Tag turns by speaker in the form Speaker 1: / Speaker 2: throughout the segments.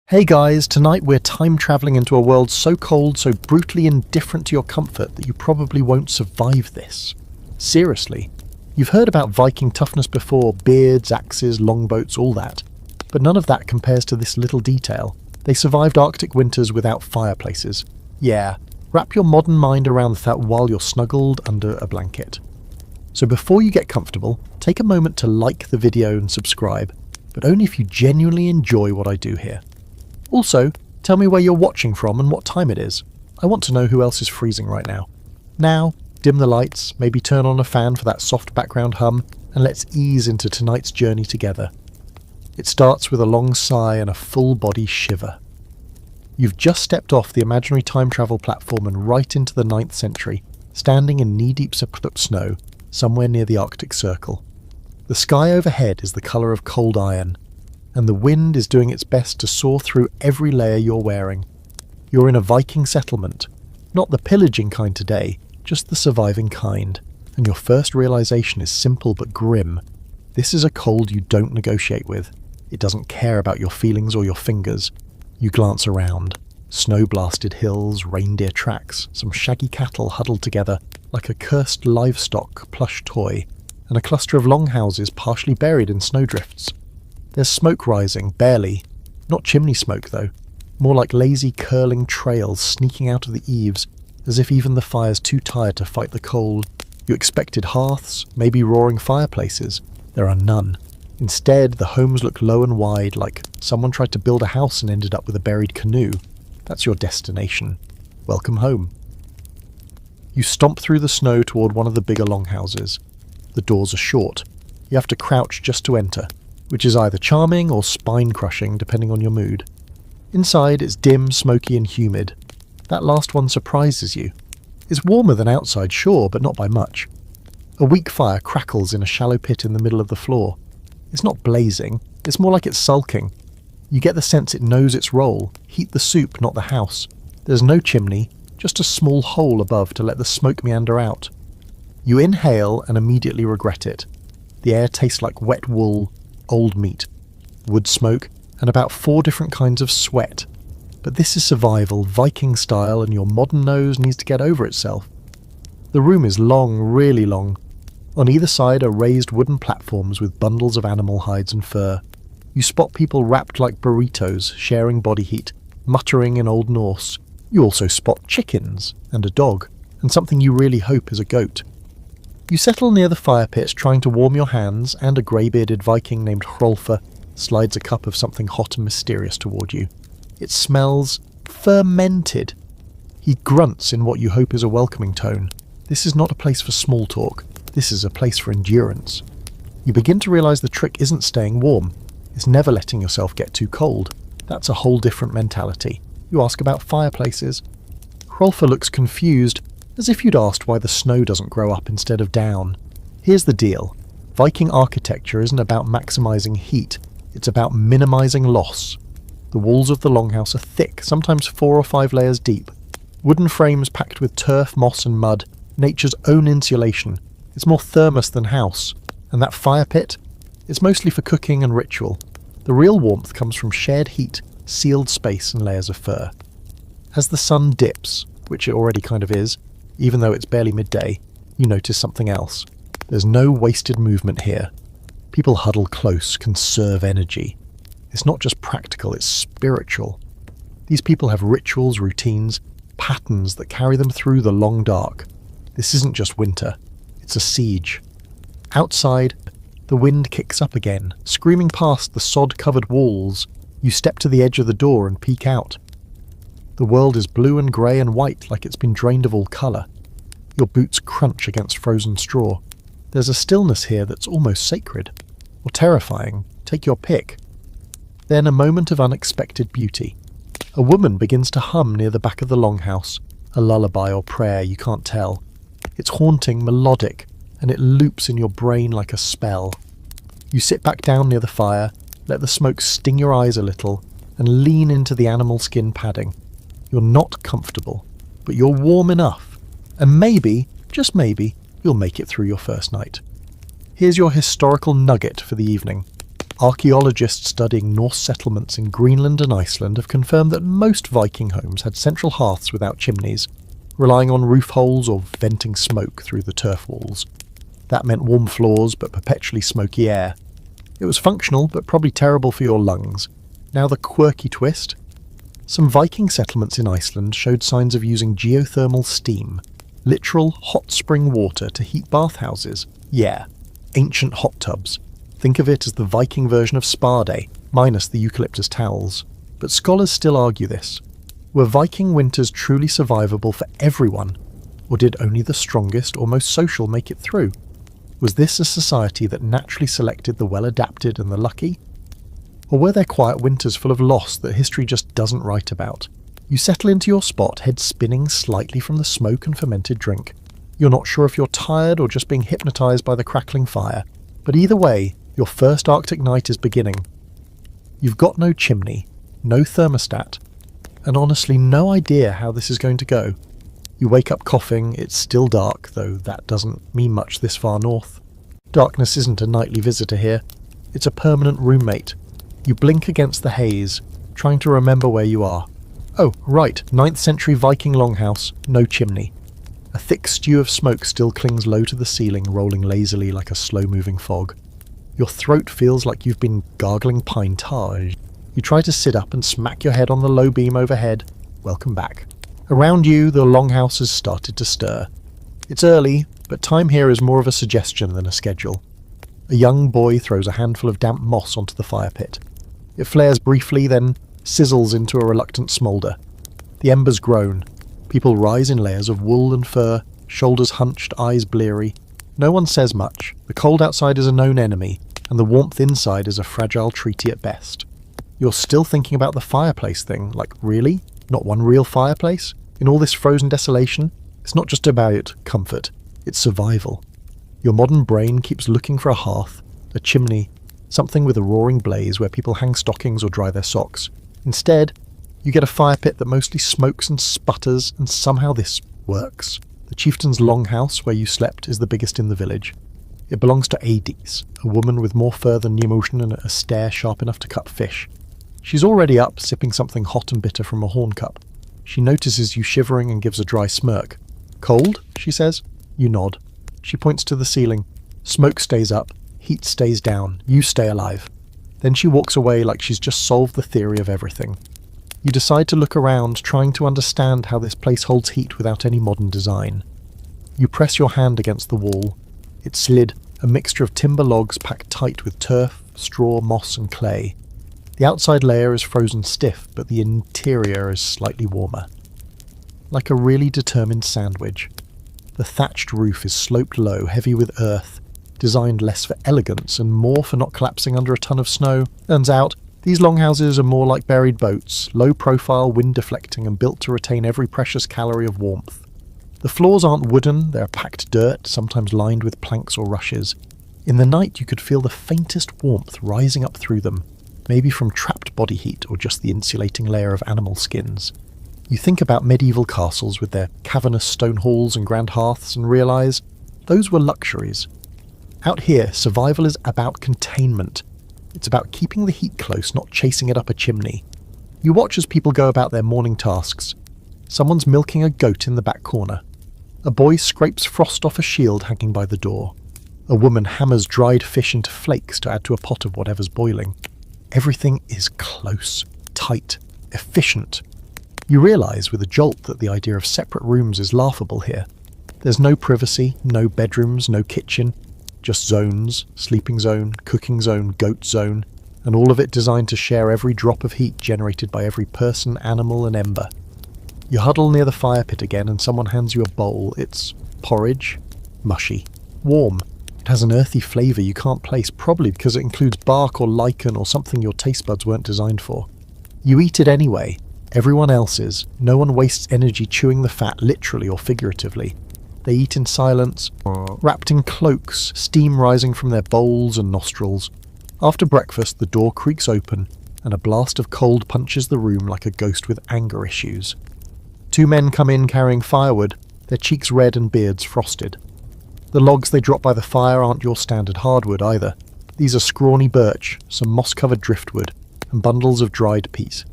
Speaker 1: Hey guys, tonight we're time travelling into a world so cold, so brutally indifferent to your comfort that you probably won't survive this. Seriously. You've heard about Viking toughness before, beards, axes, longboats, all that. But none of that compares to this little detail. They survived Arctic winters without fireplaces. Yeah, wrap your modern mind around that while you're snuggled under a blanket. So before you get comfortable, take a moment to like the video and subscribe, but only if you genuinely enjoy what I do here. Also, tell me where you're watching from and what time it is. I want to know who else is freezing right now. Now, dim the lights, maybe turn on a fan for that soft background hum, and let's ease into tonight's journey together. It starts with a long sigh and a full body shiver. You've just stepped off the imaginary time travel platform and right into the 9th century, standing in knee-deep snow, somewhere near the Arctic Circle. The sky overhead is the colour of cold iron, and the wind is doing its best to saw through every layer you're wearing. You're in a Viking settlement, not the pillaging kind today, just the surviving kind, and your first realization is simple but grim. This is a cold you don't negotiate with. It doesn't care about your feelings or your fingers. You glance around. Snow-blasted hills, reindeer tracks, some shaggy cattle huddled together like a cursed livestock plush toy, and a cluster of longhouses partially buried in snowdrifts. There's smoke rising, barely. Not chimney smoke, though. More like lazy, curling trails sneaking out of the eaves, as if even the fire's too tired to fight the cold. You expected hearths, maybe roaring fireplaces. There are none. Instead, the homes look low and wide, like someone tried to build a house and ended up with a buried canoe. That's your destination. Welcome home. You stomp through the snow toward one of the bigger longhouses. The doors are short. You have to crouch just to enter, which is either charming or spine-crushing depending on your mood. Inside it's dim, smoky and humid. That last one surprises you. It's warmer than outside, sure, but not by much. A weak fire crackles in a shallow pit in the middle of the floor. It's not blazing, it's more like it's sulking. You get the sense it knows its role, heat the soup, not the house. There's no chimney, just a small hole above to let the smoke meander out. You inhale and immediately regret it. The air tastes like wet wool, old meat, wood smoke, and about 4 different kinds of sweat. But this is survival, Viking style, and your modern nose needs to get over itself. The room is long, really long. On either side are raised wooden platforms with bundles of animal hides and fur. You spot people wrapped like burritos, sharing body heat, muttering in Old Norse. You also spot chickens, and a dog, and something you really hope is a goat. You settle near the fire pit trying to warm your hands, and a grey-bearded Viking named Hrolfr slides a cup of something hot and mysterious toward you. It smells fermented. He grunts in what you hope is a welcoming tone. This is not a place for small talk. This is a place for endurance. You begin to realise the trick isn't staying warm. It's never letting yourself get too cold. That's a whole different mentality. You ask about fireplaces. Hrolfr looks confused, as if you'd asked why the snow doesn't grow up instead of down. Here's the deal. Viking architecture isn't about maximising heat, it's about minimising loss. The walls of the longhouse are thick, sometimes 4 or 5 layers deep. Wooden frames packed with turf, moss and mud, nature's own insulation. It's more thermos than house. And that fire pit? It's mostly for cooking and ritual. The real warmth comes from shared heat, sealed space and layers of fur. As the sun dips, which it already kind of is, even though it's barely midday, you notice something else. There's no wasted movement here. People huddle close, conserve energy. It's not just practical, it's spiritual. These people have rituals, routines, patterns that carry them through the long dark. This isn't just winter, it's a siege. Outside, the wind kicks up again, screaming past the sod-covered walls. You step to the edge of the door and peek out. The world is blue and grey and white, like it's been drained of all colour. Your boots crunch against frozen straw. There's a stillness here that's almost sacred. Or terrifying. Take your pick. Then a moment of unexpected beauty. A woman begins to hum near the back of the longhouse. A lullaby or prayer, you can't tell. It's haunting, melodic, and it loops in your brain like a spell. You sit back down near the fire, let the smoke sting your eyes a little, and lean into the animal skin padding. You're not comfortable, but you're warm enough, and maybe, just maybe, you'll make it through your first night. Here's your historical nugget for the evening. Archaeologists studying Norse settlements in Greenland and Iceland have confirmed that most Viking homes had central hearths without chimneys, relying on roof holes or venting smoke through the turf walls. That meant warm floors but perpetually smoky air. It was functional but probably terrible for your lungs. Now the quirky twist. Some Viking settlements in Iceland showed signs of using geothermal steam, literal hot spring water to heat bathhouses. Yeah, ancient hot tubs. Think of it as the Viking version of spa day, minus the eucalyptus towels. But scholars still argue this. Were Viking winters truly survivable for everyone? Or did only the strongest or most social make it through? Was this a society that naturally selected the well-adapted and the lucky? Or were there quiet winters full of loss that history just doesn't write about? You settle into your spot, head spinning slightly from the smoke and fermented drink. You're not sure if you're tired or just being hypnotised by the crackling fire. But either way, your first Arctic night is beginning. You've got no chimney, no thermostat, and honestly no idea how this is going to go. You wake up coughing, it's still dark, though that doesn't mean much this far north. Darkness isn't a nightly visitor here, it's a permanent roommate. You blink against the haze, trying to remember where you are. Oh, right, 9th century Viking longhouse, no chimney. A thick stew of smoke still clings low to the ceiling, rolling lazily like a slow-moving fog. Your throat feels like you've been gargling pine tar. You try to sit up and smack your head on the low beam overhead. Welcome back. Around you, the longhouse has started to stir. It's early, but time here is more of a suggestion than a schedule. A young boy throws a handful of damp moss onto the fire pit. It flares briefly, then sizzles into a reluctant smoulder. The embers groan. People rise in layers of wool and fur, shoulders hunched, eyes bleary. No one says much. The cold outside is a known enemy, and the warmth inside is a fragile treaty at best. You're still thinking about the fireplace thing, like really? Not one real fireplace? In all this frozen desolation? It's not just about comfort, it's survival. Your modern brain keeps looking for a hearth, a chimney, something with a roaring blaze where people hang stockings or dry their socks. Instead, you get a fire pit that mostly smokes and sputters, and somehow this works. The chieftain's longhouse, where you slept, is the biggest in the village. It belongs to Adis, a woman with more fur than Nemotion and a stare sharp enough to cut fish. She's already up, sipping something hot and bitter from a horn cup. She notices you shivering and gives a dry smirk. Cold? She says. You nod. She points to the ceiling. Smoke stays up, heat stays down, you stay alive. Then she walks away like she's just solved the theory of everything. You decide to look around, trying to understand how this place holds heat without any modern design. You press your hand against the wall. It's slid, a mixture of timber logs packed tight with turf, straw, moss and clay. The outside layer is frozen stiff, but the interior is slightly warmer. Like a really determined sandwich. The thatched roof is sloped low, heavy with earth, designed less for elegance and more for not collapsing under a ton of snow. Turns out, these longhouses are more like buried boats, low profile, wind deflecting and built to retain every precious calorie of warmth. The floors aren't wooden, they're packed dirt, sometimes lined with planks or rushes. In the night you could feel the faintest warmth rising up through them, maybe from trapped body heat or just the insulating layer of animal skins. You think about medieval castles with their cavernous stone halls and grand hearths and realise those were luxuries. Out here, survival is about containment. It's about keeping the heat close, not chasing it up a chimney. You watch as people go about their morning tasks. Someone's milking a goat in the back corner. A boy scrapes frost off a shield hanging by the door. A woman hammers dried fish into flakes to add to a pot of whatever's boiling. Everything is close, tight, efficient. You realise with a jolt that the idea of separate rooms is laughable here. There's no privacy, no bedrooms, no kitchen. Just zones, sleeping zone, cooking zone, goat zone, and all of it designed to share every drop of heat generated by every person, animal and ember. You huddle near the fire pit again and someone hands you a bowl. It's porridge, mushy, warm. It has an earthy flavour you can't place, probably because it includes bark or lichen or something your taste buds weren't designed for. You eat it anyway. Everyone else is. No one wastes energy chewing the fat, literally or figuratively. They eat in silence, wrapped in cloaks, steam rising from their bowls and nostrils. After breakfast, the door creaks open, and a blast of cold punches the room like a ghost with anger issues. Two men come in carrying firewood, their cheeks red and beards frosted. The logs they drop by the fire aren't your standard hardwood either. These are scrawny birch, some moss-covered driftwood, and bundles of dried peat.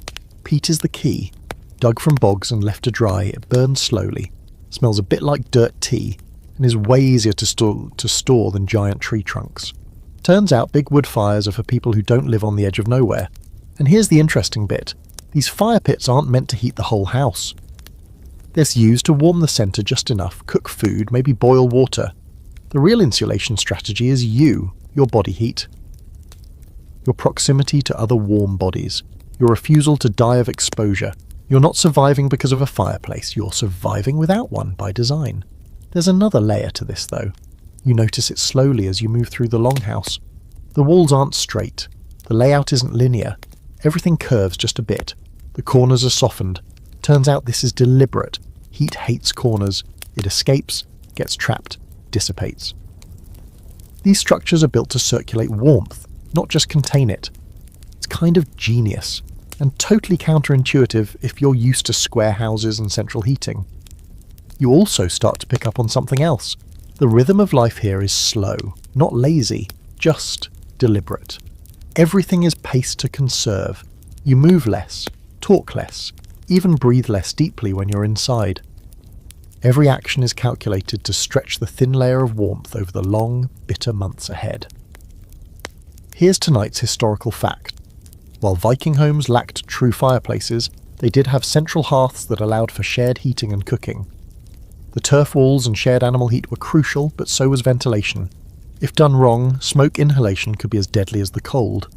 Speaker 1: Peat is the key. Dug from bogs and left to dry, it burns slowly, smells a bit like dirt tea, and is way easier to store than giant tree trunks. Turns out big wood fires are for people who don't live on the edge of nowhere. And here's the interesting bit. These fire pits aren't meant to heat the whole house. They're used to warm the centre just enough, cook food, maybe boil water. The real insulation strategy is you, your body heat, your proximity to other warm bodies, your refusal to die of exposure. You're not surviving because of a fireplace, you're surviving without one by design. There's another layer to this though. You notice it slowly as you move through the longhouse. The walls aren't straight, the layout isn't linear, everything curves just a bit. The corners are softened. Turns out this is deliberate. Heat hates corners. It escapes, gets trapped, dissipates. These structures are built to circulate warmth, not just contain it. It's kind of genius, and totally counterintuitive if you're used to square houses and central heating. You also start to pick up on something else. The rhythm of life here is slow, not lazy, just deliberate. Everything is paced to conserve. You move less, talk less, even breathe less deeply when you're inside. Every action is calculated to stretch the thin layer of warmth over the long, bitter months ahead. Here's tonight's historical fact. While Viking homes lacked true fireplaces, they did have central hearths that allowed for shared heating and cooking. The turf walls and shared animal heat were crucial, but so was ventilation. If done wrong, smoke inhalation could be as deadly as the cold,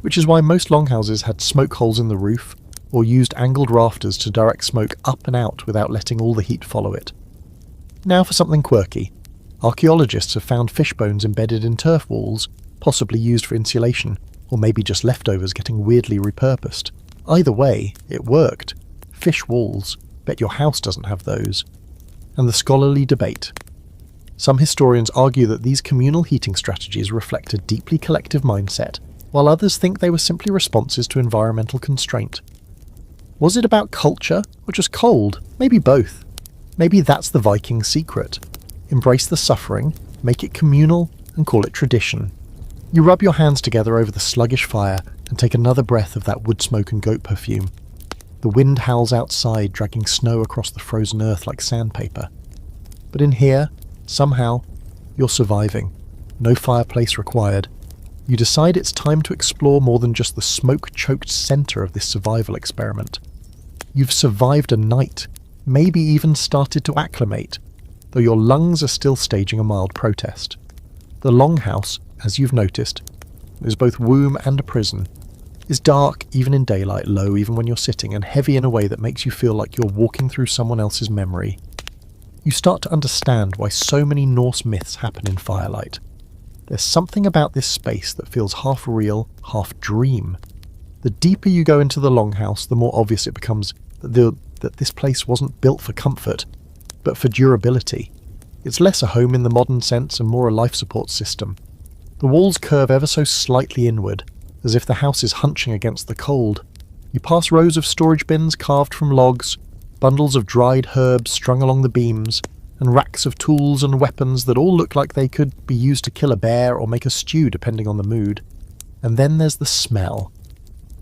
Speaker 1: which is why most longhouses had smoke holes in the roof, or used angled rafters to direct smoke up and out without letting all the heat follow it. Now for something quirky. Archaeologists have found fish bones embedded in turf walls, possibly used for insulation, or maybe just leftovers getting weirdly repurposed. Either way, it worked. Fish walls. Bet your house doesn't have those. And the scholarly debate. Some historians argue that these communal heating strategies reflect a deeply collective mindset, while others think they were simply responses to environmental constraint. Was it about culture, or just cold? Maybe both. Maybe that's the Viking secret. Embrace the suffering, make it communal, and call it tradition. You rub your hands together over the sluggish fire and take another breath of that wood smoke and goat perfume. The wind howls outside, dragging snow across the frozen earth like sandpaper. But in here, somehow, you're surviving. No fireplace required. You decide it's time to explore more than just the smoke-choked centre of this survival experiment. You've survived a night, maybe even started to acclimate, though your lungs are still staging a mild protest. The longhouse, as you've noticed, is both womb and a prison, is dark even in daylight, low even when you're sitting, and heavy in a way that makes you feel like you're walking through someone else's memory. You start to understand why so many Norse myths happen in firelight. There's something about this space that feels half real, half dream. The deeper you go into the longhouse, the more obvious it becomes that this place wasn't built for comfort, but for durability. It's less a home in the modern sense and more a life support system. The walls curve ever so slightly inward, as if the house is hunching against the cold. You pass rows of storage bins carved from logs, bundles of dried herbs strung along the beams, and racks of tools and weapons that all look like they could be used to kill a bear or make a stew depending on the mood. And then there's the smell.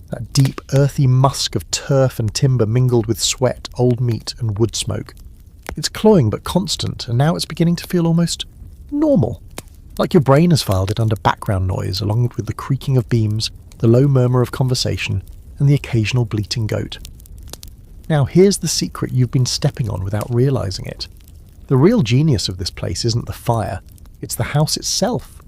Speaker 1: That deep, earthy musk of turf and timber mingled with sweat, old meat and wood smoke. It's cloying but constant, and now it's beginning to feel almost normal. Like your brain has filed it under background noise, along with the creaking of beams, the low murmur of conversation, and the occasional bleating goat. Now here's the secret you've been stepping on without realising it. The real genius of this place isn't the fire, it's the house itself.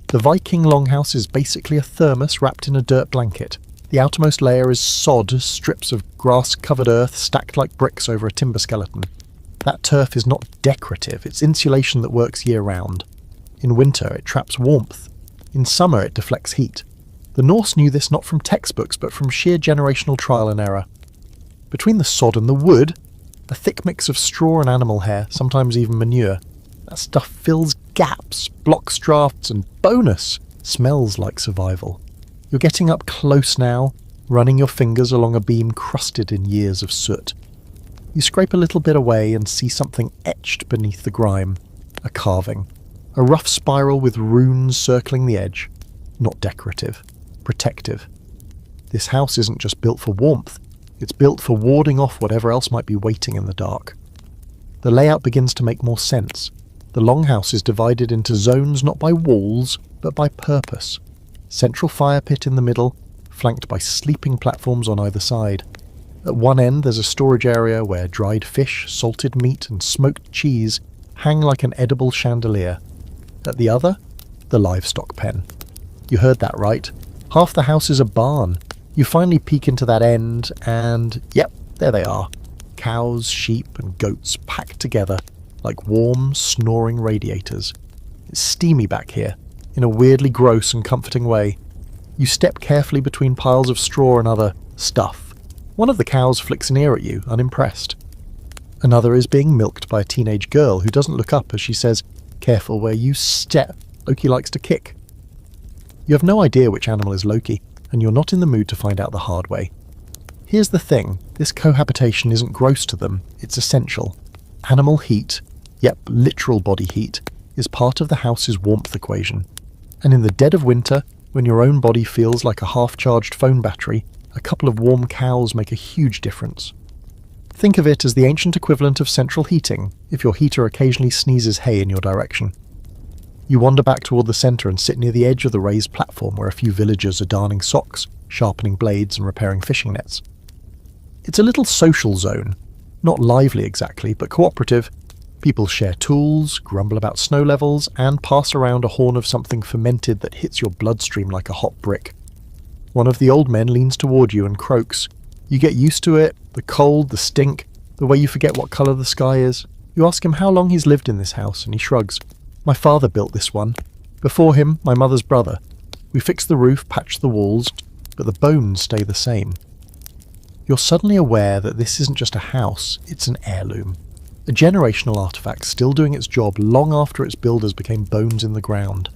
Speaker 1: The Viking longhouse is basically a thermos wrapped in a dirt blanket. The outermost layer is sod, strips of grass-covered earth stacked like bricks over a timber skeleton. That turf is not decorative, it's insulation that works year-round. In winter, it traps warmth. In summer, it deflects heat. The Norse knew this not from textbooks, but from sheer generational trial and error. Between the sod and the wood, a thick mix of straw and animal hair, sometimes even manure. That stuff fills gaps, blocks drafts, and bonus, smells like survival. You're getting up close now, running your fingers along a beam crusted in years of soot. You scrape a little bit away and see something etched beneath the grime. A carving. A rough spiral with runes circling the edge. not decorative, protective. This house isn't just built for warmth, it's built for warding off whatever else might be waiting in the dark. The layout begins to make more sense. The longhouse is divided into zones not by walls, but by purpose. Central fire pit in the middle, flanked by sleeping platforms on either side. At one end there's a storage area where dried fish, salted meat and smoked cheese hang like an edible chandelier. At the other, the livestock pen. You heard that right. Half the house is a barn. You finally peek into that end and, yep, there they are. Cows, sheep and goats packed together like warm, snoring radiators. It's steamy back here, in a weirdly gross and comforting way. You step carefully between piles of straw and other stuff. One of the cows flicks an ear at you, unimpressed. Another is being milked by a teenage girl who doesn't look up as she says, "Careful where you step, Loki likes to kick." You have no idea which animal is Loki, and you're not in the mood to find out the hard way. Here's the thing, this cohabitation isn't gross to them, it's essential. Animal heat, yep, literal body heat, is part of the house's warmth equation. And in the dead of winter, when your own body feels like a half-charged phone battery, a couple of warm cows make a huge difference. Think of it as the ancient equivalent of central heating, if your heater occasionally sneezes hay in your direction. You wander back toward the centre and sit near the edge of the raised platform where a few villagers are darning socks, sharpening blades and repairing fishing nets. It's a little social zone, not lively exactly, but cooperative. People share tools, grumble about snow levels, and pass around a horn of something fermented that hits your bloodstream like a hot brick. One of the old men leans toward you and croaks. You get used to it, the cold, the stink, the way you forget what colour the sky is. You ask him how long he's lived in this house, and he shrugs. "My father built this one. Before him, my mother's brother. We fixed the roof, patched the walls, but the bones stay the same." You're suddenly aware that this isn't just a house, it's an heirloom. A generational artifact still doing its job long after its builders became bones in the ground.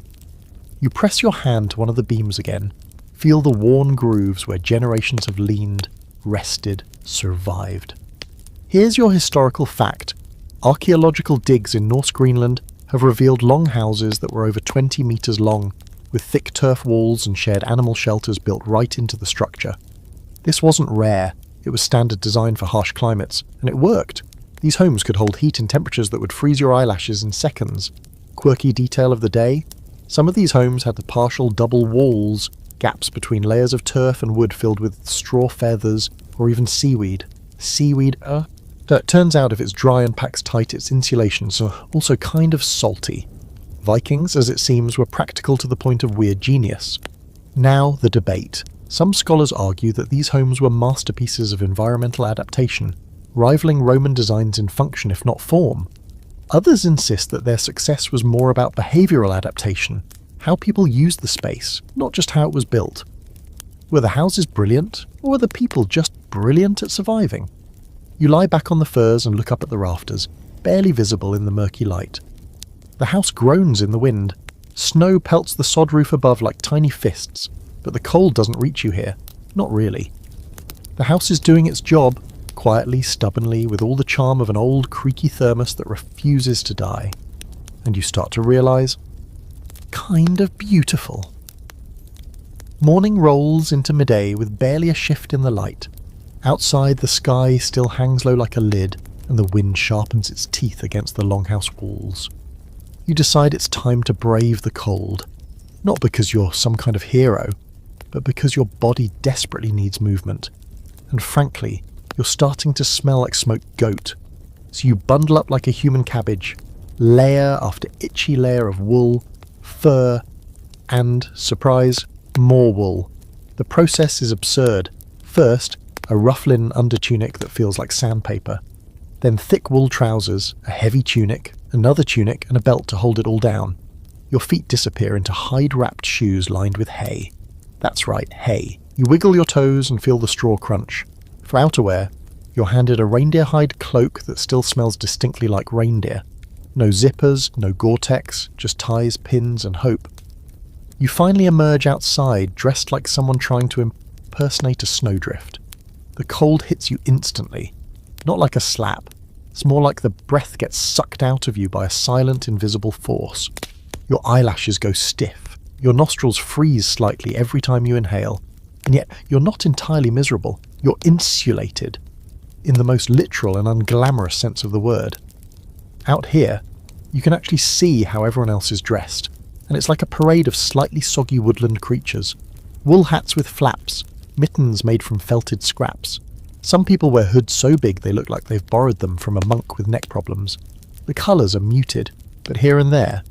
Speaker 1: You press your hand to one of the beams again, feel the worn grooves where generations have leaned, rested, survived. Here's your historical fact. Archaeological digs in Norse Greenland have revealed longhouses that were over 20 metres long, with thick turf walls and shared animal shelters built right into the structure. This wasn't rare, it was standard design for harsh climates, and it worked. These homes could hold heat in temperatures that would freeze your eyelashes in seconds. Quirky detail of the day? Some of these homes had the partial double walls, gaps between layers of turf and wood filled with straw feathers, or even seaweed. Seaweed, It turns out if it's dry and packs tight, its insulations are also kind of salty. Vikings, as it seems, were practical to the point of weird genius. Now the debate. Some scholars argue that these homes were masterpieces of environmental adaptation, rivaling Roman designs in function if not form. Others insist that their success was more about behavioural adaptation, how people used the space, not just how it was built. Were the houses brilliant, or were the people just brilliant at surviving? You lie back on the furs and look up at the rafters, barely visible in the murky light. The house groans in the wind. Snow pelts the sod roof above like tiny fists, but the cold doesn't reach you here. Not really. The house is doing its job, quietly, stubbornly, with all the charm of an old, creaky thermos that refuses to die. And you start to realise, kind of beautiful. Morning rolls into midday with barely a shift in the light. Outside, the sky still hangs low like a lid, and the wind sharpens its teeth against the longhouse walls. You decide it's time to brave the cold, not because you're some kind of hero, but because your body desperately needs movement. And frankly, you're starting to smell like smoked goat. So you bundle up like a human cabbage, layer after itchy layer of wool, fur, and, surprise, more wool. The process is absurd. First, a rough linen undertunic that feels like sandpaper. Then thick wool trousers, a heavy tunic, another tunic, and a belt to hold it all down. Your feet disappear into hide-wrapped shoes lined with hay. That's right, hay. You wiggle your toes and feel the straw crunch. For outerwear, you're handed a reindeer hide cloak that still smells distinctly like reindeer. No zippers, no Gore-Tex, just ties, pins, and hope. You finally emerge outside, dressed like someone trying to impersonate a snowdrift. The cold hits you instantly. Not like a slap. It's more like the breath gets sucked out of you by a silent, invisible force. Your eyelashes go stiff. Your nostrils freeze slightly every time you inhale, and yet you're not entirely miserable. You're insulated, in the most literal and unglamorous sense of the word. Out here, you can actually see how everyone else is dressed, and it's like a parade of slightly soggy woodland creatures. Wool hats with flaps, mittens made from felted scraps. Some people wear hoods so big they look like they've borrowed them from a monk with neck problems. The colours are muted, but here and there,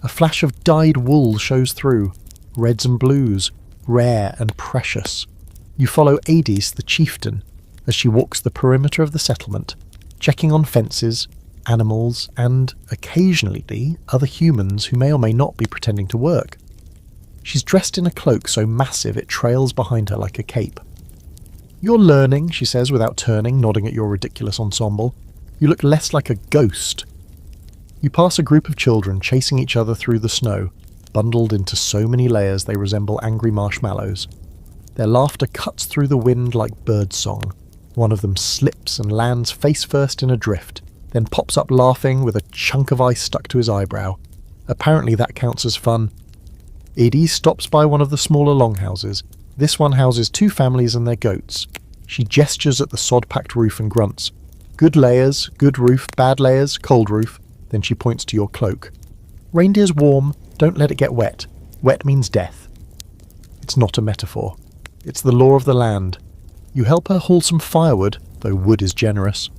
Speaker 1: a flash of dyed wool shows through, reds and blues, rare and precious. You follow Adis, the chieftain, as she walks the perimeter of the settlement, checking on fences, animals, and, occasionally, other humans who may or may not be pretending to work. She's dressed in a cloak so massive it trails behind her like a cape. "You're learning," she says without turning, nodding at your ridiculous ensemble. "You look less like a ghost." You pass a group of children chasing each other through the snow, bundled into so many layers they resemble angry marshmallows. Their laughter cuts through the wind like birdsong. One of them slips and lands face first in a drift, then pops up laughing with a chunk of ice stuck to his eyebrow. Apparently that counts as fun. Edie stops by one of the smaller longhouses. This one houses 2 families and their goats. She gestures at the sod-packed roof and grunts. "Good layers, good roof, bad layers, cold roof." Then she points to your cloak. "Reindeer's warm, don't let it get wet. Wet means death." It's not a metaphor. It's the law of the land. You help her haul some firewood, though wood is generous.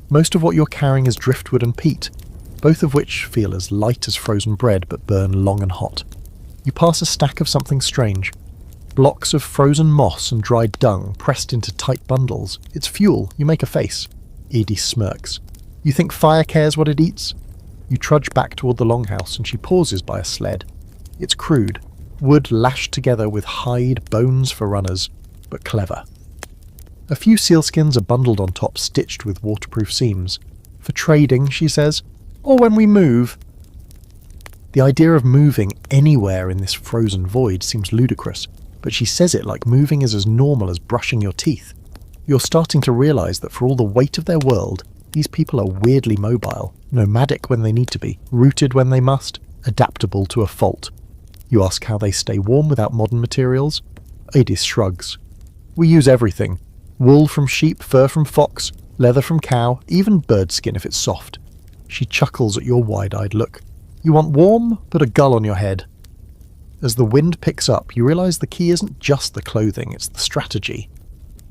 Speaker 1: Most of what you're carrying is driftwood and peat, both of which feel as light as frozen bread but burn long and hot. You pass a stack of something strange. Blocks of frozen moss and dried dung pressed into tight bundles. It's fuel. You make a face. Edie smirks. "You think fire cares what it eats?" You trudge back toward the longhouse and she pauses by a sled. It's crude. Wood lashed together with hide, bones for runners, but clever. A few sealskins are bundled on top, stitched with waterproof seams. "For trading," she says, "or when we move." The idea of moving anywhere in this frozen void seems ludicrous, but she says it like moving is as normal as brushing your teeth. You're starting to realise that for all the weight of their world, these people are weirdly mobile, nomadic when they need to be, rooted when they must, adaptable to a fault. You ask how they stay warm without modern materials. Adis shrugs. "We use everything. Wool from sheep, fur from fox, leather from cow, even bird skin if it's soft." She chuckles at your wide-eyed look. "You want warm? Put a gull on your head." As the wind picks up, you realise the key isn't just the clothing, it's the strategy.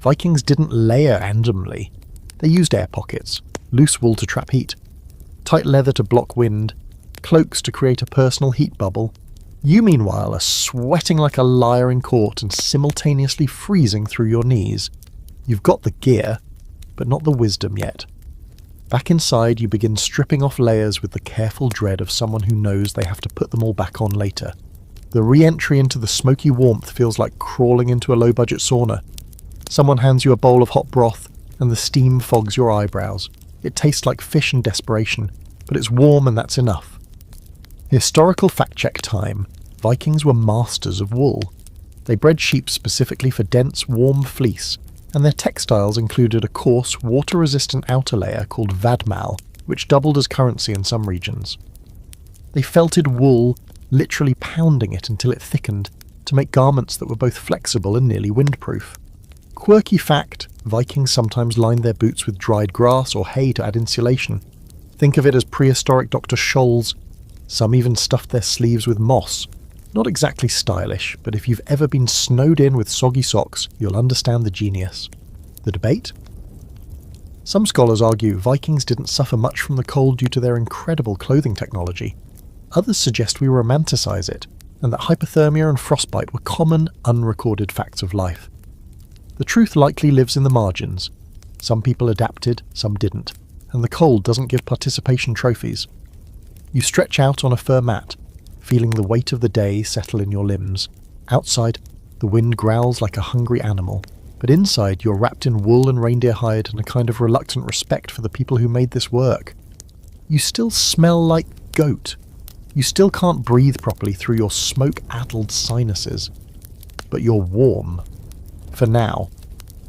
Speaker 1: Vikings didn't layer randomly. They used air pockets, loose wool to trap heat, tight leather to block wind, cloaks to create a personal heat bubble. You, meanwhile, are sweating like a liar in court and simultaneously freezing through your knees. You've got the gear, but not the wisdom yet. Back inside, you begin stripping off layers with the careful dread of someone who knows they have to put them all back on later. The re-entry into the smoky warmth feels like crawling into a low-budget sauna. Someone hands you a bowl of hot broth, and the steam fogs your eyebrows. It tastes like fish and desperation, but it's warm and that's enough. Historical fact-check time. Vikings were masters of wool. They bred sheep specifically for dense, warm fleece, and their textiles included a coarse, water-resistant outer layer called vadmal, which doubled as currency in some regions. They felted wool, literally pounding it until it thickened, to make garments that were both flexible and nearly windproof. Quirky fact, Vikings sometimes lined their boots with dried grass or hay to add insulation. Think of it as prehistoric Dr. Scholl's. Some even stuffed their sleeves with moss. Not exactly stylish, but if you've ever been snowed in with soggy socks, you'll understand the genius. The debate? Some scholars argue Vikings didn't suffer much from the cold due to their incredible clothing technology. Others suggest we romanticize it, and that hypothermia and frostbite were common, unrecorded facts of life. The truth likely lives in the margins. Some people adapted, some didn't, and the cold doesn't give participation trophies. You stretch out on a fur mat, feeling the weight of the day settle in your limbs. Outside, the wind growls like a hungry animal, but inside you're wrapped in wool and reindeer hide and a kind of reluctant respect for the people who made this work. You still smell like goat. You still can't breathe properly through your smoke-addled sinuses. But you're warm. For now.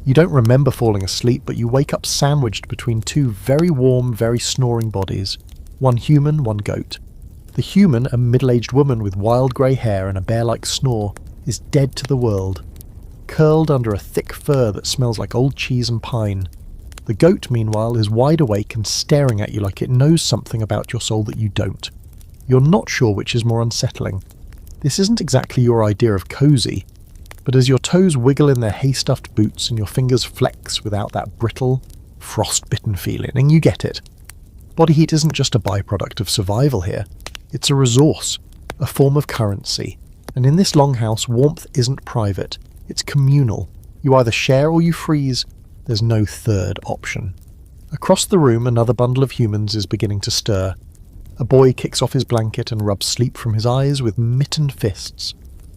Speaker 1: You don't remember falling asleep, but you wake up sandwiched between 2 very warm, very snoring bodies. One human, one goat. The human, a middle-aged woman with wild grey hair and a bear-like snore, is dead to the world, curled under a thick fur that smells like old cheese and pine. The goat, meanwhile, is wide awake and staring at you like it knows something about your soul that you don't. You're not sure which is more unsettling. This isn't exactly your idea of cosy, but as your toes wiggle in their hay-stuffed boots and your fingers flex without that brittle, frost-bitten feeling, and you get it. Body heat isn't just a byproduct of survival here. It's a resource, a form of currency. And in this longhouse, warmth isn't private. It's communal. You either share or you freeze. There's no third option. Across the room, another bundle of humans is beginning to stir. A boy kicks off his blanket and rubs sleep from his eyes with mittened fists.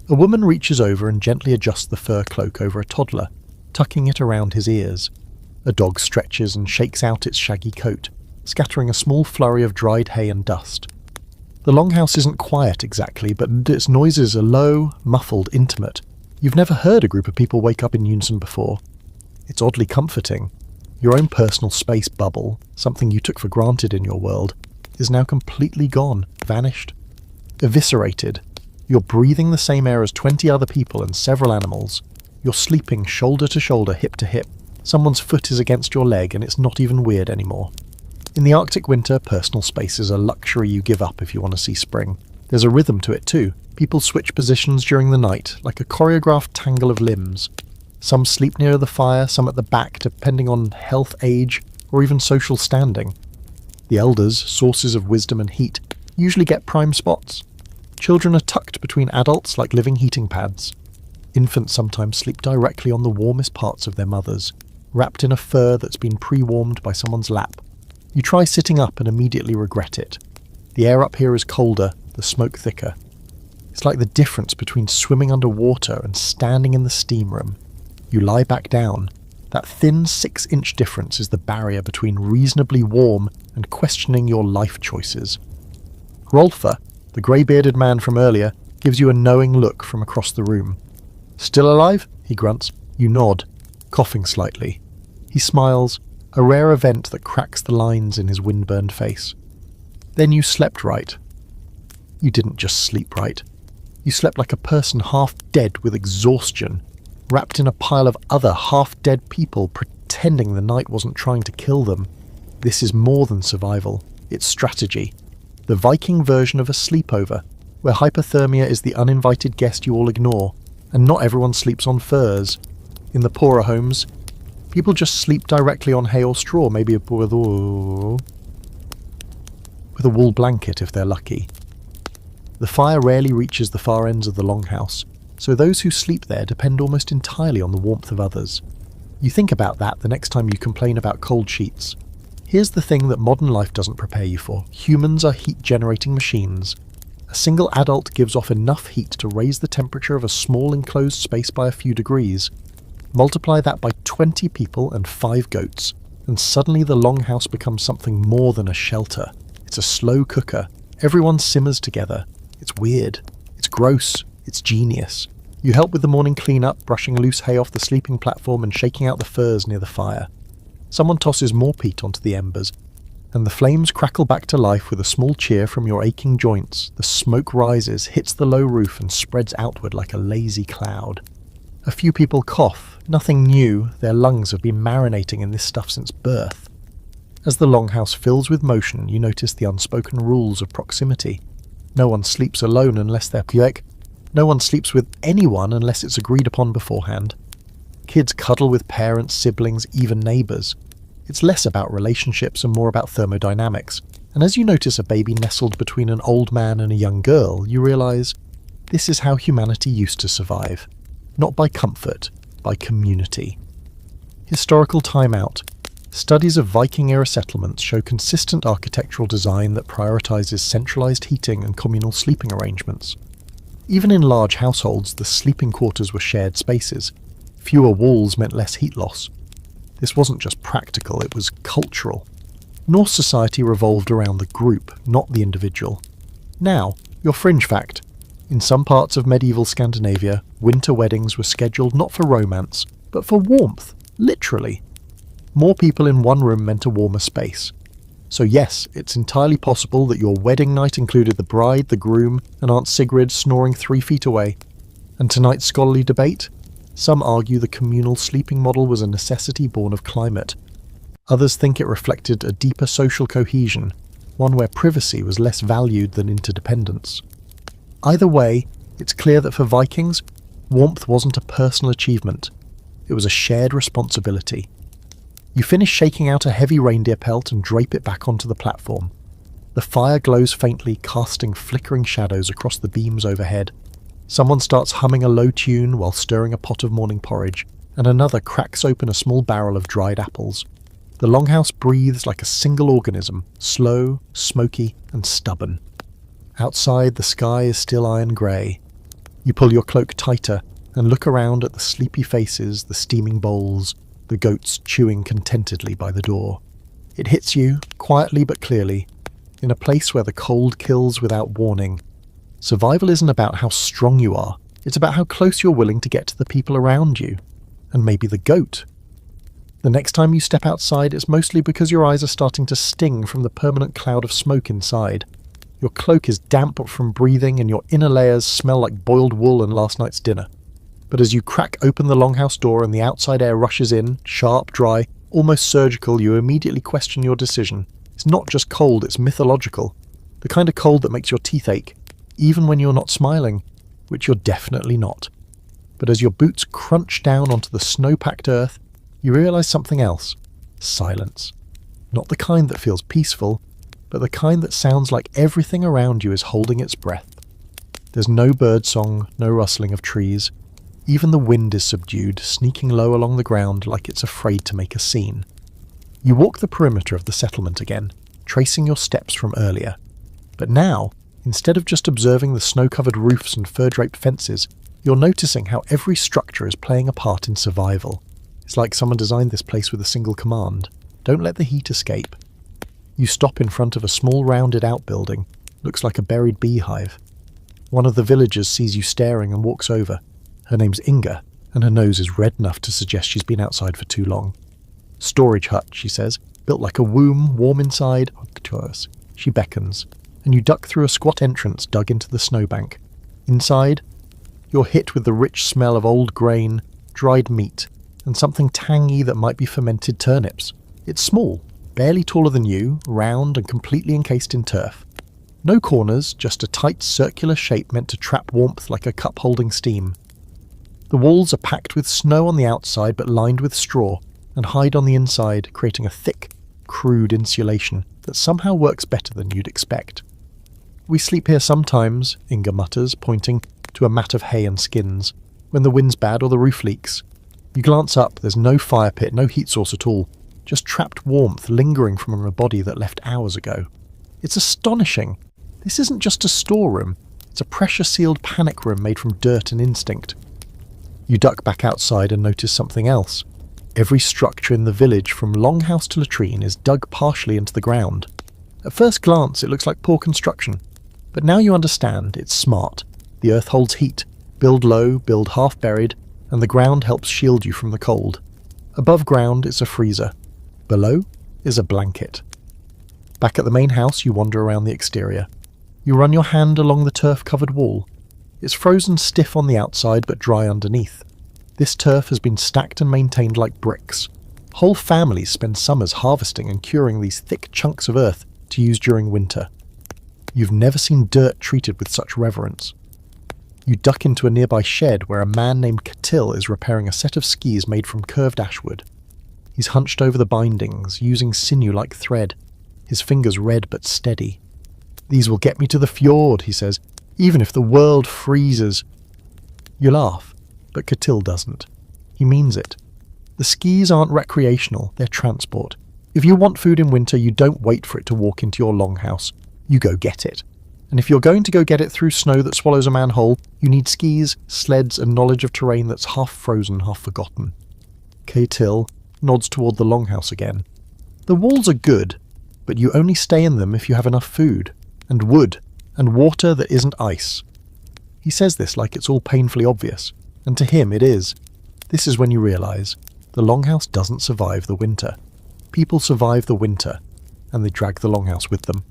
Speaker 1: A woman reaches over and gently adjusts the fur cloak over a toddler, tucking it around his ears. A dog stretches and shakes out its shaggy coat, scattering a small flurry of dried hay and dust. The longhouse isn't quiet exactly, but its noises are low, muffled, intimate. You've never heard a group of people wake up in unison before. It's oddly comforting. Your own personal space bubble, something you took for granted in your world, is now completely gone, vanished, eviscerated. You're breathing the same air as 20 other people and several animals. You're sleeping shoulder to shoulder, hip to hip. Someone's foot is against your leg and it's not even weird anymore. In the Arctic winter, personal space is a luxury you give up if you want to see spring. There's a rhythm to it too. People switch positions during the night, like a choreographed tangle of limbs. Some sleep near the fire, some at the back, depending on health, age, or even social standing. The elders, sources of wisdom and heat, usually get prime spots. Children are tucked between adults like living heating pads. Infants sometimes sleep directly on the warmest parts of their mothers, wrapped in a fur that's been pre-warmed by someone's lap. You try sitting up and immediately regret it. The air up here is colder, the smoke thicker. It's like the difference between swimming underwater and standing in the steam room. You lie back down. That thin 6-inch difference is the barrier between reasonably warm and questioning your life choices. Rolfer, the grey-bearded man from earlier, gives you a knowing look from across the room. "Still alive?" he grunts. You nod, coughing slightly. He smiles, a rare event that cracks the lines in his windburned face. "Then you slept right." You didn't just sleep right. You slept like a person half dead with exhaustion, wrapped in a pile of other half-dead people pretending the night wasn't trying to kill them. This is more than survival. It's strategy. The Viking version of a sleepover, where hypothermia is the uninvited guest you all ignore, and not everyone sleeps on furs. In the poorer homes, people just sleep directly on hay or straw, maybe with a wool blanket if they're lucky. The fire rarely reaches the far ends of the longhouse, so those who sleep there depend almost entirely on the warmth of others. You think about that the next time you complain about cold sheets. Here's the thing that modern life doesn't prepare you for. Humans are heat-generating machines. A single adult gives off enough heat to raise the temperature of a small enclosed space by a few degrees. Multiply that by 20 people and 5 goats, and suddenly the longhouse becomes something more than a shelter. It's a slow cooker. Everyone simmers together. It's weird. It's gross. It's genius. You help with the morning clean-up, brushing loose hay off the sleeping platform and shaking out the furs near the fire. Someone tosses more peat onto the embers, and the flames crackle back to life with a small cheer from your aching joints. The smoke rises, hits the low roof, and spreads outward like a lazy cloud. A few people cough. Nothing new. Their lungs have been marinating in this stuff since birth. As the longhouse fills with motion, you notice the unspoken rules of proximity. No one sleeps alone unless they're quick. No one sleeps with anyone unless it's agreed upon beforehand. Kids cuddle with parents, siblings, even neighbours. It's less about relationships and more about thermodynamics. And as you notice a baby nestled between an old man and a young girl, you realise this is how humanity used to survive. Not by comfort, by community. Historical timeout. Studies of Viking-era settlements show consistent architectural design that prioritises centralised heating and communal sleeping arrangements. Even in large households, the sleeping quarters were shared spaces. Fewer walls meant less heat loss. This wasn't just practical, it was cultural. Norse society revolved around the group, not the individual. Now, your fringe fact. In some parts of medieval Scandinavia, winter weddings were scheduled not for romance, but for warmth, literally. More people in one room meant a warmer space. So yes, it's entirely possible that your wedding night included the bride, the groom, and Aunt Sigrid snoring 3 feet away. And tonight's scholarly debate? Some argue the communal sleeping model was a necessity born of climate. Others think it reflected a deeper social cohesion, one where privacy was less valued than interdependence. Either way, it's clear that for Vikings, warmth wasn't a personal achievement. It was a shared responsibility. You finish shaking out a heavy reindeer pelt and drape it back onto the platform. The fire glows faintly, casting flickering shadows across the beams overhead. Someone starts humming a low tune while stirring a pot of morning porridge, and another cracks open a small barrel of dried apples. The longhouse breathes like a single organism, slow, smoky, and stubborn. Outside, the sky is still iron grey. You pull your cloak tighter and look around at the sleepy faces, the steaming bowls, the goats chewing contentedly by the door. It hits you, quietly but clearly, in a place where the cold kills without warning. Survival isn't about how strong you are, it's about how close you're willing to get to the people around you. And maybe the goat. The next time you step outside, it's mostly because your eyes are starting to sting from the permanent cloud of smoke inside. Your cloak is damp from breathing and your inner layers smell like boiled wool and last night's dinner. But as you crack open the longhouse door and the outside air rushes in, sharp, dry, almost surgical, you immediately question your decision. It's not just cold, it's mythological. The kind of cold that makes your teeth ache, even when you're not smiling, which you're definitely not. But as your boots crunch down onto the snow-packed earth, you realise something else. Silence. Not the kind that feels peaceful, but the kind that sounds like everything around you is holding its breath. There's no birdsong, no rustling of trees. Even the wind is subdued, sneaking low along the ground like it's afraid to make a scene. You walk the perimeter of the settlement again, tracing your steps from earlier. But now, instead of just observing the snow-covered roofs and fur-draped fences, you're noticing how every structure is playing a part in survival. It's like someone designed this place with a single command. Don't let the heat escape. You stop in front of a small rounded outbuilding. Looks like a buried beehive. One of the villagers sees you staring and walks over. Her name's Inga, and her nose is red enough to suggest she's been outside for too long. Storage hut, she says, built like a womb, warm inside. She beckons, and you duck through a squat entrance dug into the snowbank. Inside, you're hit with the rich smell of old grain, dried meat, and something tangy that might be fermented turnips. It's small, barely taller than you, round and completely encased in turf. No corners, just a tight circular shape meant to trap warmth like a cup holding steam. The walls are packed with snow on the outside but lined with straw, and hide on the inside, creating a thick, crude insulation that somehow works better than you'd expect. We sleep here sometimes, Inga mutters, pointing to a mat of hay and skins, when the wind's bad or the roof leaks. You glance up, there's no fire pit, no heat source at all, just trapped warmth lingering from a body that left hours ago. It's astonishing. This isn't just a storeroom, it's a pressure-sealed panic room made from dirt and instinct. You duck back outside and notice something else. Every structure in the village, from longhouse to latrine, is dug partially into the ground. At first glance, it looks like poor construction. But now you understand, it's smart. The earth holds heat. Build low, build half-buried, and the ground helps shield you from the cold. Above ground is a freezer. Below is a blanket. Back at the main house, you wander around the exterior. You run your hand along the turf-covered wall. It's frozen stiff on the outside but dry underneath. This turf has been stacked and maintained like bricks. Whole families spend summers harvesting and curing these thick chunks of earth to use during winter. You've never seen dirt treated with such reverence. You duck into a nearby shed where a man named Catil is repairing a set of skis made from curved ashwood. He's hunched over the bindings, using sinew like thread, his fingers red but steady. "These will get me to the fjord," he says, "even if the world freezes." You laugh, but Catil doesn't. He means it. The skis aren't recreational, they're transport. If you want food in winter, you don't wait for it to walk into your longhouse. You go get it. And if you're going to go get it through snow that swallows a man whole, you need skis, sleds, and knowledge of terrain that's half frozen, half forgotten. Catil nods toward the longhouse again. The walls are good, but you only stay in them if you have enough food, and wood, and water that isn't ice. He says this like it's all painfully obvious, and to him it is. This is when you realise the longhouse doesn't survive the winter. People survive the winter. and they drag the longhouse with them.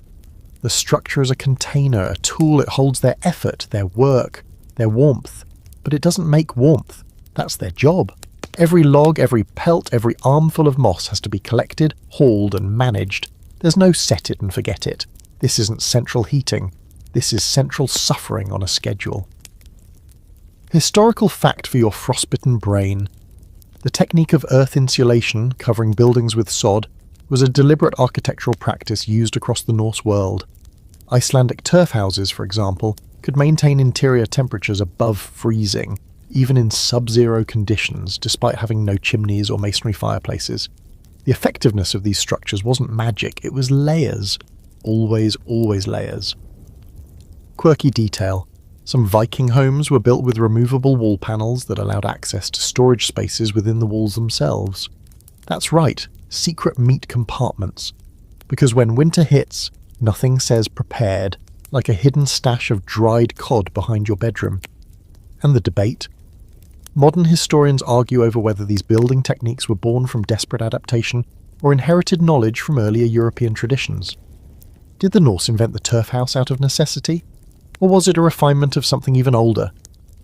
Speaker 1: The structure is a container, a tool. It holds their effort, their work, their warmth. But it doesn't make warmth. That's their job. Every log, every pelt, every armful of moss has to be collected, hauled and managed. There's no set it and forget it. This isn't central heating. This is central suffering on a schedule. Historical fact for your frostbitten brain. The technique of earth insulation, covering buildings with sod, was a deliberate architectural practice used across the Norse world. Icelandic turf houses, for example, could maintain interior temperatures above freezing, even in sub-zero conditions, despite having no chimneys or masonry fireplaces. The effectiveness of these structures wasn't magic, it was layers. Always layers. Quirky detail. Some Viking homes were built with removable wall panels that allowed access to storage spaces within the walls themselves. That's right, secret meat compartments. Because when winter hits, nothing says prepared, like a hidden stash of dried cod behind your bedroom. And the debate? Modern historians argue over whether these building techniques were born from desperate adaptation or inherited knowledge from earlier European traditions. Did the Norse invent the turf house out of necessity? Or was it a refinement of something even older?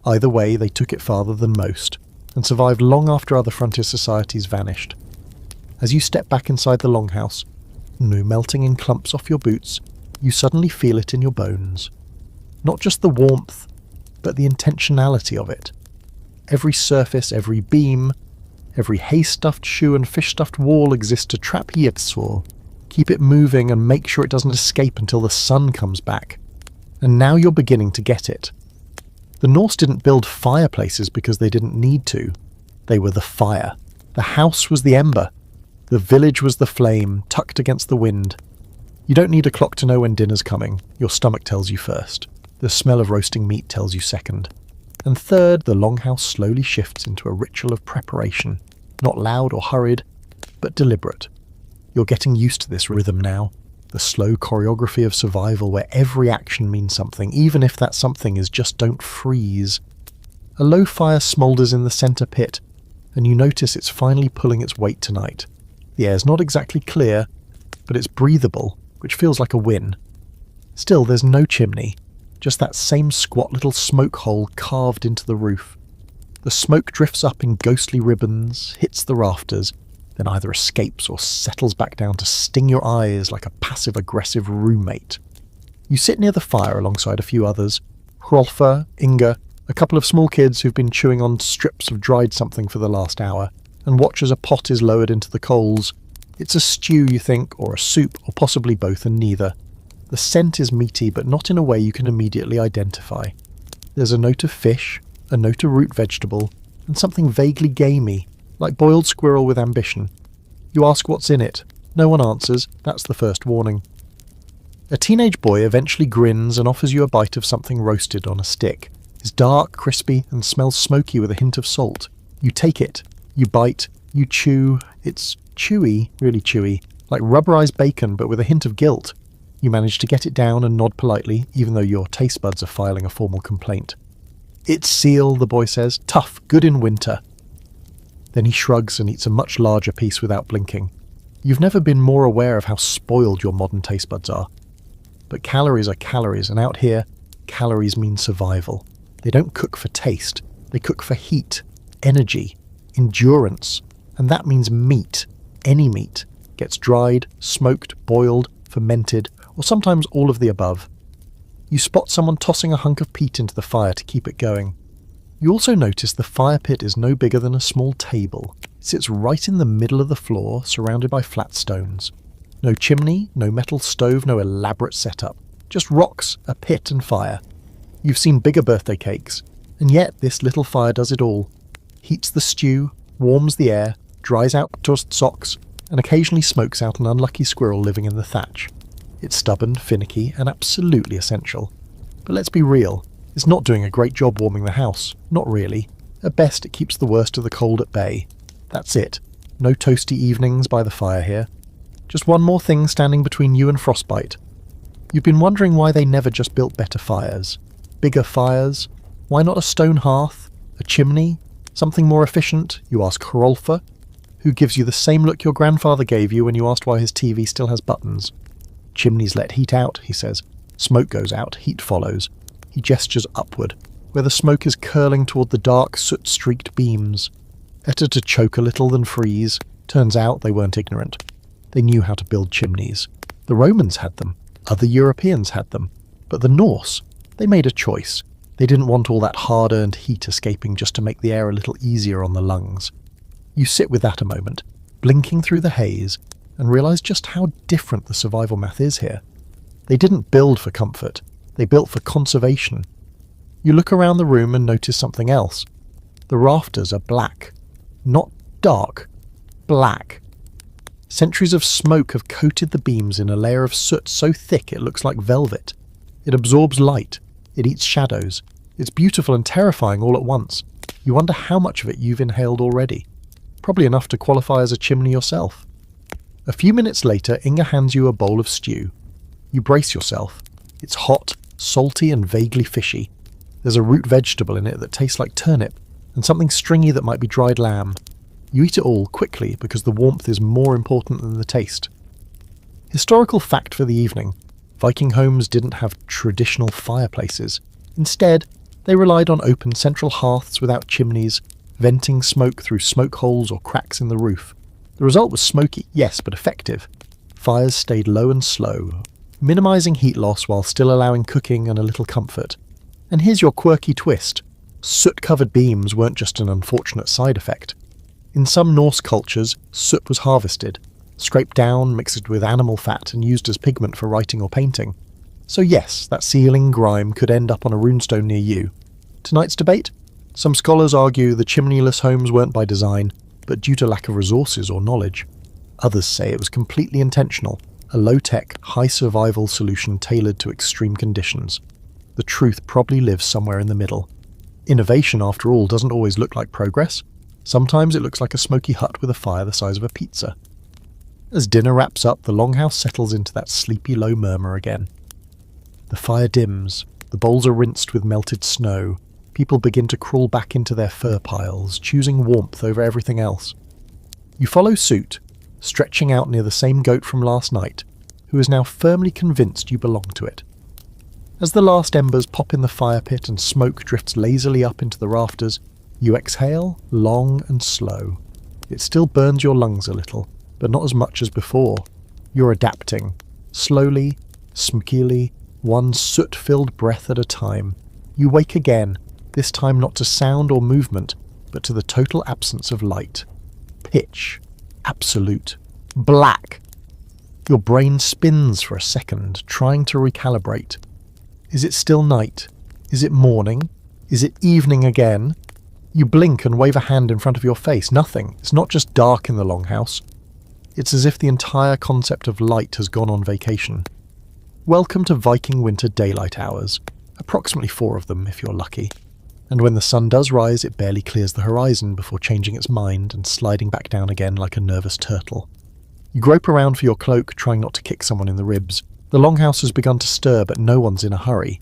Speaker 1: Either way, they took it farther than most, and survived long after other frontier societies vanished. As you step back inside the longhouse, no melting in clumps off your boots, you suddenly feel it in your bones. Not just the warmth, but the intentionality of it. Every surface, every beam, every hay-stuffed shoe and fish-stuffed wall exists to trap Yivsor, keep it moving and make sure it doesn't escape until the sun comes back. And now you're beginning to get it. The Norse didn't build fireplaces because they didn't need to. They were the fire. The house was the ember. The village was the flame, tucked against the wind. You don't need a clock to know when dinner's coming. Your stomach tells you first. The smell of roasting meat tells you second. And third, the longhouse slowly shifts into a ritual of preparation. Not loud or hurried, but deliberate. You're getting used to this rhythm now. The slow choreography of survival where every action means something, even if that something is just don't freeze. A low fire smoulders in the centre pit, and you notice it's finally pulling its weight tonight. The air's not exactly clear, but it's breathable, which feels like a win. Still, there's no chimney, just that same squat little smoke hole carved into the roof. The smoke drifts up in ghostly ribbons, hits the rafters, then either escapes or settles back down to sting your eyes like a passive-aggressive roommate. You sit near the fire alongside a few others, Hrolfa, Inga, a couple of small kids who've been chewing on strips of dried something for the last hour, and watch as a pot is lowered into the coals. It's a stew, you think, or a soup, or possibly both and neither. The scent is meaty, but not in a way you can immediately identify. There's a note of fish, a note of root vegetable, and something vaguely gamey, like boiled squirrel with ambition. You ask what's in it. No one answers. That's the first warning. A teenage boy eventually grins and offers you a bite of something roasted on a stick. It's dark, crispy, and smells smoky with a hint of salt. You take it. You bite. You chew. It's chewy, really chewy, like rubberized bacon but with a hint of guilt. You manage to get it down and nod politely, even though your taste buds are filing a formal complaint. It's seal, the boy says. Tough, good in winter. Then he shrugs and eats a much larger piece without blinking. You've never been more aware of how spoiled your modern taste buds are. But calories are calories, and out here, calories mean survival. They don't cook for taste. They cook for heat, energy, endurance. And that means meat, any meat, gets dried, smoked, boiled, fermented, or sometimes all of the above. You spot someone tossing a hunk of peat into the fire to keep it going. You also notice the fire pit is no bigger than a small table. It sits right in the middle of the floor, surrounded by flat stones. No chimney, no metal stove, no elaborate setup. Just rocks, a pit and fire. You've seen bigger birthday cakes, and yet this little fire does it all. Heats the stew, warms the air, dries out tossed socks, and occasionally smokes out an unlucky squirrel living in the thatch. It's stubborn, finicky, and absolutely essential. But let's be real. It's not doing a great job warming the house. Not really. At best, it keeps the worst of the cold at bay. That's it. No toasty evenings by the fire here. Just one more thing standing between you and frostbite. You've been wondering why they never just built better fires. Bigger fires? Why not a stone hearth? A chimney? Something more efficient? You ask Hrolfa, who gives you the same look your grandfather gave you when you asked why his TV still has buttons. Chimneys let heat out, he says. Smoke goes out, heat follows. He gestures upward, where the smoke is curling toward the dark, soot-streaked beams. Better to choke a little than freeze. Turns out they weren't ignorant. They knew how to build chimneys. The Romans had them. Other Europeans had them. But the Norse, they made a choice. They didn't want all that hard-earned heat escaping just to make the air a little easier on the lungs. You sit with that a moment, blinking through the haze, and realise just how different the survival math is here. They didn't build for comfort. They built for conservation. You look around the room and notice something else. The rafters are black. Not dark. Black. Centuries of smoke have coated the beams in a layer of soot so thick it looks like velvet. It absorbs light. It eats shadows. It's beautiful and terrifying all at once. You wonder how much of it you've inhaled already. Probably enough to qualify as a chimney yourself. A few minutes later, Inga hands you a bowl of stew. You brace yourself. It's hot, salty and vaguely fishy. There's a root vegetable in it that tastes like turnip, and something stringy that might be dried lamb. You eat it all quickly because the warmth is more important than the taste. Historical fact for the evening. Viking homes didn't have traditional fireplaces. Instead, they relied on open central hearths without chimneys, venting smoke through smoke holes or cracks in the roof. The result was smoky, yes, but effective. Fires stayed low and slow, minimising heat loss while still allowing cooking and a little comfort. And here's your quirky twist. Soot-covered beams weren't just an unfortunate side effect. In some Norse cultures, soot was harvested, scraped down, mixed with animal fat and used as pigment for writing or painting. So yes, that ceiling grime could end up on a runestone near you. Tonight's debate? Some scholars argue the chimneyless homes weren't by design, but due to lack of resources or knowledge. Others say it was completely intentional, a low-tech, high-survival solution tailored to extreme conditions. The truth probably lives somewhere in the middle. Innovation, after all, doesn't always look like progress. Sometimes it looks like a smoky hut with a fire the size of a pizza. As dinner wraps up, the longhouse settles into that sleepy low murmur again. The fire dims, the bowls are rinsed with melted snow, people begin to crawl back into their fur piles, choosing warmth over everything else. You follow suit, stretching out near the same goat from last night, who is now firmly convinced you belong to it. As the last embers pop in the fire pit and smoke drifts lazily up into the rafters, you exhale, long and slow. It still burns your lungs a little, but not as much as before. You're adapting, slowly, smokily, one soot-filled breath at a time. You wake again, this time not to sound or movement, but to the total absence of light. Pitch. Absolute. Black. Your brain spins for a second, trying to recalibrate. Is it still night? Is it morning? Is it evening again? You blink and wave a hand in front of your face. Nothing. It's not just dark in the longhouse. It's as if the entire concept of light has gone on vacation. Welcome to Viking winter daylight hours. Approximately 4 of them, if you're lucky. And when the sun does rise, it barely clears the horizon before changing its mind and sliding back down again like a nervous turtle. You grope around for your cloak, trying not to kick someone in the ribs. The longhouse has begun to stir, but no one's in a hurry.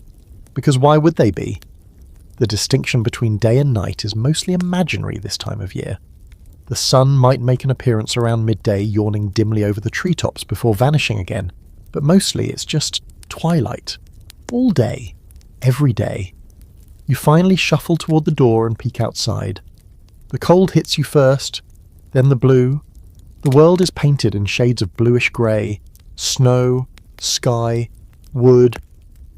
Speaker 1: Because why would they be? The distinction between day and night is mostly imaginary this time of year. The sun might make an appearance around midday, yawning dimly over the treetops before vanishing again, but mostly it's just twilight. All day. Every day. You finally shuffle toward the door and peek outside. The cold hits you first, then the blue. The world is painted in shades of bluish grey. Snow, sky, wood,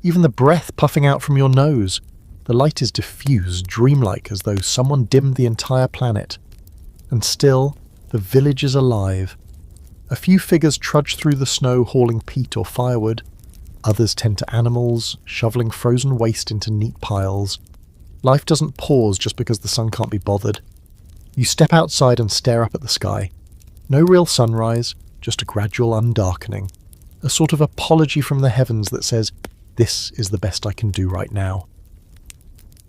Speaker 1: even the breath puffing out from your nose. The light is diffused, dreamlike, as though someone dimmed the entire planet. And still, the village is alive. A few figures trudge through the snow hauling peat or firewood. Others tend to animals, shoveling frozen waste into neat piles. Life doesn't pause just because the sun can't be bothered. You step outside and stare up at the sky. No real sunrise, just a gradual undarkening. A sort of apology from the heavens that says, "This is the best I can do right now."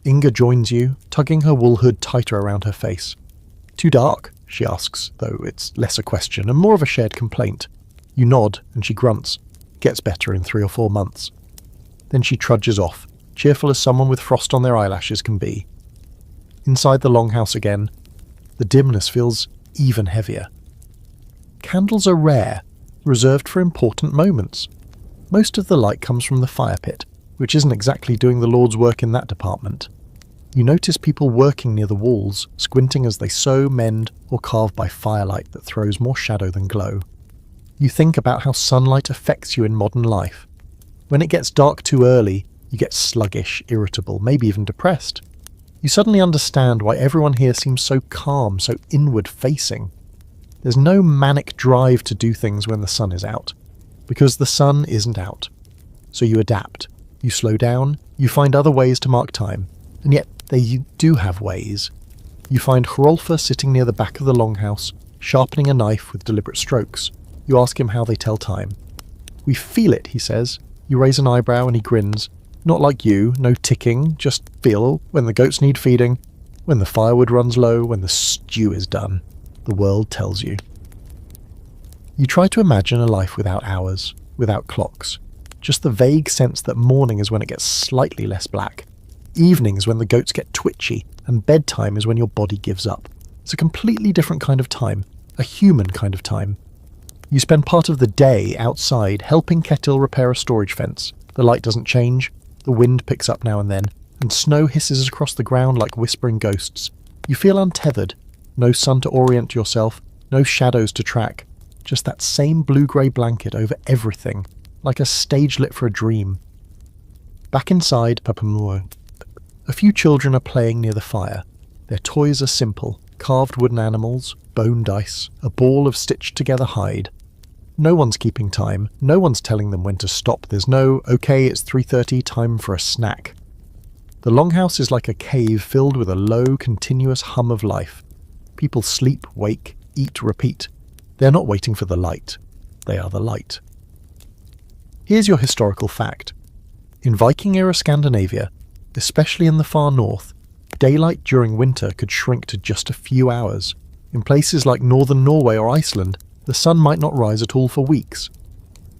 Speaker 1: Inga joins you, tugging her wool hood tighter around her face. "Too dark?" she asks, though it's less a question and more of a shared complaint. You nod, and she grunts. Gets better in 3 or 4 months. Then she trudges off, cheerful as someone with frost on their eyelashes can be. Inside the longhouse again, the dimness feels even heavier. Candles are rare, reserved for important moments. Most of the light comes from the fire pit, which isn't exactly doing the Lord's work in that department. You notice people working near the walls, squinting as they sew, mend, or carve by firelight that throws more shadow than glow. You think about how sunlight affects you in modern life. When it gets dark too early, you get sluggish, irritable, maybe even depressed. You suddenly understand why everyone here seems so calm, so inward-facing. There's no manic drive to do things when the sun is out, because the sun isn't out. So you adapt, you slow down, you find other ways to mark time, and yet they do have ways. You find Hrolfa sitting near the back of the longhouse, sharpening a knife with deliberate strokes. You ask him how they tell time. "We feel it," he says. You raise an eyebrow and he grins. "Not like you, no ticking, just feel when the goats need feeding, when the firewood runs low, when the stew is done. The world tells you." You try to imagine a life without hours, without clocks. Just the vague sense that morning is when it gets slightly less black, evening is when the goats get twitchy, and bedtime is when your body gives up. It's a completely different kind of time, a human kind of time. You spend part of the day outside helping Ketil repair a storage fence. The light doesn't change, the wind picks up now and then, and snow hisses across the ground like whispering ghosts. You feel untethered, no sun to orient yourself, no shadows to track, just that same blue-grey blanket over everything, like a stage lit for a dream. Back inside Papamuo, a few children are playing near the fire. Their toys are simple, carved wooden animals, bone dice, a ball of stitched-together hide. No one's keeping time, no one's telling them when to stop. There's no, "Okay, it's 3:30, time for a snack." The longhouse is like a cave filled with a low, continuous hum of life. People sleep, wake, eat, repeat. They're not waiting for the light. They are the light. Here's your historical fact. In Viking-era Scandinavia, especially in the far north, daylight during winter could shrink to just a few hours. In places like northern Norway or Iceland, the sun might not rise at all for weeks.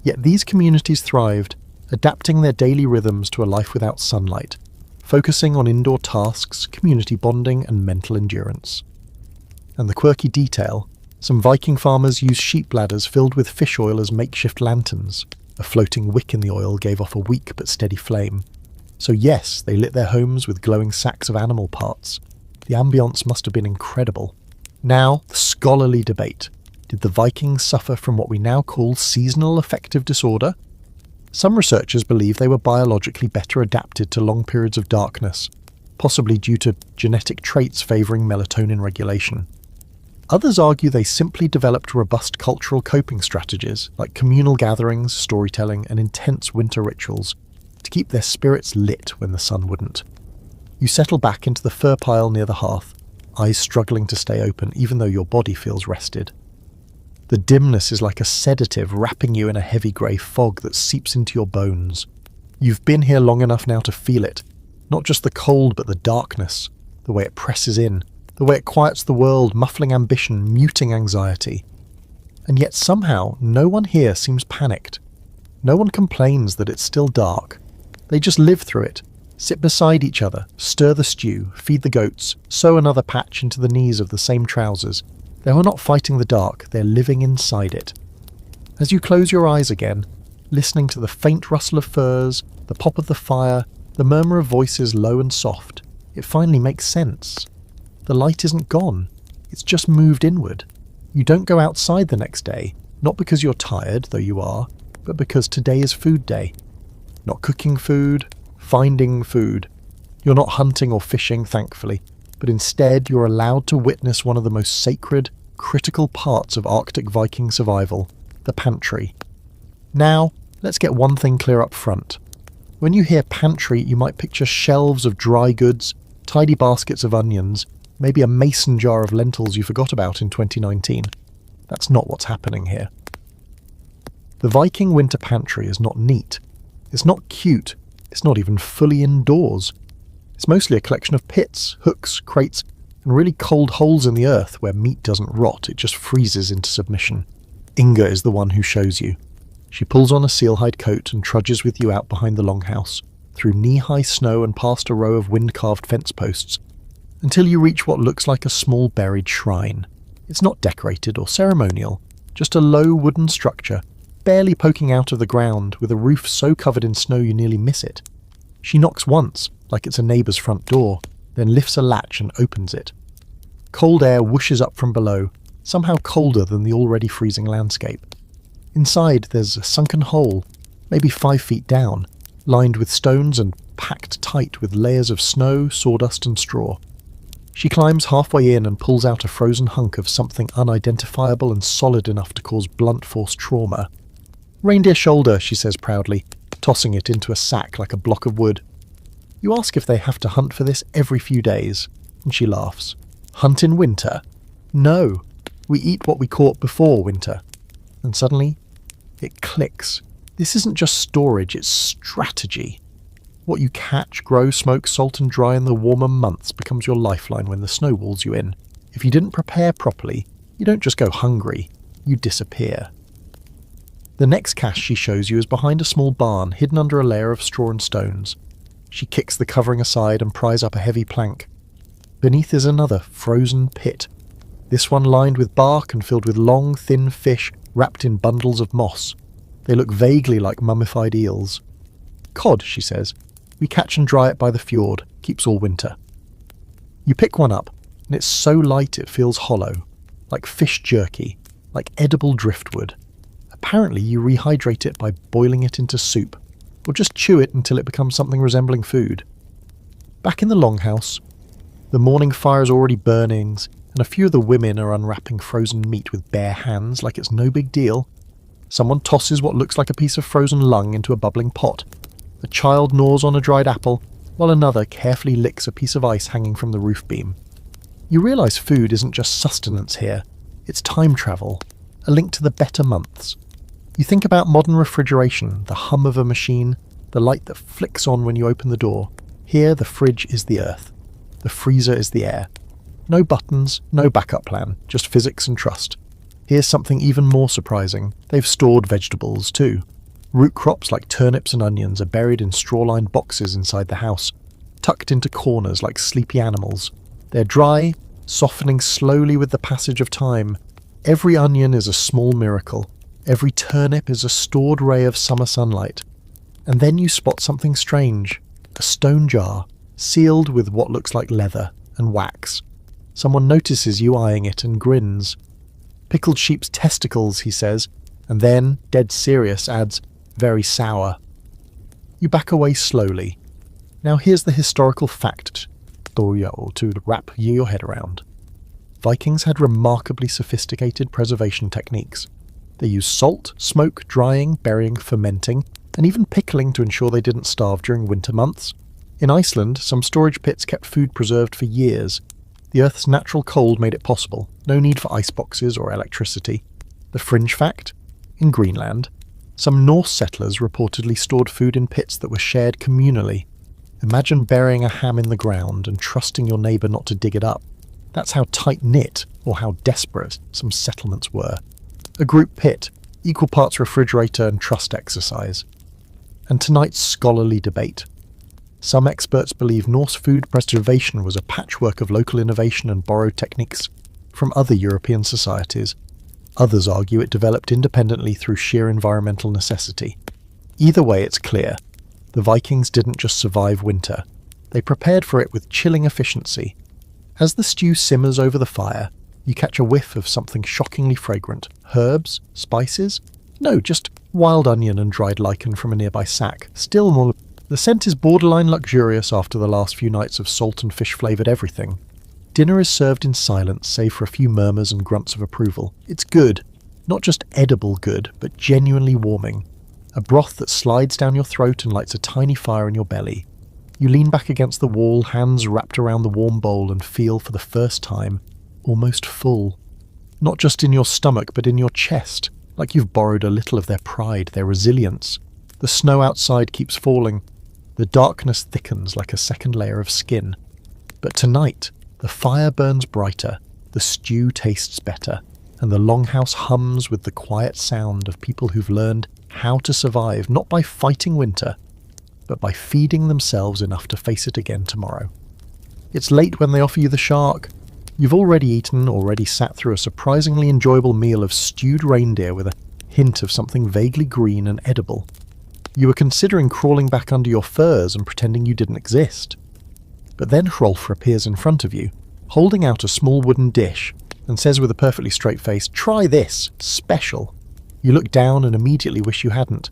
Speaker 1: Yet these communities thrived, adapting their daily rhythms to a life without sunlight, focusing on indoor tasks, community bonding, and mental endurance. And the quirky detail, some Viking farmers used sheep bladders filled with fish oil as makeshift lanterns. A floating wick in the oil gave off a weak but steady flame. So yes, they lit their homes with glowing sacks of animal parts. The ambience must have been incredible. Now, the scholarly debate. Did the Vikings suffer from what we now call seasonal affective disorder? Some researchers believe they were biologically better adapted to long periods of darkness, possibly due to genetic traits favouring melatonin regulation. Others argue they simply developed robust cultural coping strategies, like communal gatherings, storytelling, and intense winter rituals, to keep their spirits lit when the sun wouldn't. You settle back into the fur pile near the hearth, eyes struggling to stay open even though your body feels rested. The dimness is like a sedative wrapping you in a heavy grey fog that seeps into your bones. You've been here long enough now to feel it, not just the cold but the darkness, the way it presses in, the way it quiets the world, muffling ambition, muting anxiety. And yet somehow no one here seems panicked. No one complains that it's still dark. They just live through it, sit beside each other, stir the stew, feed the goats, sew another patch into the knees of the same trousers. They are not fighting the dark, they're living inside it. As you close your eyes again, listening to the faint rustle of furs, the pop of the fire, the murmur of voices low and soft, it finally makes sense. The light isn't gone, it's just moved inward. You don't go outside the next day, not because you're tired, though you are, but because today is food day. Not cooking food, finding food. You're not hunting or fishing, thankfully, but instead you're allowed to witness one of the most sacred, critical parts of Arctic Viking survival, the pantry. Now, let's get one thing clear up front. When you hear pantry, you might picture shelves of dry goods, tidy baskets of onions, maybe a mason jar of lentils you forgot about in 2019. That's not what's happening here. The Viking winter pantry is not neat. It's not cute. It's not even fully indoors. It's mostly a collection of pits, hooks, crates, and really cold holes in the earth where meat doesn't rot, it just freezes into submission. Inga is the one who shows you. She pulls on a sealhide coat and trudges with you out behind the longhouse, through knee-high snow and past a row of wind-carved fence posts, until you reach what looks like a small buried shrine. It's not decorated or ceremonial, just a low wooden structure, barely poking out of the ground with a roof so covered in snow you nearly miss it. She knocks once, like it's a neighbour's front door, then lifts a latch and opens it. Cold air whooshes up from below, somehow colder than the already freezing landscape. Inside there's a sunken hole, maybe 5 feet down, lined with stones and packed tight with layers of snow, sawdust and straw. She climbs halfway in and pulls out a frozen hunk of something unidentifiable and solid enough to cause blunt force trauma. "Reindeer shoulder," she says proudly, tossing it into a sack like a block of wood. You ask if they have to hunt for this every few days, and she laughs. "Hunt in winter? No, we eat what we caught before winter." And suddenly, it clicks. This isn't just storage, it's strategy. What you catch, grow, smoke, salt and dry in the warmer months becomes your lifeline when the snow walls you in. If you didn't prepare properly, you don't just go hungry, you disappear. The next cache she shows you is behind a small barn hidden under a layer of straw and stones. She kicks the covering aside and pries up a heavy plank. Beneath is another frozen pit, this one lined with bark and filled with long, thin fish wrapped in bundles of moss. They look vaguely like mummified eels. "Cod," she says. "We catch and dry it by the fjord, keeps all winter." You pick one up, and it's so light it feels hollow, like fish jerky, like edible driftwood. Apparently you rehydrate it by boiling it into soup, or just chew it until it becomes something resembling food. Back in the longhouse, the morning fire is already burning, and a few of the women are unwrapping frozen meat with bare hands like it's no big deal. Someone tosses what looks like a piece of frozen lung into a bubbling pot. A child gnaws on a dried apple, while another carefully licks a piece of ice hanging from the roof beam. You realise food isn't just sustenance here, it's time travel, a link to the better months. You think about modern refrigeration, the hum of a machine, the light that flicks on when you open the door. Here the fridge is the earth, the freezer is the air. No buttons, no backup plan, just physics and trust. Here's something even more surprising. They've stored vegetables too. Root crops like turnips and onions are buried in straw-lined boxes inside the house, tucked into corners like sleepy animals. They're dry, softening slowly with the passage of time. Every onion is a small miracle. Every turnip is a stored ray of summer sunlight. And then you spot something strange. A stone jar, sealed with what looks like leather and wax. Someone notices you eyeing it and grins. "Pickled sheep's testicles," he says, and then, dead serious, adds, "very sour." You back away slowly. Now here's the historical fact to wrap your head around. Vikings had remarkably sophisticated preservation techniques. They used salt, smoke, drying, burying, fermenting, and even pickling to ensure they didn't starve during winter months. In Iceland, some storage pits kept food preserved for years. The Earth's natural cold made it possible, no need for iceboxes or electricity. The fringe fact? In Greenland, some Norse settlers reportedly stored food in pits that were shared communally. Imagine burying a ham in the ground and trusting your neighbour not to dig it up. That's how tight-knit, or how desperate, some settlements were. A group pit, equal parts refrigerator and trust exercise. And tonight's scholarly debate. Some experts believe Norse food preservation was a patchwork of local innovation and borrowed techniques from other European societies. Others argue it developed independently through sheer environmental necessity. Either way, it's clear. The Vikings didn't just survive winter. They prepared for it with chilling efficiency. As the stew simmers over the fire, you catch a whiff of something shockingly fragrant. Herbs? Spices? No, just wild onion and dried lichen from a nearby sack. Still more. The scent is borderline luxurious after the last few nights of salt and fish-flavoured everything. Dinner is served in silence, save for a few murmurs and grunts of approval. It's good. Not just edible good, but genuinely warming. A broth that slides down your throat and lights a tiny fire in your belly. You lean back against the wall, hands wrapped around the warm bowl, and feel, for the first time, almost full. Not just in your stomach, but in your chest, like you've borrowed a little of their pride, their resilience. The snow outside keeps falling. The darkness thickens like a second layer of skin. But tonight, the fire burns brighter, the stew tastes better, and the longhouse hums with the quiet sound of people who've learned how to survive, not by fighting winter, but by feeding themselves enough to face it again tomorrow. It's late when they offer you the shark, You've already sat through a surprisingly enjoyable meal of stewed reindeer with a hint of something vaguely green and edible. You were considering crawling back under your furs and pretending you didn't exist. But then Hrolfr appears in front of you, holding out a small wooden dish, and says with a perfectly straight face, "Try this, special." You look down and immediately wish you hadn't.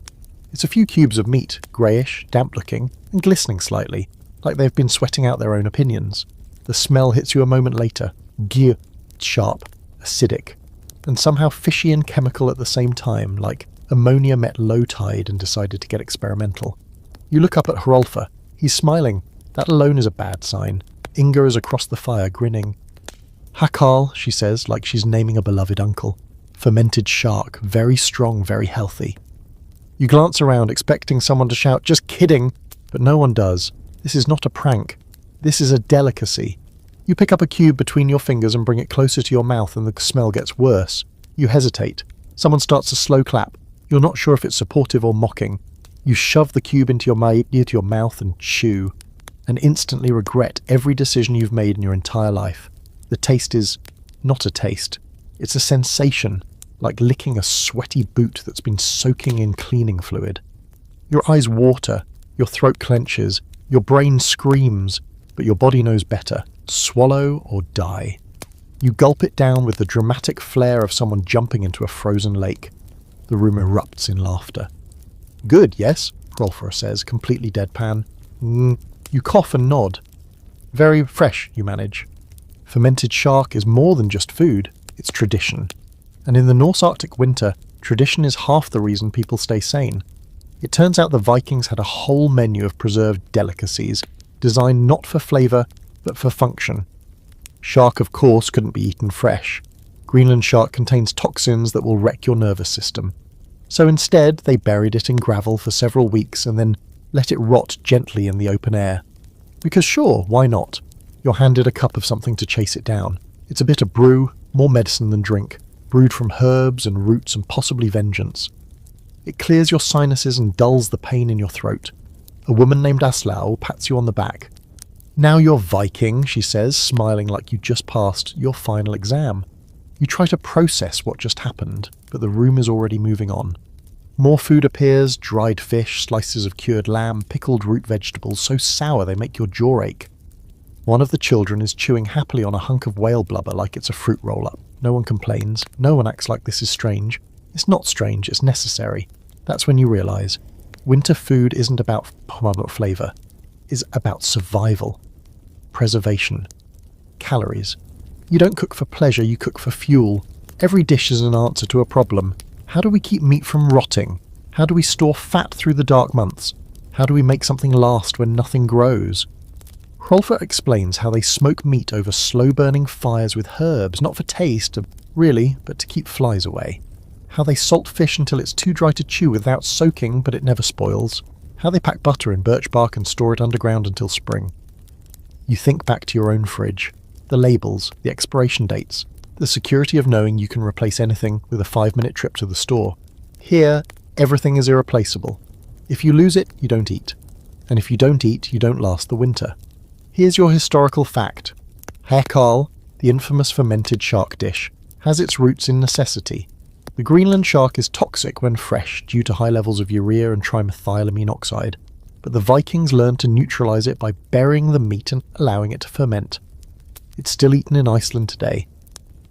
Speaker 1: It's a few cubes of meat, greyish, damp-looking, and glistening slightly, like they've been sweating out their own opinions. The smell hits you a moment later, sharp, acidic, and somehow fishy and chemical at the same time, like ammonia met low tide and decided to get experimental. You look up at Hrolfr. He's smiling. That alone is a bad sign. Inga is across the fire, grinning. "Hakal," she says, like she's naming a beloved uncle. "Fermented shark, very strong, very healthy." You glance around, expecting someone to shout, "Just kidding," but no one does. This is not a prank. This is a delicacy. You pick up a cube between your fingers and bring it closer to your mouth, and the smell gets worse. You hesitate. Someone starts a slow clap. You're not sure if it's supportive or mocking. You shove the cube into your mouth and chew, and instantly regret every decision you've made in your entire life. The taste is not a taste. It's a sensation, like licking a sweaty boot that's been soaking in cleaning fluid. Your eyes water, your throat clenches, your brain screams, but your body knows better. Swallow or die. You gulp it down with the dramatic flair of someone jumping into a frozen lake. The room erupts in laughter. "Good, yes?" Hrolfr says, completely deadpan. You cough and nod. "Very fresh," you manage. Fermented shark is more than just food, it's tradition. And in the Norse Arctic winter, tradition is half the reason people stay sane. It turns out the Vikings had a whole menu of preserved delicacies, designed not for flavour, but for function. Shark, of course, couldn't be eaten fresh. Greenland shark contains toxins that will wreck your nervous system. So instead, they buried it in gravel for several weeks and then let it rot gently in the open air. Because sure, why not? You're handed a cup of something to chase it down. It's a bitter brew, more medicine than drink, brewed from herbs and roots and possibly vengeance. It clears your sinuses and dulls the pain in your throat. A woman named Aslaug pats you on the back. "Now you're Viking," she says, smiling like you just passed your final exam. You try to process what just happened, but the room is already moving on. More food appears, dried fish, slices of cured lamb, pickled root vegetables so sour they make your jaw ache. One of the children is chewing happily on a hunk of whale blubber like it's a fruit roll-up. No one complains. No one acts like this is strange. It's not strange, it's necessary. That's when you realise winter food isn't about flavour. It's about survival. Preservation. Calories. You don't cook for pleasure, you cook for fuel. Every dish is an answer to a problem. How do we keep meat from rotting? How do we store fat through the dark months? How do we make something last when nothing grows? Hrolfr explains how they smoke meat over slow-burning fires with herbs, not for taste, really, but to keep flies away. How they salt fish until it's too dry to chew without soaking, but it never spoils. How they pack butter in birch bark and store it underground until spring. You think back to your own fridge. The labels, the expiration dates, the security of knowing you can replace anything with a 5-minute trip to the store. Here, everything is irreplaceable. If you lose it, you don't eat. And if you don't eat, you don't last the winter. Here's your historical fact. Hakal, the infamous fermented shark dish, has its roots in necessity. The Greenland shark is toxic when fresh due to high levels of urea and trimethylamine oxide, but the Vikings learned to neutralize it by burying the meat and allowing it to ferment. It's still eaten in Iceland today,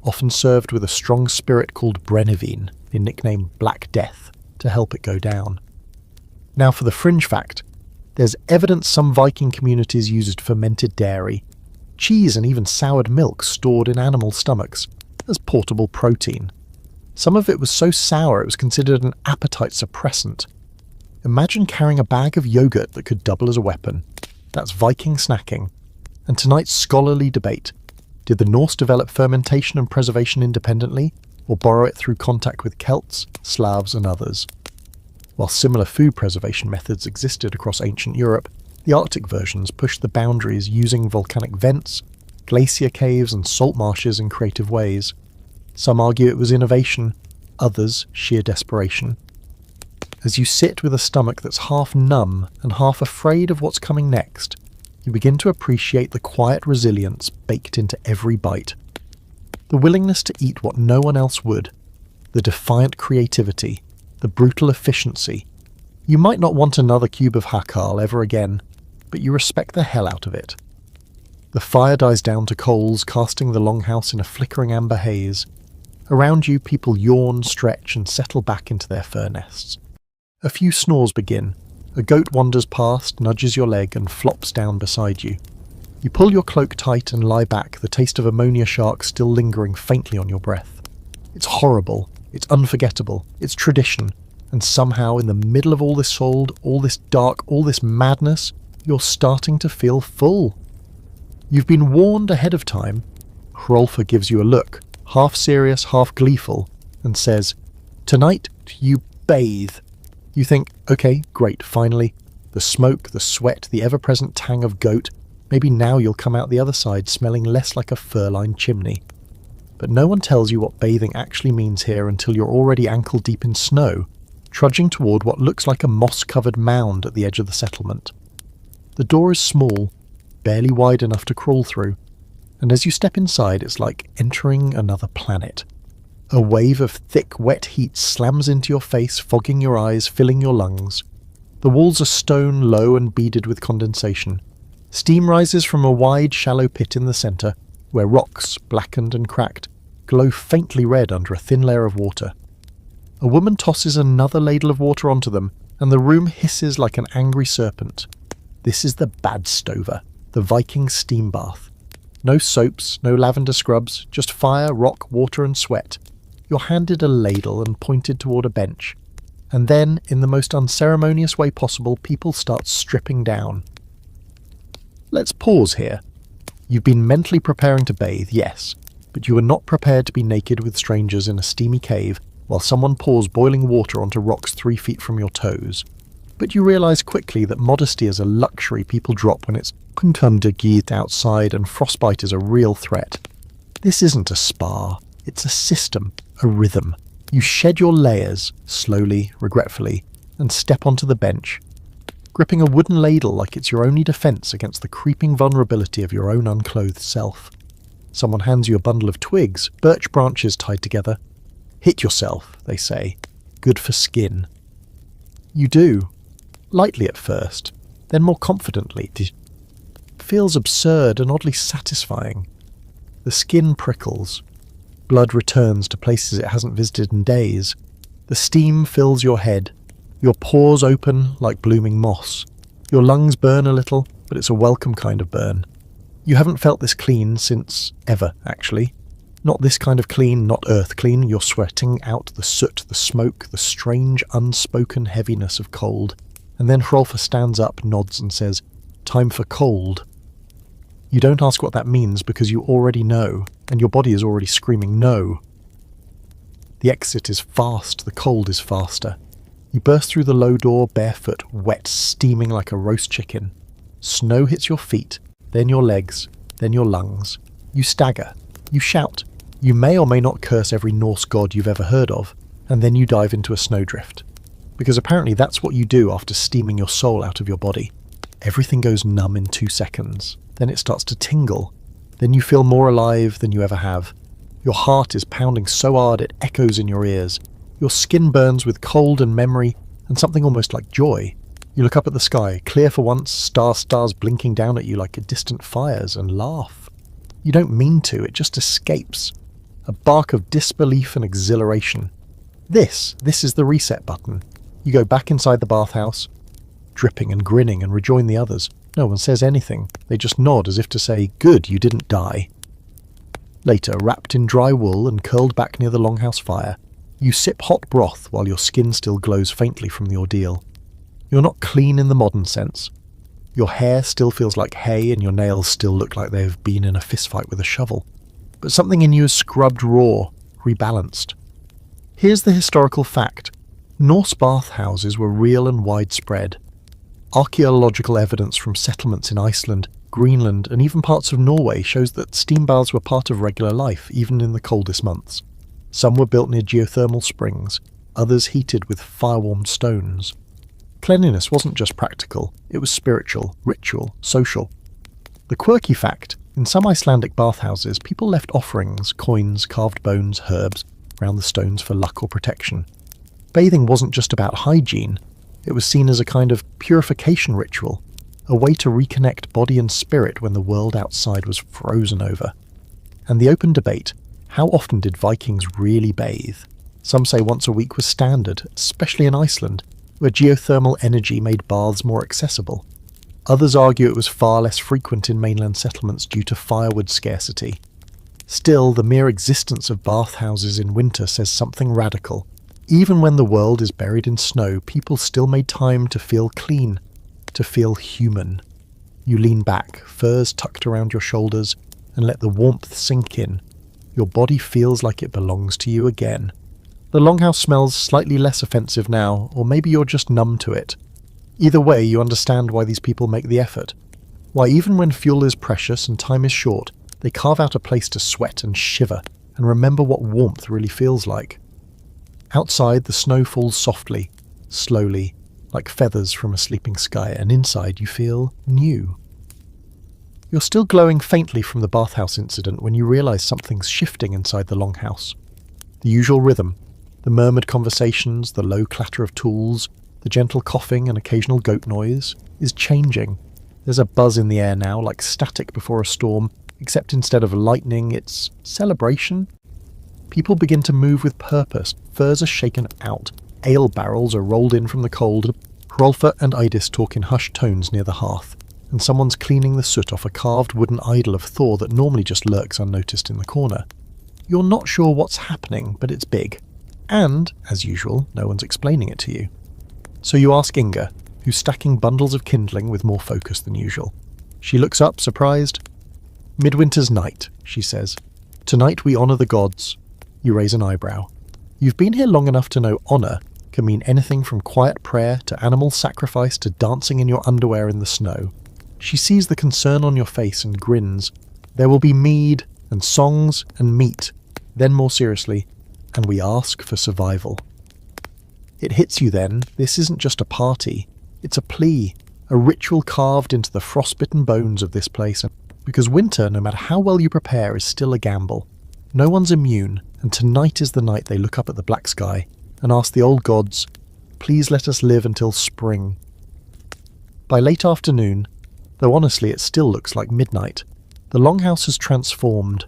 Speaker 1: often served with a strong spirit called brennivine, the nickname Black Death, to help it go down. Now for the fringe fact. There's evidence some Viking communities used fermented dairy, cheese and even soured milk stored in animal stomachs as portable protein. Some of it was so sour it was considered an appetite suppressant. Imagine carrying a bag of yogurt that could double as a weapon. That's Viking snacking. And tonight's scholarly debate. Did the Norse develop fermentation and preservation independently, or borrow it through contact with Celts, Slavs and others? While similar food preservation methods existed across ancient Europe, the Arctic versions pushed the boundaries using volcanic vents, glacier caves and salt marshes in creative ways. Some argue it was innovation, others sheer desperation. As you sit with a stomach that's half numb and half afraid of what's coming next, you begin to appreciate the quiet resilience baked into every bite. The willingness to eat what no one else would, the defiant creativity, the brutal efficiency. You might not want another cube of hakal ever again, but you respect the hell out of it. The fire dies down to coals, casting the longhouse in a flickering amber haze. Around you, people yawn, stretch, and settle back into their fur nests. A few snores begin. A goat wanders past, nudges your leg, and flops down beside you. You pull your cloak tight and lie back, the taste of ammonia shark still lingering faintly on your breath. It's horrible, it's unforgettable, it's tradition, and somehow in the middle of all this cold, all this dark, all this madness, you're starting to feel full. You've been warned ahead of time. Hrolfa gives you a look, half serious, half gleeful, and says, "Tonight, you bathe." You think, okay, great, finally. The smoke, the sweat, the ever-present tang of goat, maybe now you'll come out the other side smelling less like a fur-lined chimney. But no one tells you what bathing actually means here until you're already ankle-deep in snow, trudging toward what looks like a moss-covered mound at the edge of the settlement. The door is small, barely wide enough to crawl through, and as you step inside it's like entering another planet. A wave of thick, wet heat slams into your face, fogging your eyes, filling your lungs. The walls are stone, low and beaded with condensation. Steam rises from a wide, shallow pit in the centre, where rocks, blackened and cracked, glow faintly red under a thin layer of water. A woman tosses another ladle of water onto them, and the room hisses like an angry serpent. This is the Badstover, the Viking steam bath. No soaps, no lavender scrubs, just fire, rock, water and sweat. You're handed a ladle and pointed toward a bench. And then, in the most unceremonious way possible, people start stripping down. Let's pause here. You've been mentally preparing to bathe, yes, but you were not prepared to be naked with strangers in a steamy cave while someone pours boiling water onto rocks 3 feet from your toes. But you realise quickly that modesty is a luxury people drop when it's kuntundergeet outside and frostbite is a real threat. This isn't a spa, it's a system, a rhythm. You shed your layers, slowly, regretfully, and step onto the bench, gripping a wooden ladle like it's your only defence against the creeping vulnerability of your own unclothed self. Someone hands you a bundle of twigs, birch branches tied together. Hit yourself, they say. Good for skin. You do. Lightly at first, then more confidently. It feels absurd and oddly satisfying. The skin prickles. Blood returns to places it hasn't visited in days. The steam fills your head. Your pores open like blooming moss. Your lungs burn a little, but it's a welcome kind of burn. You haven't felt this clean since ever, actually. Not this kind of clean, not earth clean. You're sweating out the soot, the smoke, the strange, unspoken heaviness of cold. And then Hrolfa stands up, nods and says, "Time for cold." You don't ask what that means because you already know, and your body is already screaming no. The exit is fast, the cold is faster. You burst through the low door, barefoot, wet, steaming like a roast chicken. Snow hits your feet, then your legs, then your lungs. You stagger. You shout. You may or may not curse every Norse god you've ever heard of, and then you dive into a snowdrift. Because apparently that's what you do after steaming your soul out of your body. Everything goes numb in 2 seconds. Then it starts to tingle. Then you feel more alive than you ever have. Your heart is pounding so hard it echoes in your ears. Your skin burns with cold and memory and something almost like joy. You look up at the sky, clear for once, stars blinking down at you like distant fires, and laugh. You don't mean to, it just escapes. A bark of disbelief and exhilaration. This is the reset button. You go back inside the bathhouse, dripping and grinning, and rejoin the others. No one says anything. They just nod as if to say, "Good, you didn't die." Later, wrapped in dry wool and curled back near the longhouse fire, you sip hot broth while your skin still glows faintly from the ordeal. You're not clean in the modern sense. Your hair still feels like hay and your nails still look like they have been in a fistfight with a shovel. But something in you is scrubbed raw, rebalanced. Here's the historical fact. Norse bathhouses were real and widespread. Archaeological evidence from settlements in Iceland, Greenland, and even parts of Norway shows that steam baths were part of regular life, even in the coldest months. Some were built near geothermal springs, others heated with fire-warmed stones. Cleanliness wasn't just practical, it was spiritual, ritual, social. The quirky fact, In some Icelandic bathhouses, people left offerings, coins, carved bones, herbs, around the stones for luck or protection. Bathing wasn't just about hygiene, it was seen as a kind of purification ritual, a way to reconnect body and spirit when the world outside was frozen over. And the open debate, how often did Vikings really bathe? Some say once a week was standard, especially in Iceland, where geothermal energy made baths more accessible. Others argue it was far less frequent in mainland settlements due to firewood scarcity. Still, the mere existence of bathhouses in winter says something radical. Even when the world is buried in snow, people still made time to feel clean, to feel human. You lean back, furs tucked around your shoulders, and let the warmth sink in. Your body feels like it belongs to you again. The longhouse smells slightly less offensive now, or maybe you're just numb to it. Either way, you understand why these people make the effort. Why even when fuel is precious and time is short, they carve out a place to sweat and shiver, and remember what warmth really feels like. Outside, the snow falls softly, slowly, like feathers from a sleeping sky, and inside you feel new. You're still glowing faintly from the bathhouse incident when you realise something's shifting inside the longhouse. The usual rhythm, the murmured conversations, the low clatter of tools, the gentle coughing and occasional goat noise, is changing. There's a buzz in the air now, like static before a storm, except instead of lightning, it's celebration. People begin to move with purpose, furs are shaken out, ale barrels are rolled in from the cold, Hrolfa and Idis talk in hushed tones near the hearth, and someone's cleaning the soot off a carved wooden idol of Thor that normally just lurks unnoticed in the corner. You're not sure what's happening, but it's big. And, as usual, no one's explaining it to you. So you ask Inga, who's stacking bundles of kindling with more focus than usual. She looks up, surprised. "Midwinter's night," she says. "Tonight we honour the gods." You raise an eyebrow. You've been here long enough to know honour can mean anything from quiet prayer to animal sacrifice to dancing in your underwear in the snow. She sees the concern on your face and grins. "There will be mead and songs and meat." Then more seriously, "And we ask for survival." It hits you then, this isn't just a party. It's a plea, a ritual carved into the frostbitten bones of this place. Because winter, no matter how well you prepare, is still a gamble. No one's immune, and tonight is the night they look up at the black sky and ask the old gods, "Please let us live until spring." By late afternoon, though honestly it still looks like midnight, the longhouse has transformed.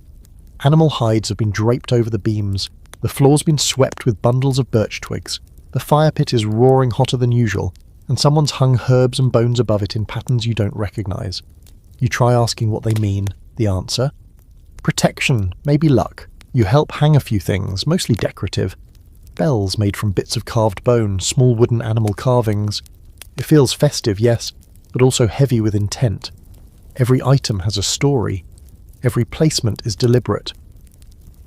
Speaker 1: Animal hides have been draped over the beams, the floor's been swept with bundles of birch twigs, the fire pit is roaring hotter than usual, and someone's hung herbs and bones above it in patterns you don't recognise. You try asking what they mean. The answer? Protection, maybe luck. You help hang a few things, mostly decorative. Bells made from bits of carved bone, small wooden animal carvings. It feels festive, yes, but also heavy with intent. Every item has a story. Every placement is deliberate.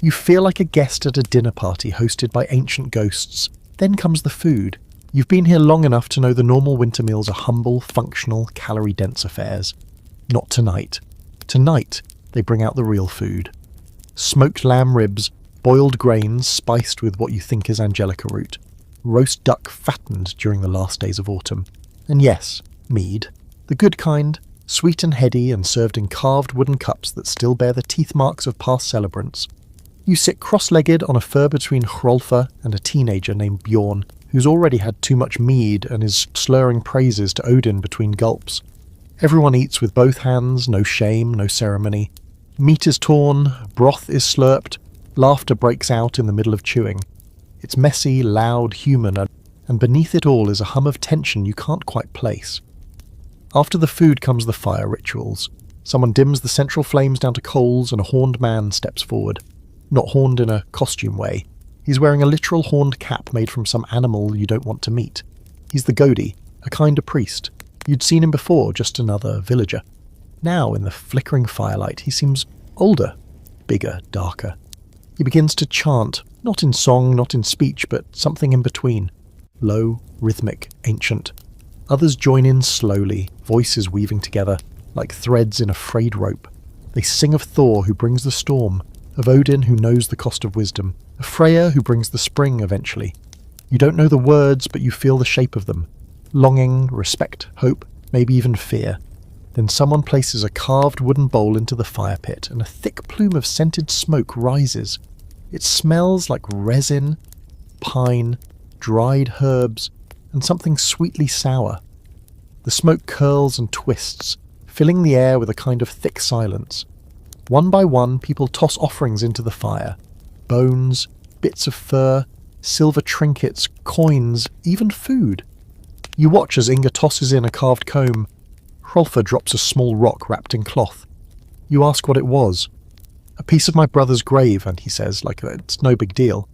Speaker 1: You feel like a guest at a dinner party hosted by ancient ghosts. Then comes the food. You've been here long enough to know the normal winter meals are humble, functional, calorie-dense affairs. Not tonight. Tonight, they bring out the real food. Smoked lamb ribs, boiled grains spiced with what you think is angelica root, roast duck fattened during the last days of autumn. And yes, mead. The good kind, sweet and heady and served in carved wooden cups that still bear the teeth marks of past celebrants. You sit cross-legged on a fur between Hrolfa and a teenager named Bjorn, who's already had too much mead and is slurring praises to Odin between gulps. Everyone eats with both hands, no shame, no ceremony. Meat is torn, broth is slurped, laughter breaks out in the middle of chewing. It's messy, loud, human, and beneath it all is a hum of tension you can't quite place. After the food comes the fire rituals. Someone dims the central flames down to coals and a horned man steps forward. Not horned in a costume way. He's wearing a literal horned cap made from some animal you don't want to meet. He's the Godi, a kind of priest. You'd seen him before, just another villager. Now, in the flickering firelight, he seems older, bigger, darker. He begins to chant, not in song, not in speech, but something in between. Low, rhythmic, ancient. Others join in slowly, voices weaving together, like threads in a frayed rope. They sing of Thor who brings the storm, of Odin who knows the cost of wisdom, of Freya who brings the spring eventually. You don't know the words, but you feel the shape of them. Longing, respect, hope, maybe even fear. Then someone places a carved wooden bowl into the fire pit, and a thick plume of scented smoke rises. It smells like resin, pine, dried herbs, and something sweetly sour. The smoke curls and twists, filling the air with a kind of thick silence. One by one, people toss offerings into the fire. Bones, bits of fur, silver trinkets, coins, even food. You watch as Inga tosses in a carved comb. Hrolfr drops a small rock wrapped in cloth. You ask what it was. A piece of my brother's grave, and he says, like it's no big deal.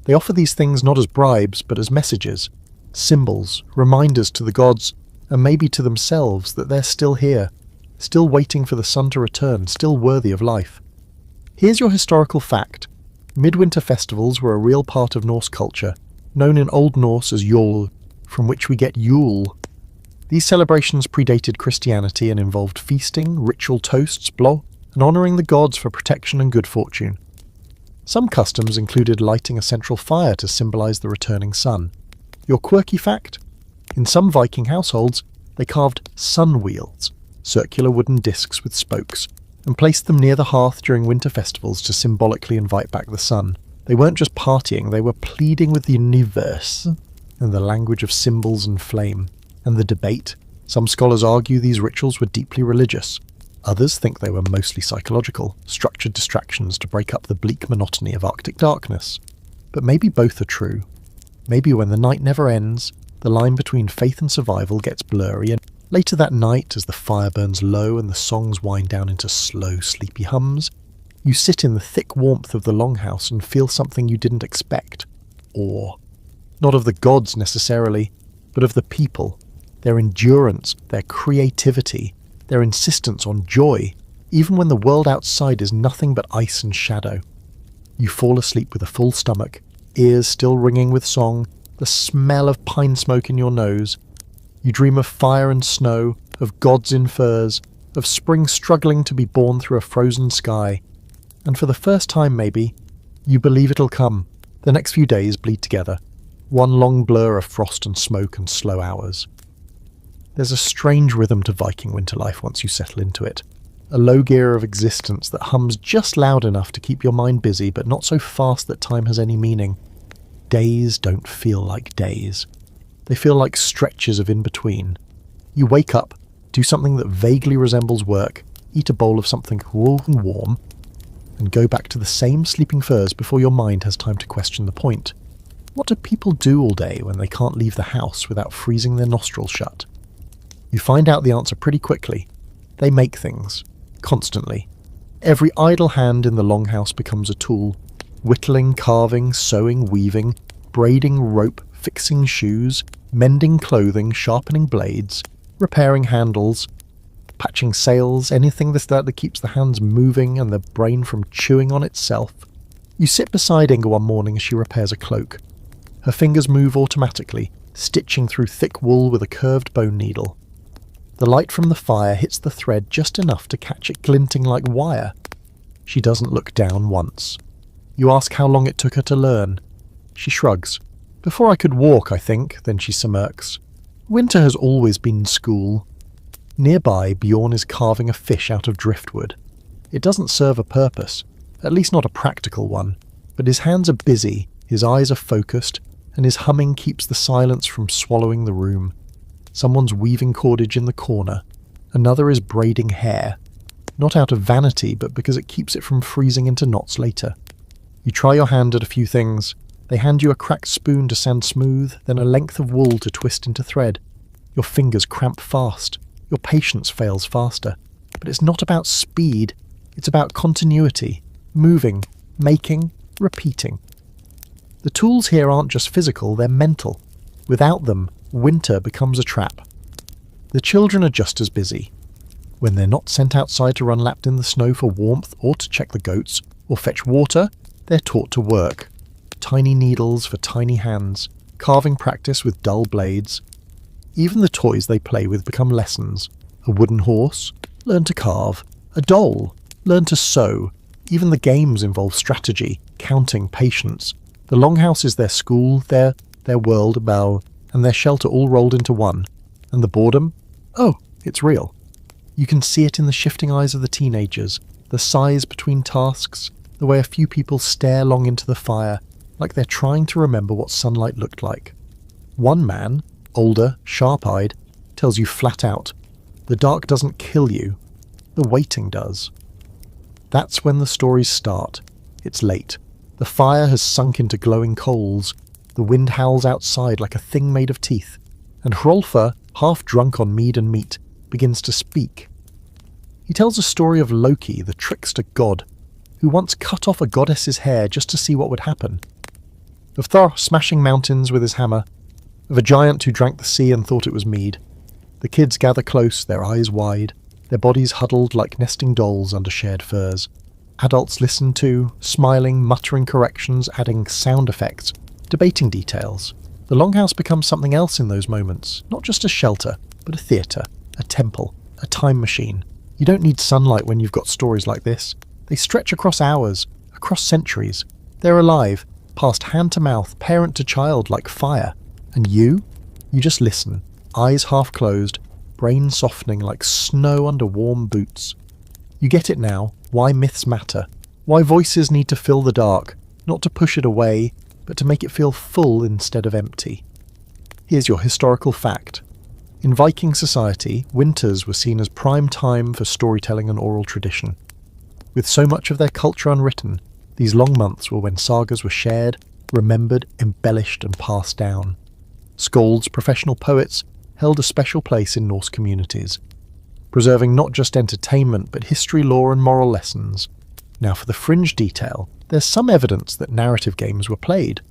Speaker 1: They offer these things not as bribes, but as messages, symbols, reminders to the gods, and maybe to themselves that they're still here, still waiting for the sun to return, still worthy of life. Here's your historical fact. Midwinter festivals were a real part of Norse culture, known in Old Norse as Jol, from which we get Yule. These celebrations predated Christianity and involved feasting, ritual toasts, bló, and honouring the gods for protection and good fortune. Some customs included lighting a central fire to symbolise the returning sun. Your quirky fact? In some Viking households, they carved sun wheels, circular wooden discs with spokes, and placed them near the hearth during winter festivals to symbolically invite back the sun. They weren't just partying, they were pleading with the universe in the language of symbols and flame. And the debate? Some scholars argue these rituals were deeply religious. Others think they were mostly psychological, structured distractions to break up the bleak monotony of Arctic darkness. But maybe both are true. Maybe when the night never ends, the line between faith and survival gets blurry, and later that night, as the fire burns low and the songs wind down into slow, sleepy hums, you sit in the thick warmth of the longhouse and feel something you didn't expect. Awe. Not of the gods necessarily, but of the people, their endurance, their creativity, their insistence on joy, even when the world outside is nothing but ice and shadow. You fall asleep with a full stomach, ears still ringing with song, the smell of pine smoke in your nose. You dream of fire and snow, of gods in furs, of spring struggling to be born through a frozen sky. And for the first time maybe, you believe it'll come. The next few days bleed together. One long blur of frost and smoke and slow hours. There's a strange rhythm to Viking winter life once you settle into it. A low gear of existence that hums just loud enough to keep your mind busy, but not so fast that time has any meaning. Days don't feel like days. They feel like stretches of in-between. You wake up, do something that vaguely resembles work, eat a bowl of something cool and warm, and go back to the same sleeping furs before your mind has time to question the point. What do people do all day when they can't leave the house without freezing their nostrils shut? You find out the answer pretty quickly. They make things. Constantly. Every idle hand in the longhouse becomes a tool. Whittling, carving, sewing, weaving, braiding rope, fixing shoes, mending clothing, sharpening blades, repairing handles, patching sails, anything that keeps the hands moving and the brain from chewing on itself. You sit beside Inga one morning as she repairs a cloak. Her fingers move automatically, stitching through thick wool with a curved bone needle. The light from the fire hits the thread just enough to catch it glinting like wire. She doesn't look down once. You ask how long it took her to learn. She shrugs. Before I could walk, I think, then she smirks. Winter has always been school. Nearby, Bjorn is carving a fish out of driftwood. It doesn't serve a purpose, at least not a practical one, but his hands are busy, his eyes are focused, and his humming keeps the silence from swallowing the room. Someone's weaving cordage in the corner. Another is braiding hair. Not out of vanity, but because it keeps it from freezing into knots later. You try your hand at a few things. They hand you a cracked spoon to sand smooth, then a length of wool to twist into thread. Your fingers cramp fast. Your patience fails faster. But it's not about speed. It's about continuity. Moving, making, repeating. The tools here aren't just physical, they're mental. Without them, winter becomes a trap. The children are just as busy. When they're not sent outside to run lapped in the snow for warmth or to check the goats or fetch water, they're taught to work. Tiny needles for tiny hands, carving practice with dull blades. Even the toys they play with become lessons. A wooden horse, learn to carve. A doll, learn to sew. Even the games involve strategy, counting, patience. The longhouse is their school, their world, and their shelter all rolled into one. And the boredom? Oh, it's real. You can see it in the shifting eyes of the teenagers, the sighs between tasks, the way a few people stare long into the fire, like they're trying to remember what sunlight looked like. One man, older, sharp-eyed, tells you flat out, the dark doesn't kill you, the waiting does. That's when the stories start. It's late. The fire has sunk into glowing coals. The wind howls outside like a thing made of teeth. And Hrolfr, half drunk on mead and meat, begins to speak. He tells a story of Loki, the trickster god, who once cut off a goddess's hair just to see what would happen. Of Thor smashing mountains with his hammer. Of a giant who drank the sea and thought it was mead. The kids gather close, their eyes wide, their bodies huddled like nesting dolls under shared furs. Adults listen to, smiling, muttering corrections, adding sound effects, debating details. The longhouse becomes something else in those moments, not just a shelter, but a theatre, a temple, a time machine. You don't need sunlight when you've got stories like this. They stretch across hours, across centuries. They're alive, passed hand to mouth, parent to child like fire. And you just listen, eyes half closed, brain softening like snow under warm boots. You get it now, why myths matter, why voices need to fill the dark, not to push it away, but to make it feel full instead of empty. Here's your historical fact. In Viking society, winters were seen as prime time for storytelling and oral tradition. With so much of their culture unwritten, these long months were when sagas were shared, remembered, embellished and passed down. Skalds, professional poets, held a special place in Norse communities, preserving not just entertainment but history, lore and moral lessons. Now for the fringe detail, there's some evidence that narrative games were played.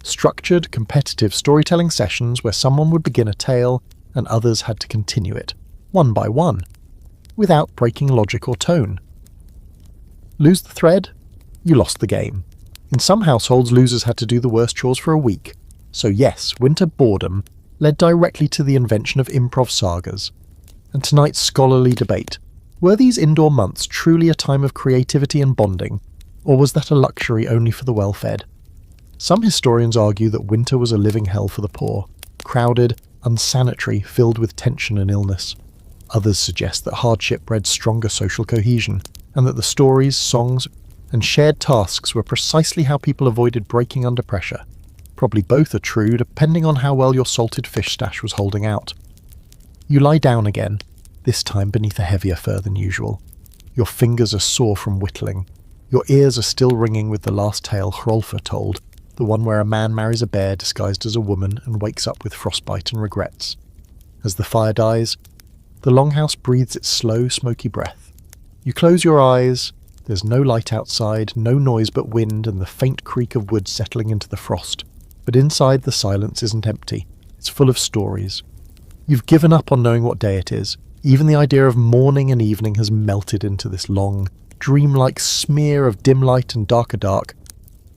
Speaker 1: Structured, competitive storytelling sessions where someone would begin a tale and others had to continue it, one by one, without breaking logic or tone. Lose the thread? You lost the game. In some households, losers had to do the worst chores for a week. So yes, winter boredom led directly to the invention of improv sagas. And tonight's scholarly debate. Were these indoor months truly a time of creativity and bonding, or was that a luxury only for the well-fed? Some historians argue that winter was a living hell for the poor, crowded, unsanitary, filled with tension and illness. Others suggest that hardship bred stronger social cohesion, and that the stories, songs, and shared tasks were precisely how people avoided breaking under pressure. Probably both are true, depending on how well your salted fish stash was holding out. You lie down again, this time beneath a heavier fur than usual. Your fingers are sore from whittling. Your ears are still ringing with the last tale Hrolfr told, the one where a man marries a bear disguised as a woman and wakes up with frostbite and regrets. As the fire dies, the longhouse breathes its slow, smoky breath. You close your eyes. There's no light outside, no noise but wind and the faint creak of wood settling into the frost. But inside, the silence isn't empty. It's full of stories. You've given up on knowing what day it is. Even the idea of morning and evening has melted into this long, dreamlike smear of dim light and darker dark,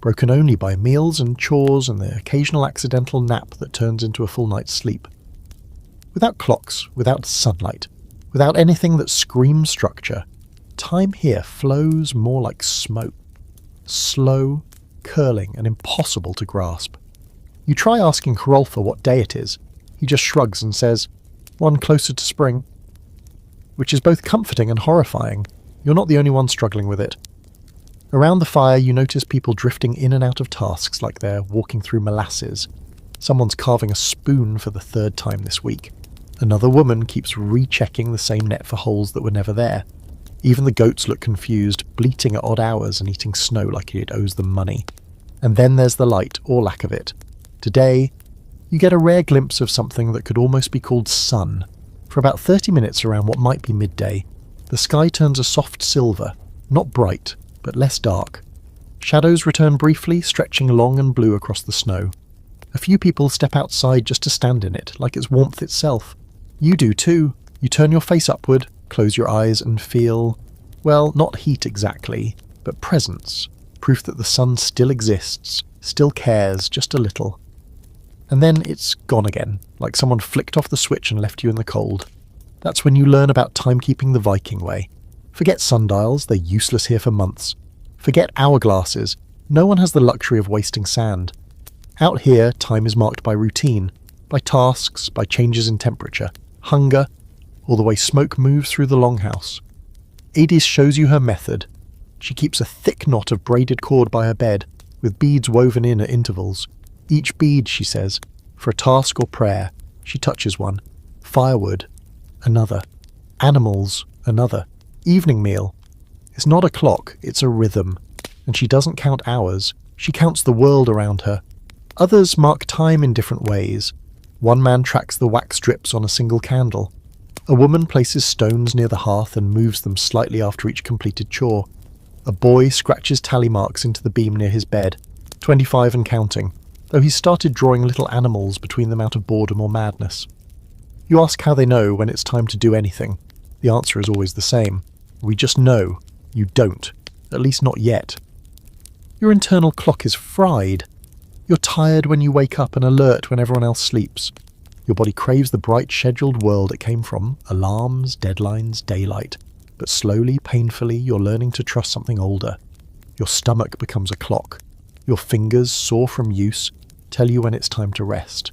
Speaker 1: broken only by meals and chores and the occasional accidental nap that turns into a full night's sleep. Without clocks, without sunlight, without anything that screams structure, time here flows more like smoke. Slow, curling, and impossible to grasp. You try asking Hrolfr what day it is. He just shrugs and says, "One closer to spring." Which is both comforting and horrifying. You're not the only one struggling with it. Around the fire, you notice people drifting in and out of tasks like they're walking through molasses. Someone's carving a spoon for the third time this week. Another woman keeps rechecking the same net for holes that were never there. Even the goats look confused, bleating at odd hours and eating snow like it owes them money. And then there's the light, or lack of it. Today, you get a rare glimpse of something that could almost be called sun. For about 30 minutes around what might be midday, the sky turns a soft silver, not bright, but less dark. Shadows return briefly, stretching long and blue across the snow. A few people step outside just to stand in it, like it's warmth itself. You do too. You turn your face upward, close your eyes and feel, well, not heat exactly, but presence. Proof that the sun still exists, still cares just a little. And then it's gone again, like someone flicked off the switch and left you in the cold. That's when you learn about timekeeping the Viking way. Forget sundials, they're useless here for months. Forget hourglasses, no one has the luxury of wasting sand. Out here, time is marked by routine, by tasks, by changes in temperature, hunger, or the way smoke moves through the longhouse. Adis shows you her method. She keeps a thick knot of braided cord by her bed, with beads woven in at intervals. Each bead, she says, for a task or prayer. She touches one. Firewood, another. Animals, another. Evening meal. It's not a clock, it's a rhythm. And she doesn't count hours, she counts the world around her. Others mark time in different ways. One man tracks the wax drips on a single candle. A woman places stones near the hearth and moves them slightly after each completed chore. A boy scratches tally marks into the beam near his bed, 25 and counting, though he's started drawing little animals between them out of boredom or madness. You ask how they know when it's time to do anything. The answer is always the same. We just know. You don't. At least not yet. Your internal clock is fried. You're tired when you wake up and alert when everyone else sleeps. Your body craves the bright, scheduled world it came from, alarms, deadlines, daylight. But slowly, painfully, you're learning to trust something older. Your stomach becomes a clock. Your fingers, sore from use, tell you when it's time to rest.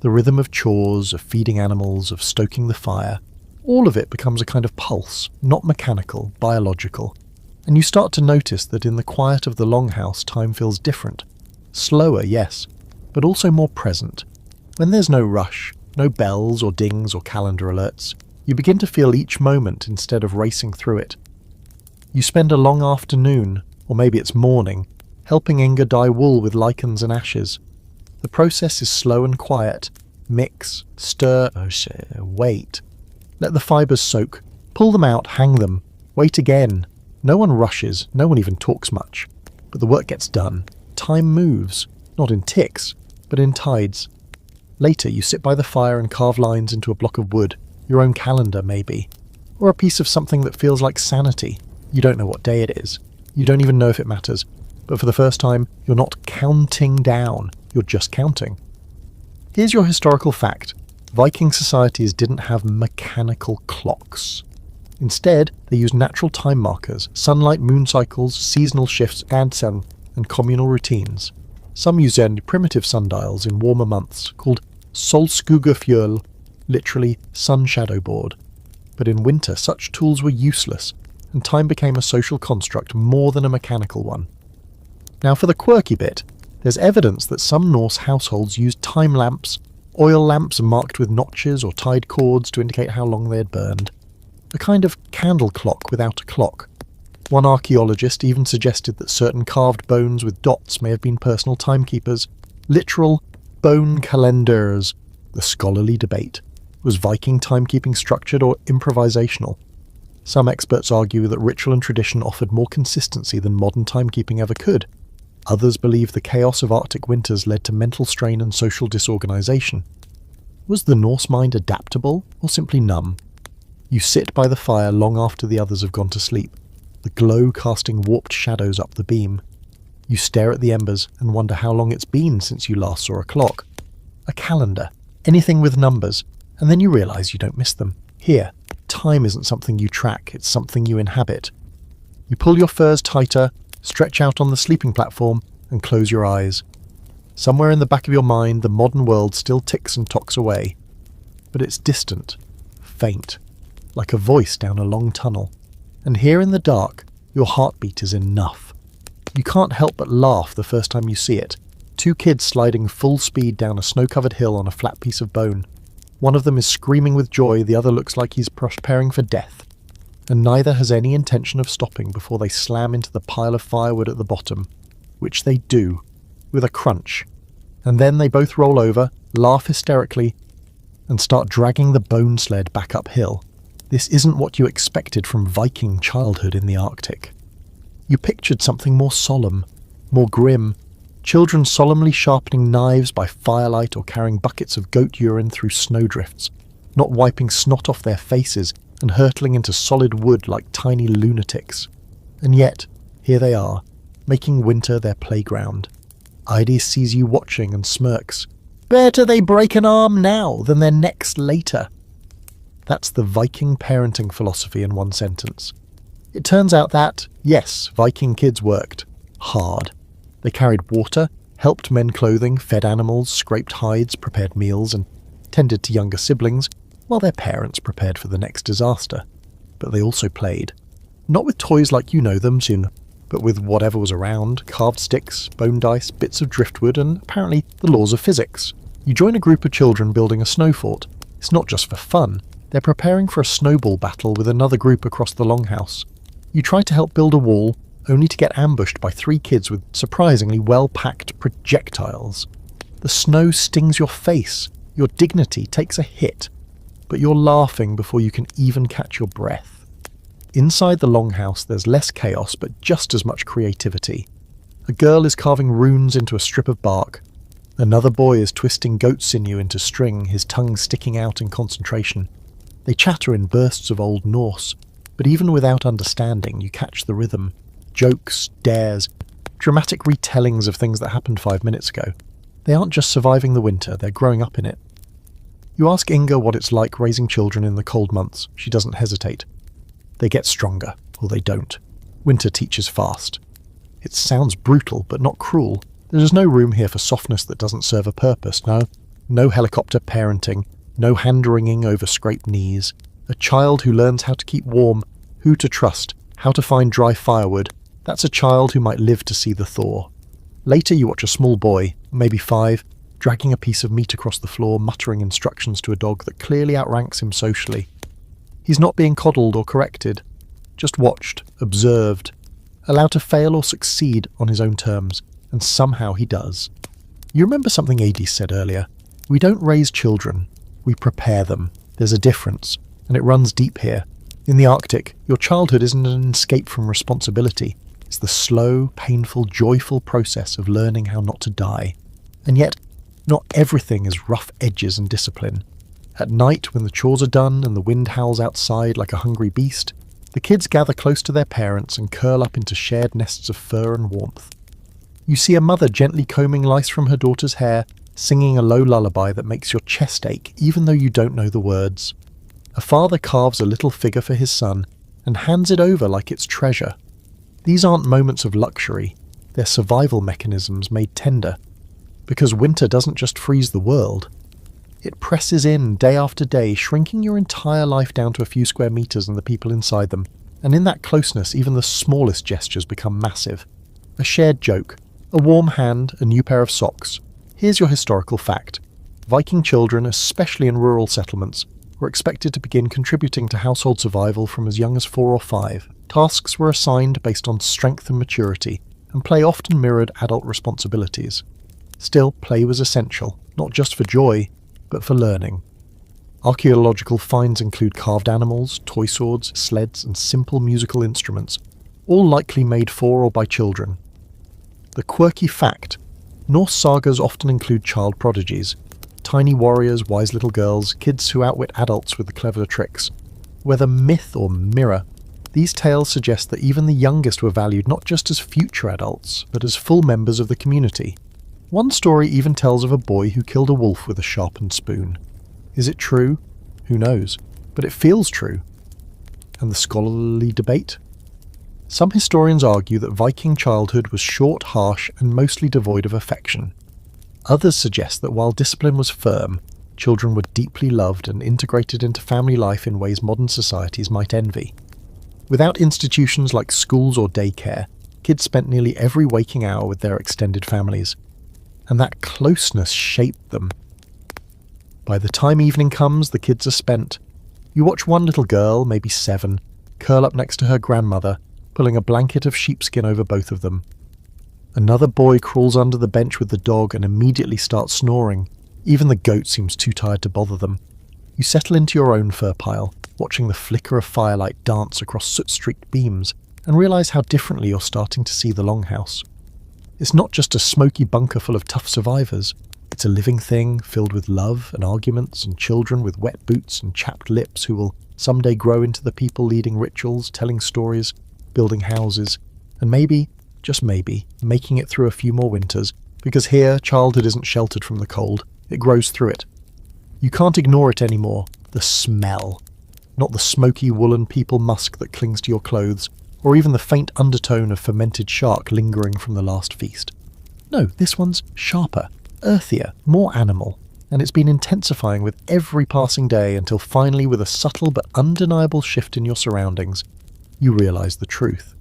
Speaker 1: The rhythm of chores, of feeding animals, of stoking the fire, all of it becomes a kind of pulse, not mechanical, biological. And you start to notice that in the quiet of the longhouse, time feels different. Slower, yes, but also more present. When there's no rush, no bells or dings or calendar alerts, you begin to feel each moment instead of racing through it. You spend a long afternoon, or maybe it's morning, helping Inga dye wool with lichens and ashes. The process is slow and quiet. Mix, stir, wait. Let the fibres soak. Pull them out, hang them. Wait again. No one rushes, no one even talks much. But the work gets done. Time moves, not in ticks, but in tides. Later you sit by the fire and carve lines into a block of wood, your own calendar maybe, or a piece of something that feels like sanity. You don't know what day it is. You don't even know if it matters. But for the first time, you're not counting down, you're just counting. Here's your historical fact. Viking societies didn't have mechanical clocks. Instead, they used natural time markers, sunlight, moon cycles, seasonal shifts, and communal routines. Some used their primitive sundials in warmer months, called solskugafjöl, literally sun shadow board. But in winter, such tools were useless, and time became a social construct more than a mechanical one. Now for the quirky bit, there's evidence that some Norse households used time lamps, oil lamps marked with notches or tied cords to indicate how long they had burned. A kind of candle clock without a clock. One archaeologist even suggested that certain carved bones with dots may have been personal timekeepers, literal bone calendars. The scholarly debate. Was Viking timekeeping structured or improvisational? Some experts argue that ritual and tradition offered more consistency than modern timekeeping ever could. Others believe the chaos of Arctic winters led to mental strain and social disorganization. Was the Norse mind adaptable or simply numb? You sit by the fire long after the others have gone to sleep, the glow casting warped shadows up the beam. You stare at the embers and wonder how long it's been since you last saw a clock. A calendar. Anything with numbers. And then you realize you don't miss them. Here, time isn't something you track, it's something you inhabit. You pull your furs tighter, stretch out on the sleeping platform, and close your eyes. Somewhere in the back of your mind, the modern world still ticks and tocks away. But it's distant, faint, like a voice down a long tunnel. And here in the dark, your heartbeat is enough. You can't help but laugh the first time you see it. Two kids sliding full speed down a snow-covered hill on a flat piece of bone. One of them is screaming with joy, the other looks like he's preparing for death. And neither has any intention of stopping before they slam into the pile of firewood at the bottom, which they do, with a crunch. And then they both roll over, laugh hysterically, and start dragging the bone sled back uphill. This isn't what you expected from Viking childhood in the Arctic. You pictured something more solemn, more grim. Children solemnly sharpening knives by firelight or carrying buckets of goat urine through snowdrifts, not wiping snot off their faces and hurtling into solid wood like tiny lunatics. And yet, here they are, making winter their playground. Idie sees you watching and smirks. Better they break an arm now than their necks later. That's the Viking parenting philosophy in one sentence. It turns out that, yes, Viking kids worked. Hard. They carried water, helped mend clothing, fed animals, scraped hides, prepared meals, and tended to younger siblings, while their parents prepared for the next disaster. But they also played. Not with toys like you know them, but with whatever was around, carved sticks, bone dice, bits of driftwood, and apparently the laws of physics. You join a group of children building a snow fort. It's not just for fun. They're preparing for a snowball battle with another group across the longhouse. You try to help build a wall, only to get ambushed by 3 kids with surprisingly well-packed projectiles. The snow stings your face. Your dignity takes a hit. But you're laughing before you can even catch your breath. Inside the longhouse there's less chaos but just as much creativity. A girl is carving runes into a strip of bark. Another boy is twisting goat sinew into string, his tongue sticking out in concentration. They chatter in bursts of Old Norse, but even without understanding you catch the rhythm. Jokes, dares, dramatic retellings of things that happened 5 minutes ago. They aren't just surviving the winter, they're growing up in it. You ask Inga what it's like raising children in the cold months. She doesn't hesitate. They get stronger, or they don't. Winter teaches fast. It sounds brutal, but not cruel. There's no room here for softness that doesn't serve a purpose, no helicopter parenting, no hand-wringing over scraped knees. A child who learns how to keep warm, who to trust, how to find dry firewood, that's a child who might live to see the thaw. Later you watch a small boy, maybe 5, dragging a piece of meat across the floor, muttering instructions to a dog that clearly outranks him socially. He's not being coddled or corrected, just watched, observed, allowed to fail or succeed on his own terms, and somehow he does. You remember something Adie said earlier? We don't raise children, we prepare them. There's a difference, and it runs deep here. In the Arctic, your childhood isn't an escape from responsibility. It's the slow, painful, joyful process of learning how not to die. And yet, not everything is rough edges and discipline. At night, when the chores are done and the wind howls outside like a hungry beast, the kids gather close to their parents and curl up into shared nests of fur and warmth. You see a mother gently combing lice from her daughter's hair, singing a low lullaby that makes your chest ache even though you don't know the words. A father carves a little figure for his son and hands it over like it's treasure. These aren't moments of luxury, they're survival mechanisms made tender. Because winter doesn't just freeze the world. It presses in day after day, shrinking your entire life down to a few square meters and the people inside them. And in that closeness, even the smallest gestures become massive. A shared joke, a warm hand, a new pair of socks. Here's your historical fact. Viking children, especially in rural settlements, were expected to begin contributing to household survival from as young as 4 or 5. Tasks were assigned based on strength and maturity, and play often mirrored adult responsibilities. Still, play was essential, not just for joy, but for learning. Archaeological finds include carved animals, toy swords, sleds, and simple musical instruments, all likely made for or by children. The quirky fact: Norse sagas often include child prodigies, tiny warriors, wise little girls, kids who outwit adults with the clever tricks. Whether myth or mirror, these tales suggest that even the youngest were valued not just as future adults, but as full members of the community. One story even tells of a boy who killed a wolf with a sharpened spoon. Is it true? Who knows? But it feels true. And the scholarly debate? Some historians argue that Viking childhood was short, harsh, and mostly devoid of affection. Others suggest that while discipline was firm, children were deeply loved and integrated into family life in ways modern societies might envy. Without institutions like schools or daycare, kids spent nearly every waking hour with their extended families. And that closeness shaped them. By the time evening comes, the kids are spent. You watch one little girl, maybe 7, curl up next to her grandmother, pulling a blanket of sheepskin over both of them. Another boy crawls under the bench with the dog and immediately starts snoring. Even the goat seems too tired to bother them. You settle into your own fur pile, watching the flicker of firelight dance across soot-streaked beams, and realise how differently you're starting to see the longhouse. It's not just a smoky bunker full of tough survivors. It's a living thing filled with love and arguments and children with wet boots and chapped lips who will someday grow into the people leading rituals, telling stories, building houses, and maybe, just maybe, making it through a few more winters, because here childhood isn't sheltered from the cold, it grows through it. You can't ignore it anymore, the smell. Not the smoky woolen people musk that clings to your clothes, or even the faint undertone of fermented shark lingering from the last feast. No, this one's sharper, earthier, more animal, and it's been intensifying with every passing day until finally, with a subtle but undeniable shift in your surroundings, you realise the truth.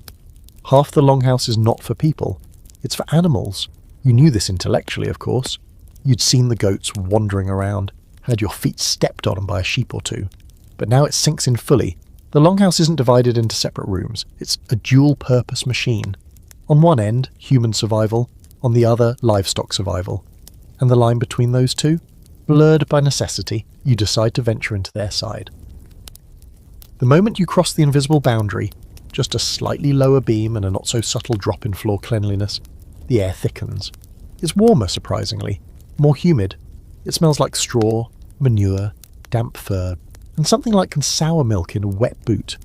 Speaker 1: Half the longhouse is not for people, it's for animals. You knew this intellectually, of course. You'd seen the goats wandering around, had your feet stepped on by a sheep or two. But now it sinks in fully. The longhouse isn't divided into separate rooms, it's a dual-purpose machine. On one end, human survival, on the other, livestock survival. And the line between those two? Blurred by necessity, you decide to venture into their side. The moment you cross the invisible boundary, just a slightly lower beam and a not-so-subtle drop in floor cleanliness, the air thickens. It's warmer, surprisingly, more humid. It smells like straw, manure, damp fur, and something like sour milk in a wet boot.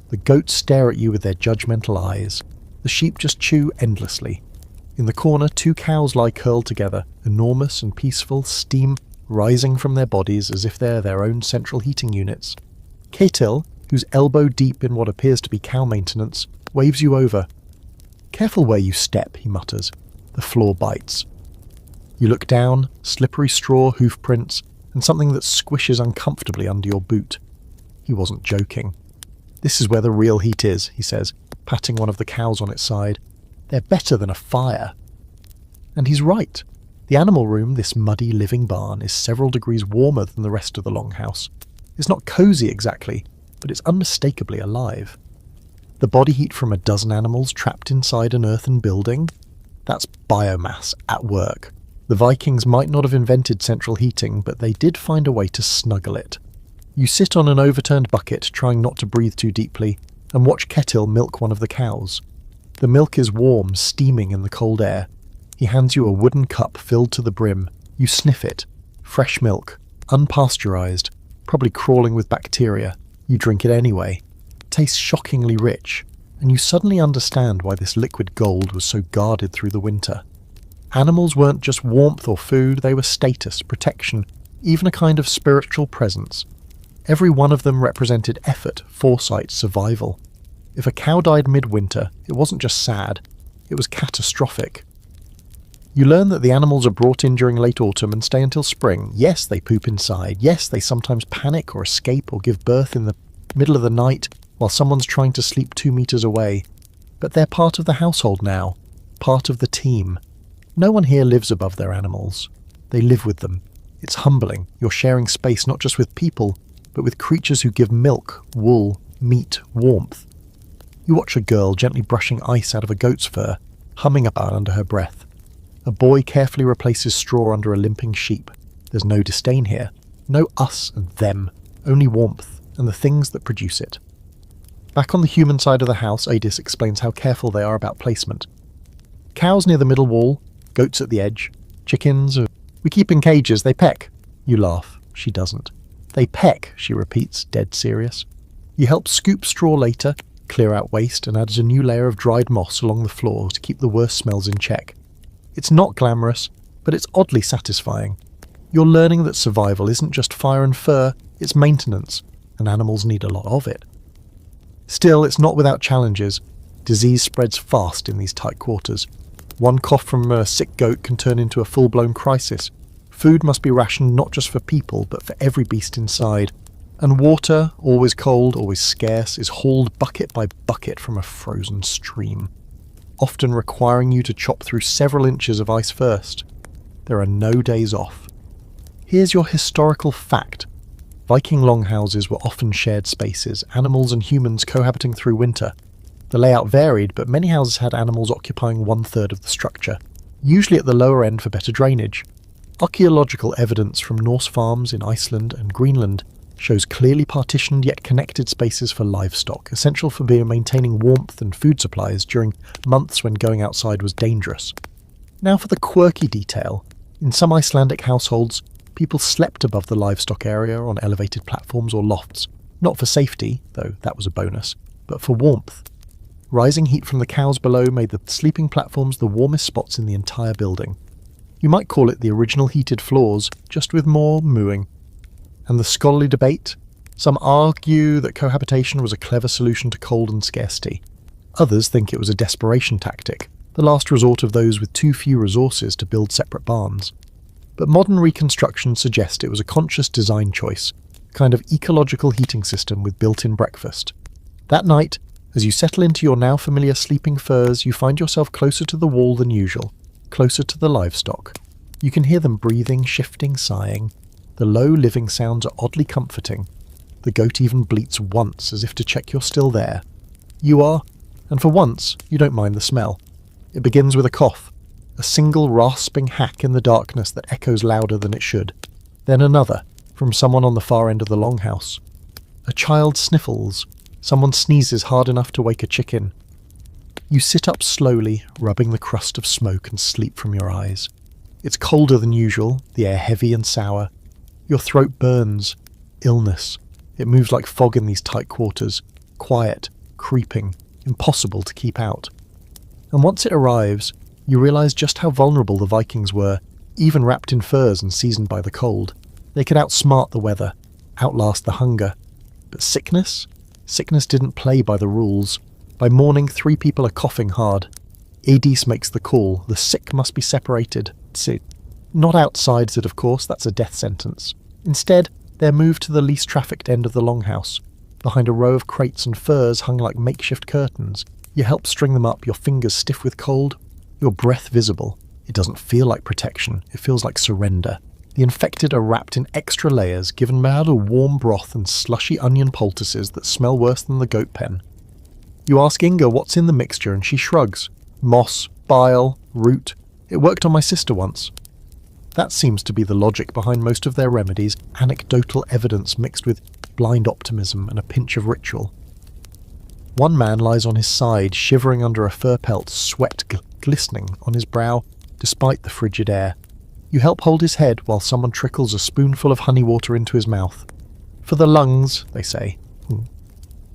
Speaker 1: The goats stare at you with their judgmental eyes. The sheep just chew endlessly. In the corner, 2 cows lie curled together, enormous and peaceful, steam rising from their bodies as if they're their own central heating units. Ketil, who's elbow deep in what appears to be cow maintenance, waves you over. "Careful where you step," he mutters. The floor bites. You look down, slippery straw, hoof prints, and something that squishes uncomfortably under your boot. He wasn't joking. "This is where the real heat is," he says, patting one of the cows on its side. "They're better than a fire." And he's right. The animal room, this muddy living barn, is several degrees warmer than the rest of the longhouse. It's not cosy exactly, but it's unmistakably alive. The body heat from a dozen animals trapped inside an earthen building? That's biomass at work. The Vikings might not have invented central heating, but they did find a way to snuggle it. You sit on an overturned bucket, trying not to breathe too deeply, and watch Ketil milk one of the cows. The milk is warm, steaming in the cold air. He hands you a wooden cup filled to the brim. You sniff it. Fresh milk, unpasteurized, probably crawling with bacteria. You drink it anyway. It tastes shockingly rich, and you suddenly understand why this liquid gold was so guarded through the winter. Animals weren't just warmth or food, they were status, protection, even a kind of spiritual presence. Every one of them represented effort, foresight, survival. If a cow died midwinter, it wasn't just sad, it was catastrophic. You learn that the animals are brought in during late autumn and stay until spring. Yes, they poop inside. Yes, they sometimes panic or escape or give birth in the middle of the night while someone's trying to sleep 2 meters away. But they're part of the household now, part of the team. No one here lives above their animals. They live with them. It's humbling. You're sharing space not just with people, but with creatures who give milk, wool, meat, warmth. You watch a girl gently brushing ice out of a goat's fur, humming about under her breath. A boy carefully replaces straw under a limping sheep. There's no disdain here. No us and them. Only warmth and the things that produce it. Back on the human side of the house, Adis explains how careful they are about placement. Cows near the middle wall, goats at the edge, chickens. We keep in cages, they peck. You laugh. She doesn't. They peck, she repeats, dead serious. You help scoop straw later, clear out waste, and adds a new layer of dried moss along the floor to keep the worst smells in check. It's not glamorous, but it's oddly satisfying. You're learning that survival isn't just fire and fur, it's maintenance, and animals need a lot of it. Still, it's not without challenges. Disease spreads fast in these tight quarters. One cough from a sick goat can turn into a full-blown crisis. Food must be rationed not just for people, but for every beast inside. And water, always cold, always scarce, is hauled bucket by bucket from a frozen stream, often requiring you to chop through several inches of ice first. There are no days off. Here's your historical fact. Viking longhouses were often shared spaces, animals and humans cohabiting through winter. The layout varied, but many houses had animals occupying 1/3 of the structure, usually at the lower end for better drainage. Archaeological evidence from Norse farms in Iceland and Greenland shows clearly partitioned yet connected spaces for livestock, essential for maintaining warmth and food supplies during months when going outside was dangerous. Now for the quirky detail. In some Icelandic households, people slept above the livestock area on elevated platforms or lofts, not for safety, though that was a bonus, but for warmth. Rising heat from the cows below made the sleeping platforms the warmest spots in the entire building. You might call it the original heated floors, just with more mooing. And the scholarly debate? Some argue that cohabitation was a clever solution to cold and scarcity. Others think it was a desperation tactic, the last resort of those with too few resources to build separate barns. but modern reconstruction suggests it was a conscious design choice, a kind of ecological heating system with built-in breakfast. That night, as you settle into your now familiar sleeping furs, you find yourself closer to the wall than usual, closer to the livestock. You can hear them breathing, shifting, sighing. The low living sounds are oddly comforting. The goat even bleats once as if to check you're still there. You are, and for once, you don't mind the smell. It begins with a cough, a single rasping hack in the darkness that echoes louder than it should. Then another, from someone on the far end of the longhouse. A child sniffles. Someone sneezes hard enough to wake a chicken. You sit up slowly, rubbing the crust of smoke and sleep from your eyes. It's colder than usual, the air heavy and sour. Your throat burns. Illness. It moves like fog in these tight quarters. Quiet, creeping, impossible to keep out. And once it arrives, you realise just how vulnerable the Vikings were, even wrapped in furs and seasoned by the cold. They could outsmart the weather, outlast the hunger. But sickness? Sickness didn't play by the rules. By morning, 3 people are coughing hard. Adis makes the call. The sick must be separated. Not outside it, of course, that's a death sentence. Instead, they're moved to the least trafficked end of the longhouse, behind a row of crates and furs hung like makeshift curtains. You help string them up, your fingers stiff with cold, your breath visible. It doesn't feel like protection, it feels like surrender. The infected are wrapped in extra layers, given out a warm broth and slushy onion poultices that smell worse than the goat pen. You ask Inga what's in the mixture and she shrugs. Moss, bile, root. It worked on my sister once. That seems to be the logic behind most of their remedies, anecdotal evidence mixed with blind optimism and a pinch of ritual. One man lies on his side, shivering under a fur pelt, sweat glistening on his brow, despite the frigid air. You help hold his head while someone trickles a spoonful of honey water into his mouth. For the lungs, they say.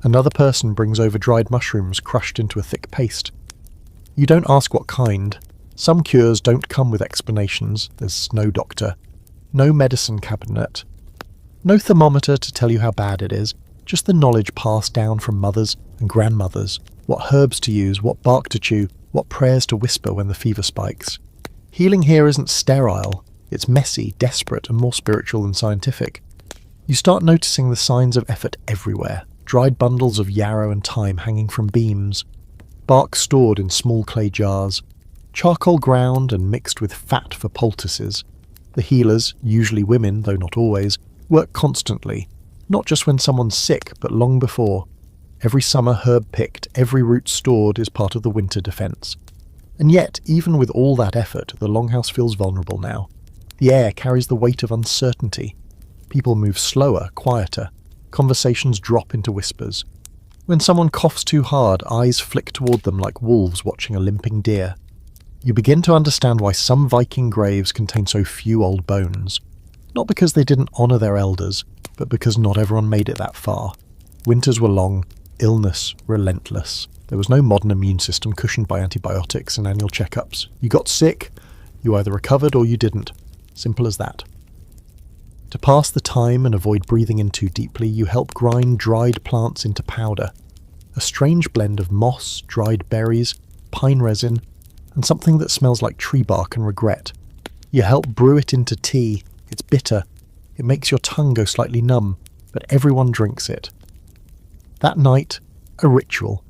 Speaker 1: Another person brings over dried mushrooms crushed into a thick paste. You don't ask what kind. Some cures don't come with explanations. There's no doctor, no medicine cabinet, no thermometer to tell you how bad it is, just the knowledge passed down from mothers and grandmothers, what herbs to use, what bark to chew, what prayers to whisper when the fever spikes. Healing here isn't sterile, it's messy, desperate, and more spiritual than scientific. You start noticing the signs of effort everywhere, dried bundles of yarrow and thyme hanging from beams, bark stored in small clay jars, charcoal ground and mixed with fat for poultices. The healers, usually women, though not always, work constantly, not just when someone's sick, but long before. Every summer herb picked, every root stored is part of the winter defence. And yet, even with all that effort, the longhouse feels vulnerable now. The air carries the weight of uncertainty. People move slower, quieter. Conversations drop into whispers. When someone coughs too hard, eyes flick toward them like wolves watching a limping deer. You begin to understand why some Viking graves contain so few old bones. Not because they didn't honour their elders, but because not everyone made it that far. Winters were long, illness relentless. There was no modern immune system cushioned by antibiotics and annual checkups. You got sick, you either recovered or you didn't. Simple as that. To pass the time and avoid breathing in too deeply, you help grind dried plants into powder. A strange blend of moss, dried berries, pine resin, and something that smells like tree bark and regret. You help brew it into tea. It's bitter. It makes your tongue go slightly numb, but everyone drinks it. That night, a ritual.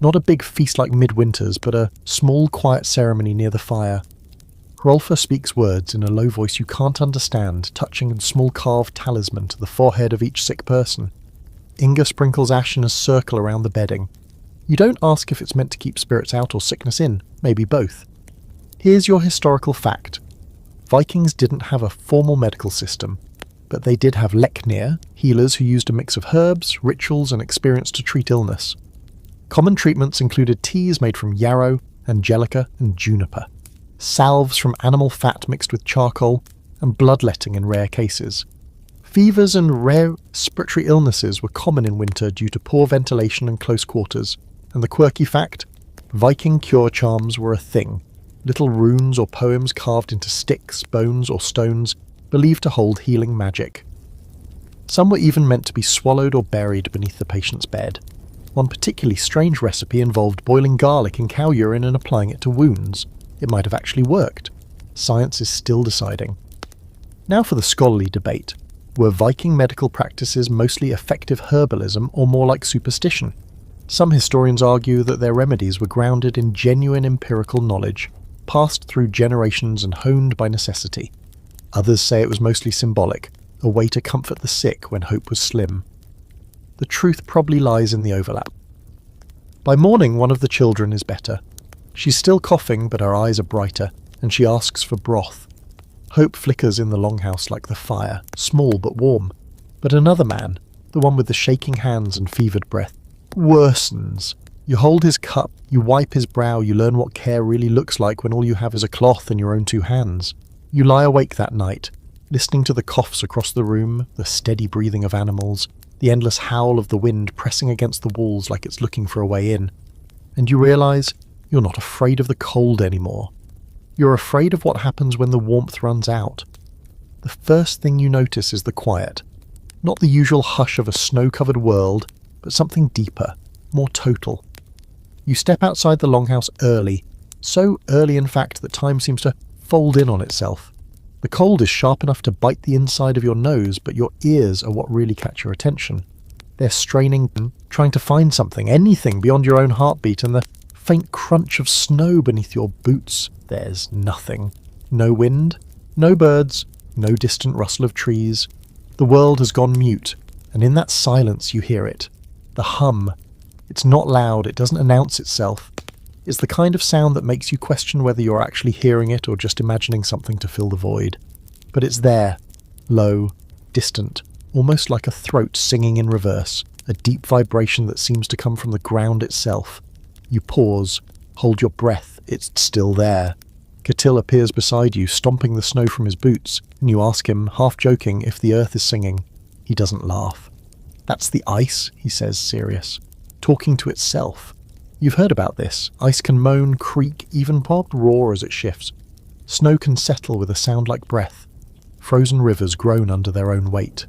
Speaker 1: Not a big feast like midwinters, but a small, quiet ceremony near the fire. Hrolfa speaks words in a low voice you can't understand, touching a small carved talisman to the forehead of each sick person. Inga sprinkles ash in a circle around the bedding. You don't ask if it's meant to keep spirits out or sickness in, maybe both. Here's your historical fact. Vikings didn't have a formal medical system, but they did have leknir, healers who used a mix of herbs, rituals, and experience to treat illness. Common treatments included teas made from yarrow, angelica, and juniper, salves from animal fat mixed with charcoal, and bloodletting in rare cases. Fevers and rare respiratory illnesses were common in winter due to poor ventilation and close quarters. And the quirky fact? Viking cure charms were a thing. Little runes or poems carved into sticks, bones, or stones, believed to hold healing magic. Some were even meant to be swallowed or buried beneath the patient's bed. One particularly strange recipe involved boiling garlic in cow urine and applying it to wounds. It might have actually worked. Science is still deciding. Now for the scholarly debate. Were Viking medical practices mostly effective herbalism or more like superstition? Some historians argue that their remedies were grounded in genuine empirical knowledge, passed through generations and honed by necessity. Others say it was mostly symbolic, a way to comfort the sick when hope was slim. The truth probably lies in the overlap. By morning, one of the children is better. She's still coughing, but her eyes are brighter, and she asks for broth. Hope flickers in the longhouse like the fire, small but warm. But another man, the one with the shaking hands and fevered breath, worsens. You hold his cup, you wipe his brow, you learn what care really looks like when all you have is a cloth and your own 2 hands. You lie awake that night, listening to the coughs across the room, the steady breathing of animals, the endless howl of the wind pressing against the walls like it's looking for a way in. And you realise you're not afraid of the cold anymore. You're afraid of what happens when the warmth runs out. The first thing you notice is the quiet. Not the usual hush of a snow-covered world, but something deeper, more total. You step outside the longhouse early, so early in fact that time seems to fold in on itself. The cold is sharp enough to bite the inside of your nose, but your ears are what really catch your attention. They're straining, trying to find something, anything beyond your own heartbeat and the faint crunch of snow beneath your boots. There's nothing. No wind, no birds, no distant rustle of trees. The world has gone mute, and in that silence you hear it. The hum. It's not loud, it doesn't announce itself. It's the kind of sound that makes you question whether you're actually hearing it or just imagining something to fill the void. But it's there, low, distant, almost like a throat singing in reverse, a deep vibration that seems to come from the ground itself. You pause, hold your breath, it's still there. Catil appears beside you, stomping the snow from his boots, and you ask him, half joking, if the earth is singing. He doesn't laugh. That's the ice, he says, serious. Talking to itself. You've heard about this. Ice can moan, creak, even part roar as it shifts. Snow can settle with a sound like breath. Frozen rivers groan under their own weight.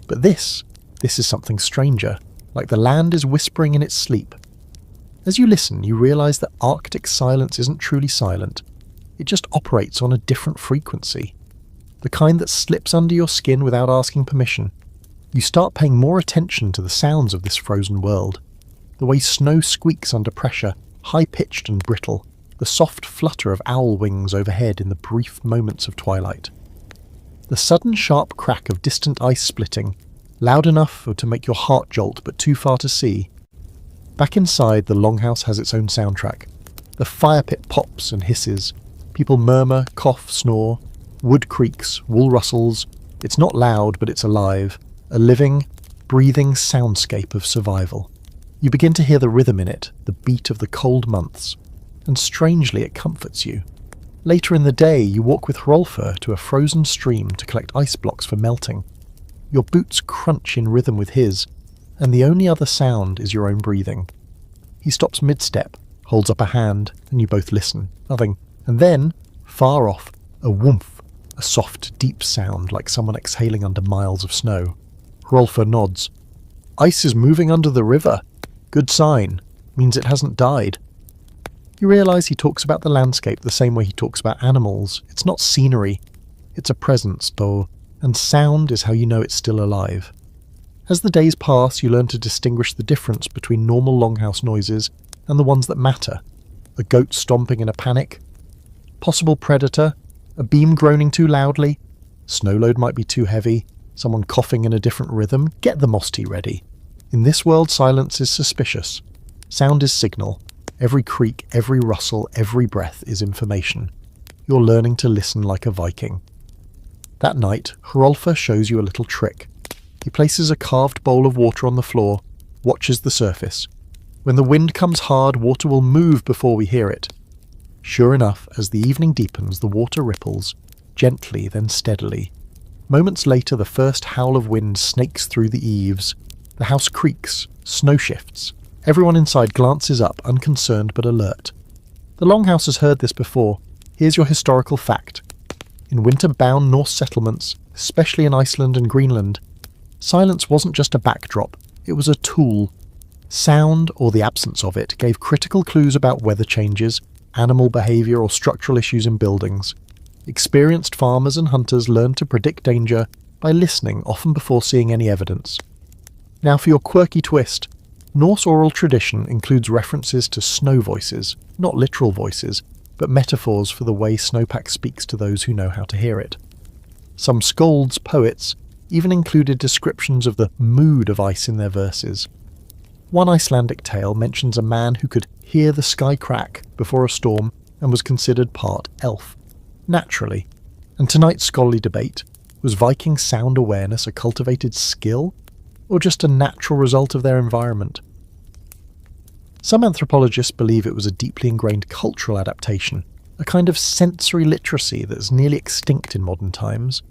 Speaker 1: But this is something stranger, like the land is whispering in its sleep. As you listen, you realise that Arctic silence isn't truly silent. It just operates on a different frequency. The kind that slips under your skin without asking permission. You start paying more attention to the sounds of this frozen world. The way snow squeaks under pressure, high-pitched and brittle. The soft flutter of owl wings overhead in the brief moments of twilight. The sudden sharp crack of distant ice splitting, loud enough to make your heart jolt but too far to see. Back inside, the longhouse has its own soundtrack. The fire pit pops and hisses. People murmur, cough, snore. Wood creaks, wool rustles. It's not loud, but it's alive. A living, breathing soundscape of survival. You begin to hear the rhythm in it, the beat of the cold months. And strangely, it comforts you. Later in the day, you walk with Hrolfr to a frozen stream to collect ice blocks for melting. Your boots crunch in rhythm with his, and the only other sound is your own breathing. He stops mid-step, holds up a hand, and you both listen. Nothing. And then, far off, a whoomph, a soft, deep sound like someone exhaling under miles of snow. Hrolfr nods. Ice is moving under the river. Good sign. Means it hasn't died. You realise he talks about the landscape the same way he talks about animals. It's not scenery. It's a presence, though, and sound is how you know it's still alive. As the days pass, you learn to distinguish the difference between normal longhouse noises and the ones that matter. A goat stomping in a panic. Possible predator. A beam groaning too loudly. Snow load might be too heavy. Someone coughing in a different rhythm. Get the moss tea ready. In this world, silence is suspicious. Sound is signal. Every creak, every rustle, every breath is information. You're learning to listen like a Viking. That night, Hrolfr shows you a little trick. He places a carved bowl of water on the floor, watches the surface. When the wind comes hard, water will move before we hear it. Sure enough, as the evening deepens, the water ripples, gently then steadily. Moments later, the first howl of wind snakes through the eaves. The house creaks, snow shifts. Everyone inside glances up, unconcerned but alert. The Longhouse has heard this before. Here's your historical fact. In winter-bound Norse settlements, especially in Iceland and Greenland, silence wasn't just a backdrop, it was a tool. Sound, or the absence of it, gave critical clues about weather changes, animal behaviour or structural issues in buildings. Experienced farmers and hunters learned to predict danger by listening, often before seeing any evidence. Now for your quirky twist. Norse oral tradition includes references to snow voices, not literal voices, but metaphors for the way snowpack speaks to those who know how to hear it. Some skalds, poets, even included descriptions of the mood of ice in their verses. One Icelandic tale mentions a man who could hear the sky crack before a storm and was considered part elf. Naturally. And tonight's scholarly debate, was Viking sound awareness a cultivated skill, or just a natural result of their environment? Some anthropologists believe it was a deeply ingrained cultural adaptation, a kind of sensory literacy that is nearly extinct in modern times.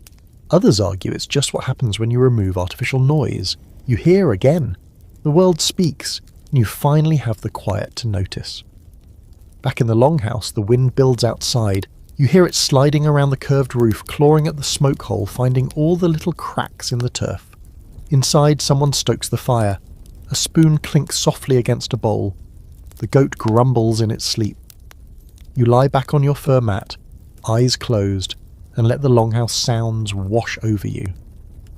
Speaker 1: Others argue it's just what happens when you remove artificial noise. You hear again. The world speaks, and you finally have the quiet to notice. Back in the longhouse, the wind builds outside. You hear it sliding around the curved roof, clawing at the smoke hole, finding all the little cracks in the turf. Inside, someone stokes the fire. A spoon clinks softly against a bowl. The goat grumbles in its sleep. You lie back on your fur mat, eyes closed, and let the longhouse sounds wash over you.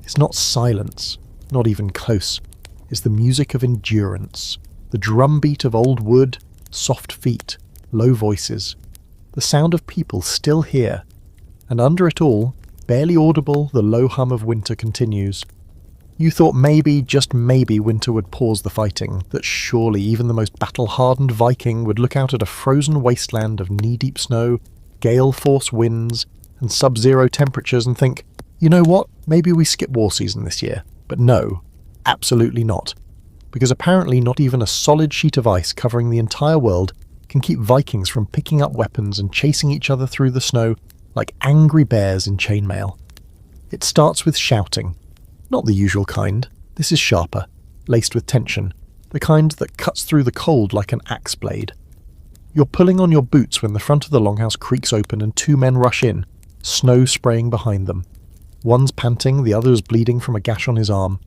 Speaker 1: It's not silence, not even close. It's the music of endurance, the drumbeat of old wood, soft feet, low voices, the sound of people still here, and under it all, barely audible, the low hum of winter continues. You thought maybe, just maybe, winter would pause the fighting, that surely even the most battle-hardened Viking would look out at a frozen wasteland of knee-deep snow, gale-force winds, and sub-zero temperatures and think, you know what, maybe we skip war season this year. But no, absolutely not. Because apparently not even a solid sheet of ice covering the entire world can keep Vikings from picking up weapons and chasing each other through the snow like angry bears in chainmail. It starts with shouting. Not the usual kind. This is sharper, laced with tension, the kind that cuts through the cold like an axe blade. You're pulling on your boots when the front of the longhouse creaks open and two men rush in, snow spraying behind them. One's panting, the other is bleeding from a gash on his arm.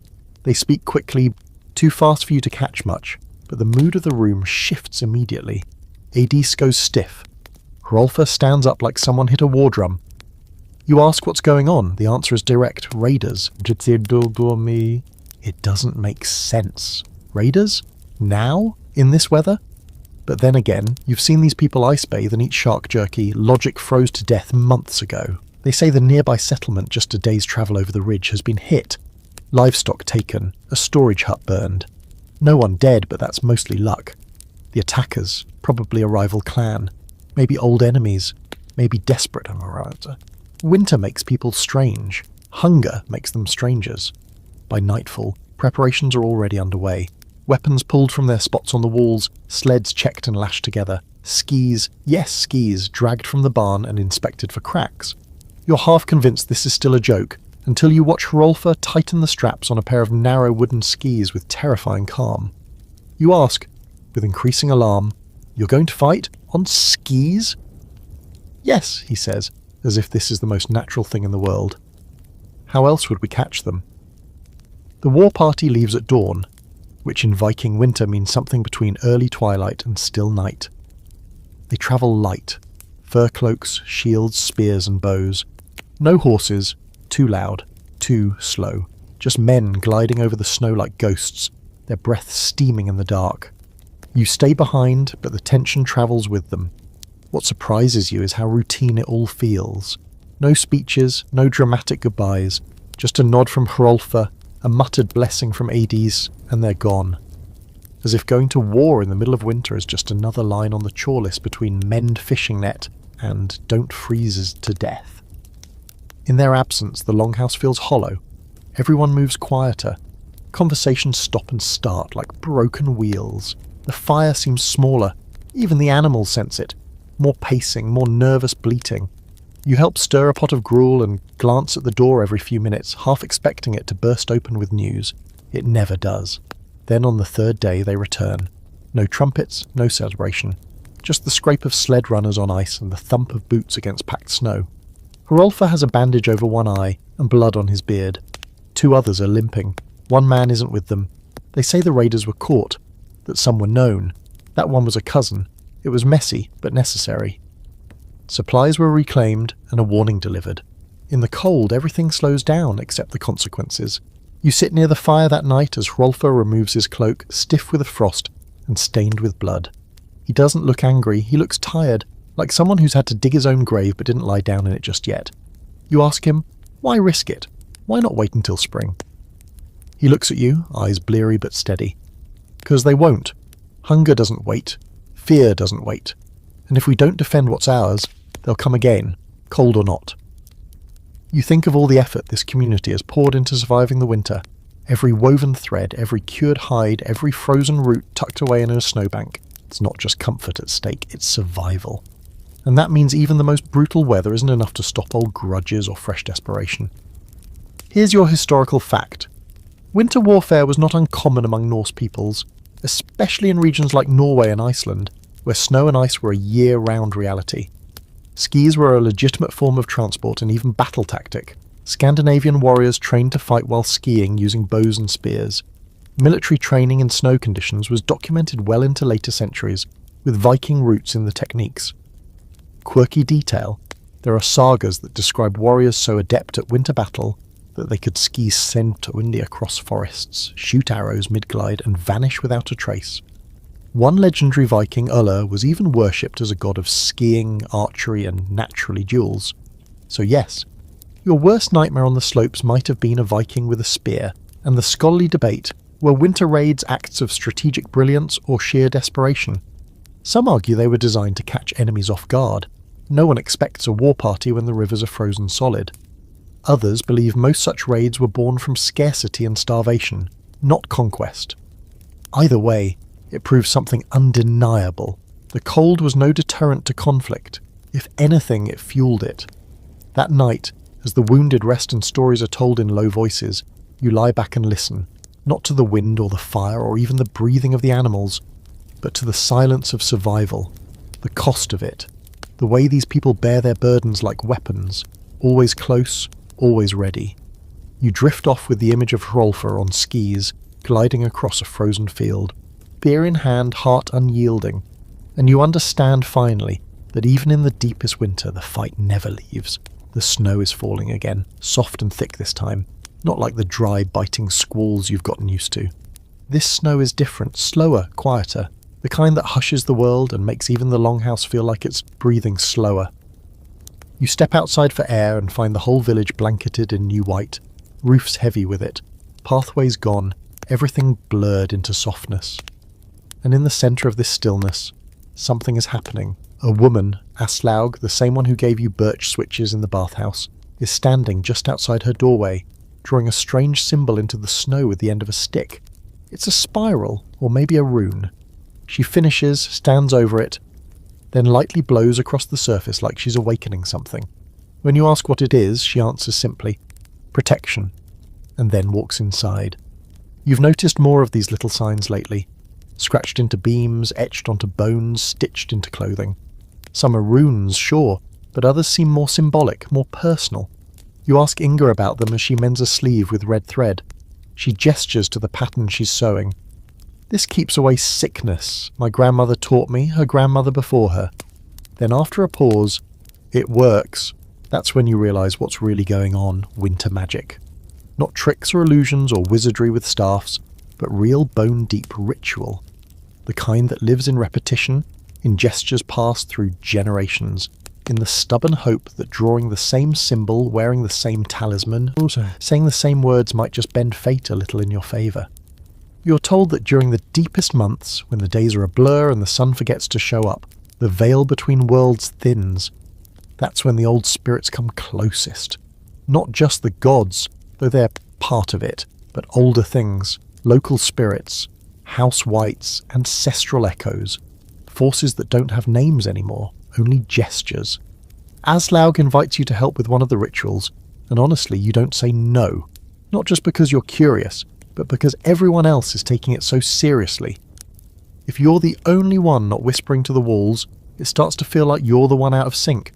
Speaker 1: They speak quickly, too fast for you to catch much, but the mood of the room shifts immediately. Adis goes stiff. Hrolfr stands up like someone hit a war drum. You ask what's going on. The answer is direct. Raiders. It doesn't make sense. Raiders? Now? In this weather? But then again, you've seen these people ice bathe and eat shark jerky. Logic froze to death months ago. They say the nearby settlement just a day's travel over the ridge has been hit. Livestock taken. A storage hut burned. No one dead, but that's mostly luck. The attackers, probably a rival clan. Maybe old enemies. Maybe desperate. Winter makes people strange. Hunger makes them strangers. By nightfall, preparations are already underway. Weapons pulled from their spots on the walls, sleds checked and lashed together, skis, yes skis, dragged from the barn and inspected for cracks. You're half convinced this is still a joke, until you watch Hrolfr tighten the straps on a pair of narrow wooden skis with terrifying calm. You ask, with increasing alarm, "You're going to fight? On skis?" "Yes," he says, as if this is the most natural thing in the world. How else would we catch them? The war party leaves at dawn, which in Viking winter means something between early twilight and still night. They travel light, fur cloaks, shields, spears and bows. No horses, too loud, too slow. Just men gliding over the snow like ghosts, their breath steaming in the dark. You stay behind, but the tension travels with them. What surprises you is how routine it all feels. No speeches, no dramatic goodbyes, just a nod from Hrolfr, a muttered blessing from Adis, and they're gone. As if going to war in the middle of winter is just another line on the chore list between mend fishing net and don't freeze us to death. In their absence, the longhouse feels hollow. Everyone moves quieter. Conversations stop and start like broken wheels. The fire seems smaller. Even the animals sense it. More pacing, more nervous bleating. You help stir a pot of gruel and glance at the door every few minutes, half expecting it to burst open with news. It never does. Then on the third day they return. No trumpets, no celebration. Just the scrape of sled runners on ice and the thump of boots against packed snow. Hrolfr has a bandage over one eye and blood on his beard. Two others are limping. One man isn't with them. They say the raiders were caught, that some were known. That one was a cousin. It was messy, but necessary. Supplies were reclaimed and a warning delivered. In the cold, everything slows down except the consequences. You sit near the fire that night as Hrolfr removes his cloak, stiff with the frost and stained with blood. He doesn't look angry, he looks tired, like someone who's had to dig his own grave but didn't lie down in it just yet. You ask him, why risk it? Why not wait until spring? He looks at you, eyes bleary but steady. Because they won't. Hunger doesn't wait. Fear doesn't wait. And if we don't defend what's ours, they'll come again, cold or not. You think of all the effort this community has poured into surviving the winter. Every woven thread, every cured hide, every frozen root tucked away in a snowbank. It's not just comfort at stake, it's survival. And that means even the most brutal weather isn't enough to stop old grudges or fresh desperation. Here's your historical fact. Winter warfare was not uncommon among Norse peoples, especially in regions like Norway and Iceland, where snow and ice were a year-round reality. Skis were a legitimate form of transport and even battle tactic. Scandinavian warriors trained to fight while skiing using bows and spears. Military training in snow conditions was documented well into later centuries, with Viking roots in the techniques. Quirky detail, there are sagas that describe warriors so adept at winter battle that they could ski century across forests, shoot arrows mid-glide and vanish without a trace. One legendary Viking, Uller, was even worshipped as a god of skiing, archery and naturally duels. So yes, your worst nightmare on the slopes might have been a Viking with a spear, and the scholarly debate, were winter raids acts of strategic brilliance or sheer desperation? Some argue they were designed to catch enemies off guard. No one expects a war party when the rivers are frozen solid. Others believe most such raids were born from scarcity and starvation, not conquest. Either way, it proves something undeniable. The cold was no deterrent to conflict. If anything, it fueled it. That night, as the wounded rest and stories are told in low voices, you lie back and listen, not to the wind or the fire or even the breathing of the animals, but to the silence of survival, the cost of it, the way these people bear their burdens like weapons, always close, always ready. You drift off with the image of Hrolfr on skis, gliding across a frozen field, spear in hand, heart unyielding, and you understand finally that even in the deepest winter the fight never leaves. The snow is falling again, soft and thick this time, not like the dry, biting squalls you've gotten used to. This snow is different, slower, quieter, the kind that hushes the world and makes even the longhouse feel like it's breathing slower. You step outside for air and find the whole village blanketed in new white, roofs heavy with it, pathways gone, everything blurred into softness. And in the centre of this stillness, something is happening. A woman, Aslaug, the same one who gave you birch switches in the bathhouse, is standing just outside her doorway, drawing a strange symbol into the snow with the end of a stick. It's a spiral, or maybe a rune. She finishes, stands over it, then lightly blows across the surface like she's awakening something. When you ask what it is, she answers simply, protection, and then walks inside. You've noticed more of these little signs lately, scratched into beams, etched onto bones, stitched into clothing. Some are runes, sure, but others seem more symbolic, more personal. You ask Inga about them as she mends a sleeve with red thread. She gestures to the pattern she's sewing. This keeps away sickness. My grandmother taught me, her grandmother before her. Then after a pause, it works. That's when you realise what's really going on, winter magic. Not tricks or illusions or wizardry with staffs, but real bone-deep ritual. The kind that lives in repetition, in gestures passed through generations, in the stubborn hope that drawing the same symbol, wearing the same talisman, also saying the same words might just bend fate a little in your favour. You're told that during the deepest months, when the days are a blur and the sun forgets to show up, the veil between worlds thins. That's when the old spirits come closest. Not just the gods, though they're part of it, but older things, local spirits, house wights, ancestral echoes, forces that don't have names anymore, only gestures. Aslaug invites you to help with one of the rituals, and honestly you don't say no, not just because you're curious, but because everyone else is taking it so seriously. If you're the only one not whispering to the walls, it starts to feel like you're the one out of sync.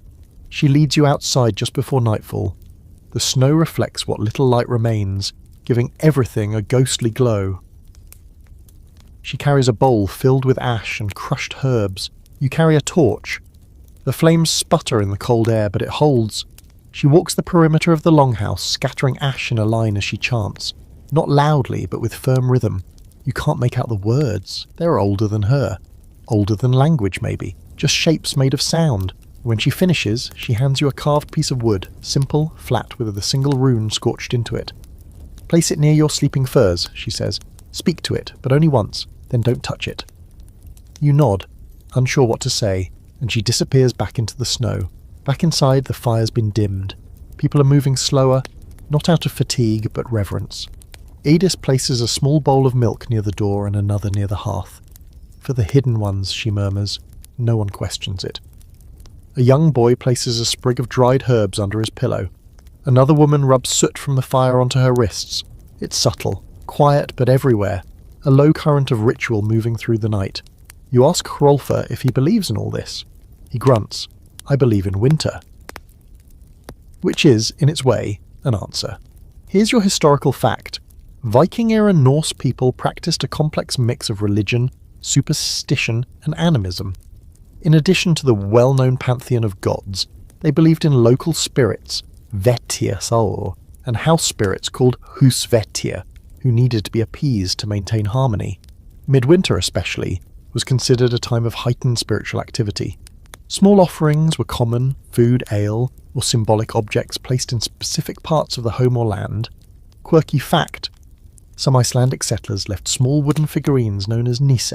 Speaker 1: She leads you outside just before nightfall. The snow reflects what little light remains, giving everything a ghostly glow. She carries a bowl filled with ash and crushed herbs. You carry a torch. The flames sputter in the cold air, but it holds. She walks the perimeter of the longhouse, scattering ash in a line as she chants. Not loudly, but with firm rhythm. You can't make out the words. They're older than her. Older than language, maybe. Just shapes made of sound. When she finishes, she hands you a carved piece of wood, simple, flat, with a single rune scorched into it. Place it near your sleeping furs, she says. Speak to it, but only once, then don't touch it. You nod, unsure what to say, and she disappears back into the snow. Back inside, the fire's been dimmed. People are moving slower, not out of fatigue, but reverence. Edis places a small bowl of milk near the door and another near the hearth. For the hidden ones, she murmurs. No one questions it. A young boy places a sprig of dried herbs under his pillow. Another woman rubs soot from the fire onto her wrists. It's subtle, quiet but everywhere, a low current of ritual moving through the night. You ask Hrolfr if he believes in all this. He grunts. I believe in winter. Which is, in its way, an answer. Here's your historical fact. Viking-era Norse people practiced a complex mix of religion, superstition, and animism. In addition to the well-known pantheon of gods, they believed in local spirits, vettir, and house spirits called husvettir, who needed to be appeased to maintain harmony. Midwinter especially was considered a time of heightened spiritual activity. Small offerings were common, food, ale, or symbolic objects placed in specific parts of the home or land. Quirky fact: some Icelandic settlers left small wooden figurines known as nisse,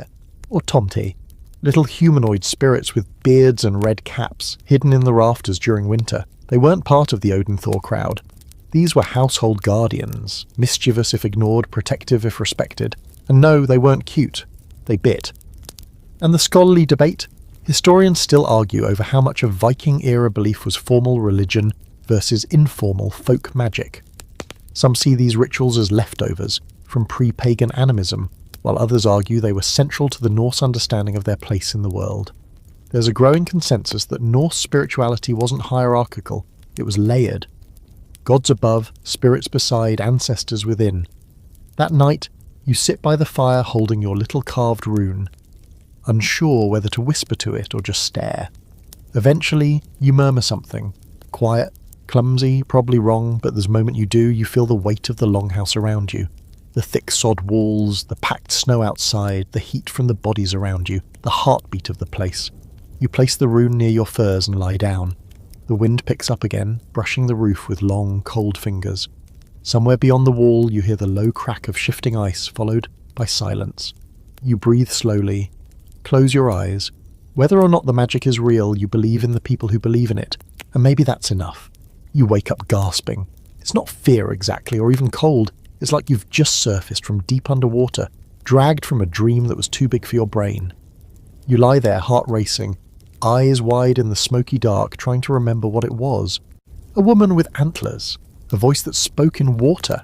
Speaker 1: or tomte, little humanoid spirits with beards and red caps, hidden in the rafters during winter. They weren't part of the Odin-Thor crowd. These were household guardians, mischievous if ignored, protective if respected. And no, they weren't cute. They bit. And the scholarly debate? Historians still argue over how much of Viking-era belief was formal religion versus informal folk magic. Some see these rituals as leftovers from pre-pagan animism, while others argue they were central to the Norse understanding of their place in the world. There's a growing consensus that Norse spirituality wasn't hierarchical, it was layered. Gods above, spirits beside, ancestors within. That night, you sit by the fire holding your little carved rune, unsure whether to whisper to it or just stare. Eventually, you murmur something. Quiet, clumsy, probably wrong, but the moment you do, you feel the weight of the longhouse around you. The thick sod walls, the packed snow outside, the heat from the bodies around you, the heartbeat of the place. You place the rune near your furs and lie down. The wind picks up again, brushing the roof with long, cold fingers. Somewhere beyond the wall, you hear the low crack of shifting ice, followed by silence. You breathe slowly, close your eyes. Whether or not the magic is real, you believe in the people who believe in it, and maybe that's enough. You wake up gasping. It's not fear exactly, or even cold. It's like you've just surfaced from deep underwater, dragged from a dream that was too big for your brain. You lie there, heart racing, eyes wide in the smoky dark, trying to remember what it was. A woman with antlers, a voice that spoke in water,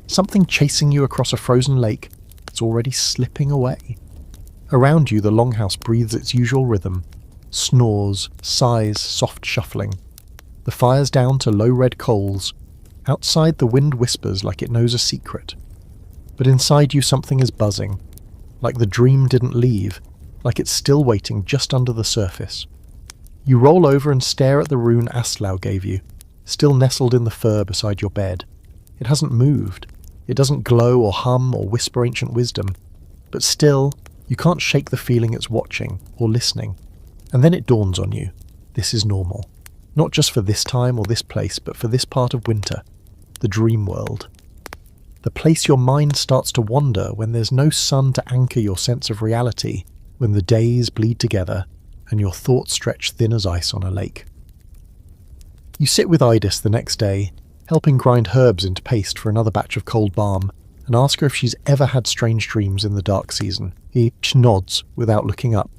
Speaker 1: something chasing you across a frozen lake that's already slipping away. Around you, the longhouse breathes its usual rhythm, snores, sighs, soft shuffling. The fire's down to low red coals. Outside, the wind whispers like it knows a secret. But inside you, something is buzzing, like the dream didn't leave, like it's still waiting just under the surface. You roll over and stare at the rune Aslaug gave you, still nestled in the fur beside your bed. It hasn't moved. It doesn't glow or hum or whisper ancient wisdom. But still, you can't shake the feeling it's watching or listening. And then it dawns on you. This is normal. Not just for this time or this place, but for this part of winter. The dream world. The place your mind starts to wander when there's no sun to anchor your sense of reality, when the days bleed together and your thoughts stretch thin as ice on a lake. You sit with Idis the next day, helping grind herbs into paste for another batch of cold balm, and ask her if she's ever had strange dreams in the dark season. He nods without looking up.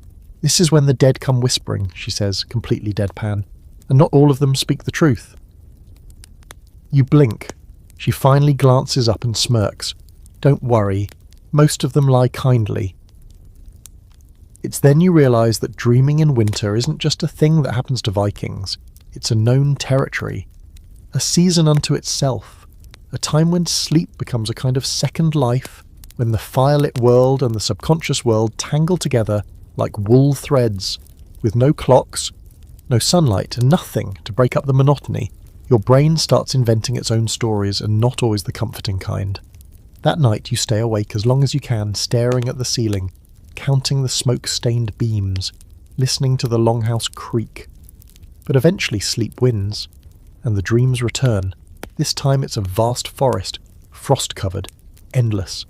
Speaker 1: This is when the dead come whispering, she says, completely deadpan, and not all of them speak the truth. You blink. She finally glances up and smirks. Don't worry, most of them lie kindly. It's then you realise that dreaming in winter isn't just a thing that happens to Vikings. It's a known territory, a season unto itself, a time when sleep becomes a kind of second life, when the firelit world and the subconscious world tangle together like wool threads, with no clocks, No sunlight, and nothing to break up the monotony. Your brain starts inventing its own stories, and not always the comforting kind. That night you stay awake as long as you can, staring at the ceiling, counting the smoke-stained beams, listening to the longhouse creak. But eventually sleep wins, and the dreams return. This time it's a vast forest, frost-covered, endless.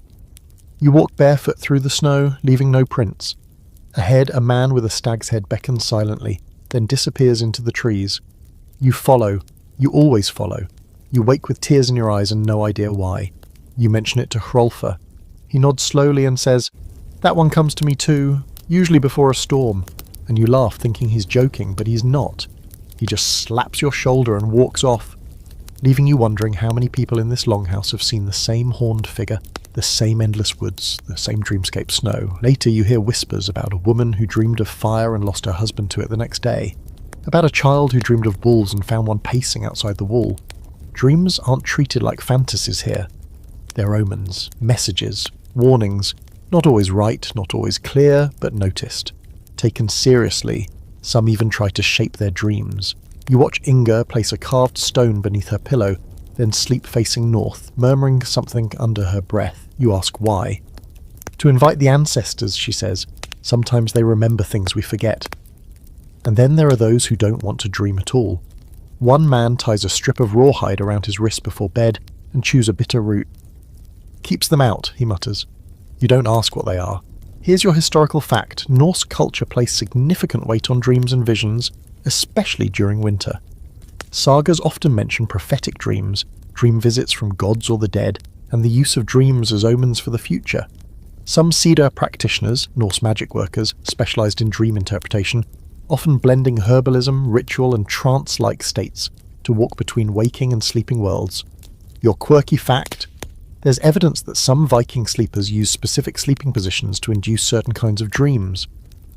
Speaker 1: You walk barefoot through the snow, leaving no prints. Ahead, a man with a stag's head beckons silently, then disappears into the trees. You follow. You always follow. You wake with tears in your eyes and no idea why. You mention it to Hrolfr. He nods slowly and says, "That one comes to me too, usually before a storm." And you laugh, thinking he's joking, but he's not. He just slaps your shoulder and walks off, leaving you wondering how many people in this longhouse have seen the same horned figure, the same endless woods, the same dreamscape snow. Later you hear whispers about a woman who dreamed of fire and lost her husband to it the next day. About a child who dreamed of wolves and found one pacing outside the wall. Dreams aren't treated like fantasies here. They're omens, messages, warnings, not always right, not always clear, but noticed. Taken seriously, some even try to shape their dreams. You watch Inga place a carved stone beneath her pillow, then sleep facing north, murmuring something under her breath. You ask why. To invite the ancestors, she says. Sometimes they remember things we forget. And then there are those who don't want to dream at all. One man ties a strip of rawhide around his wrist before bed and chews a bitter root. "Keeps them out," he mutters. You don't ask what they are. Here's your historical fact. Norse culture placed significant weight on dreams and visions, especially during winter. Sagas often mention prophetic dreams, dream visits from gods or the dead, and the use of dreams as omens for the future. Some Cedar practitioners, Norse magic workers, specialized in dream interpretation, often blending herbalism, ritual, and trance-like states to walk between waking and sleeping worlds. Your quirky fact: there's evidence that some Viking sleepers use specific sleeping positions to induce certain kinds of dreams.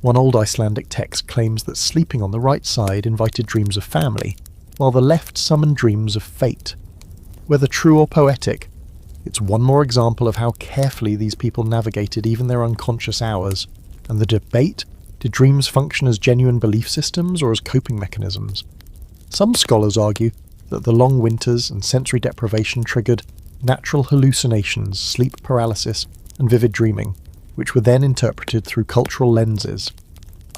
Speaker 1: One old Icelandic text claims that sleeping on the right side invited dreams of family, while the left summoned dreams of fate. Whether true or poetic, it's one more example of how carefully these people navigated even their unconscious hours. And the debate: did dreams function as genuine belief systems or as coping mechanisms? Some scholars argue that the long winters and sensory deprivation triggered natural hallucinations, sleep paralysis, and vivid dreaming, which were then interpreted through cultural lenses.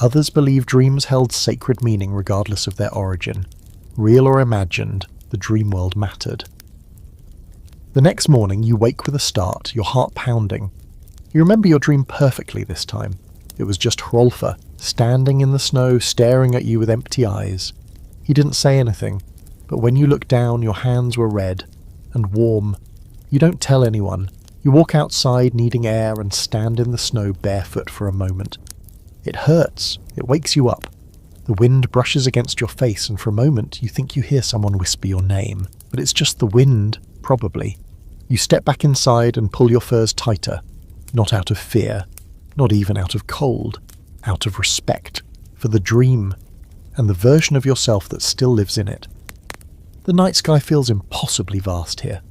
Speaker 1: Others believe dreams held sacred meaning regardless of their origin. Real or imagined, the dream world mattered. The next morning you wake with a start, your heart pounding. You remember your dream perfectly this time. It was just Hrolfr, standing in the snow, staring at you with empty eyes. He didn't say anything, but when you looked down, your hands were red and warm. You don't tell anyone. You walk outside needing air and stand in the snow barefoot for a moment. It hurts. It wakes you up. The wind brushes against your face, and for a moment you think you hear someone whisper your name. But it's just the wind, probably. You step back inside and pull your furs tighter. Not out of fear. Not even out of cold. Out of respect. For the dream. And the version of yourself that still lives in it. The night sky feels impossibly vast here.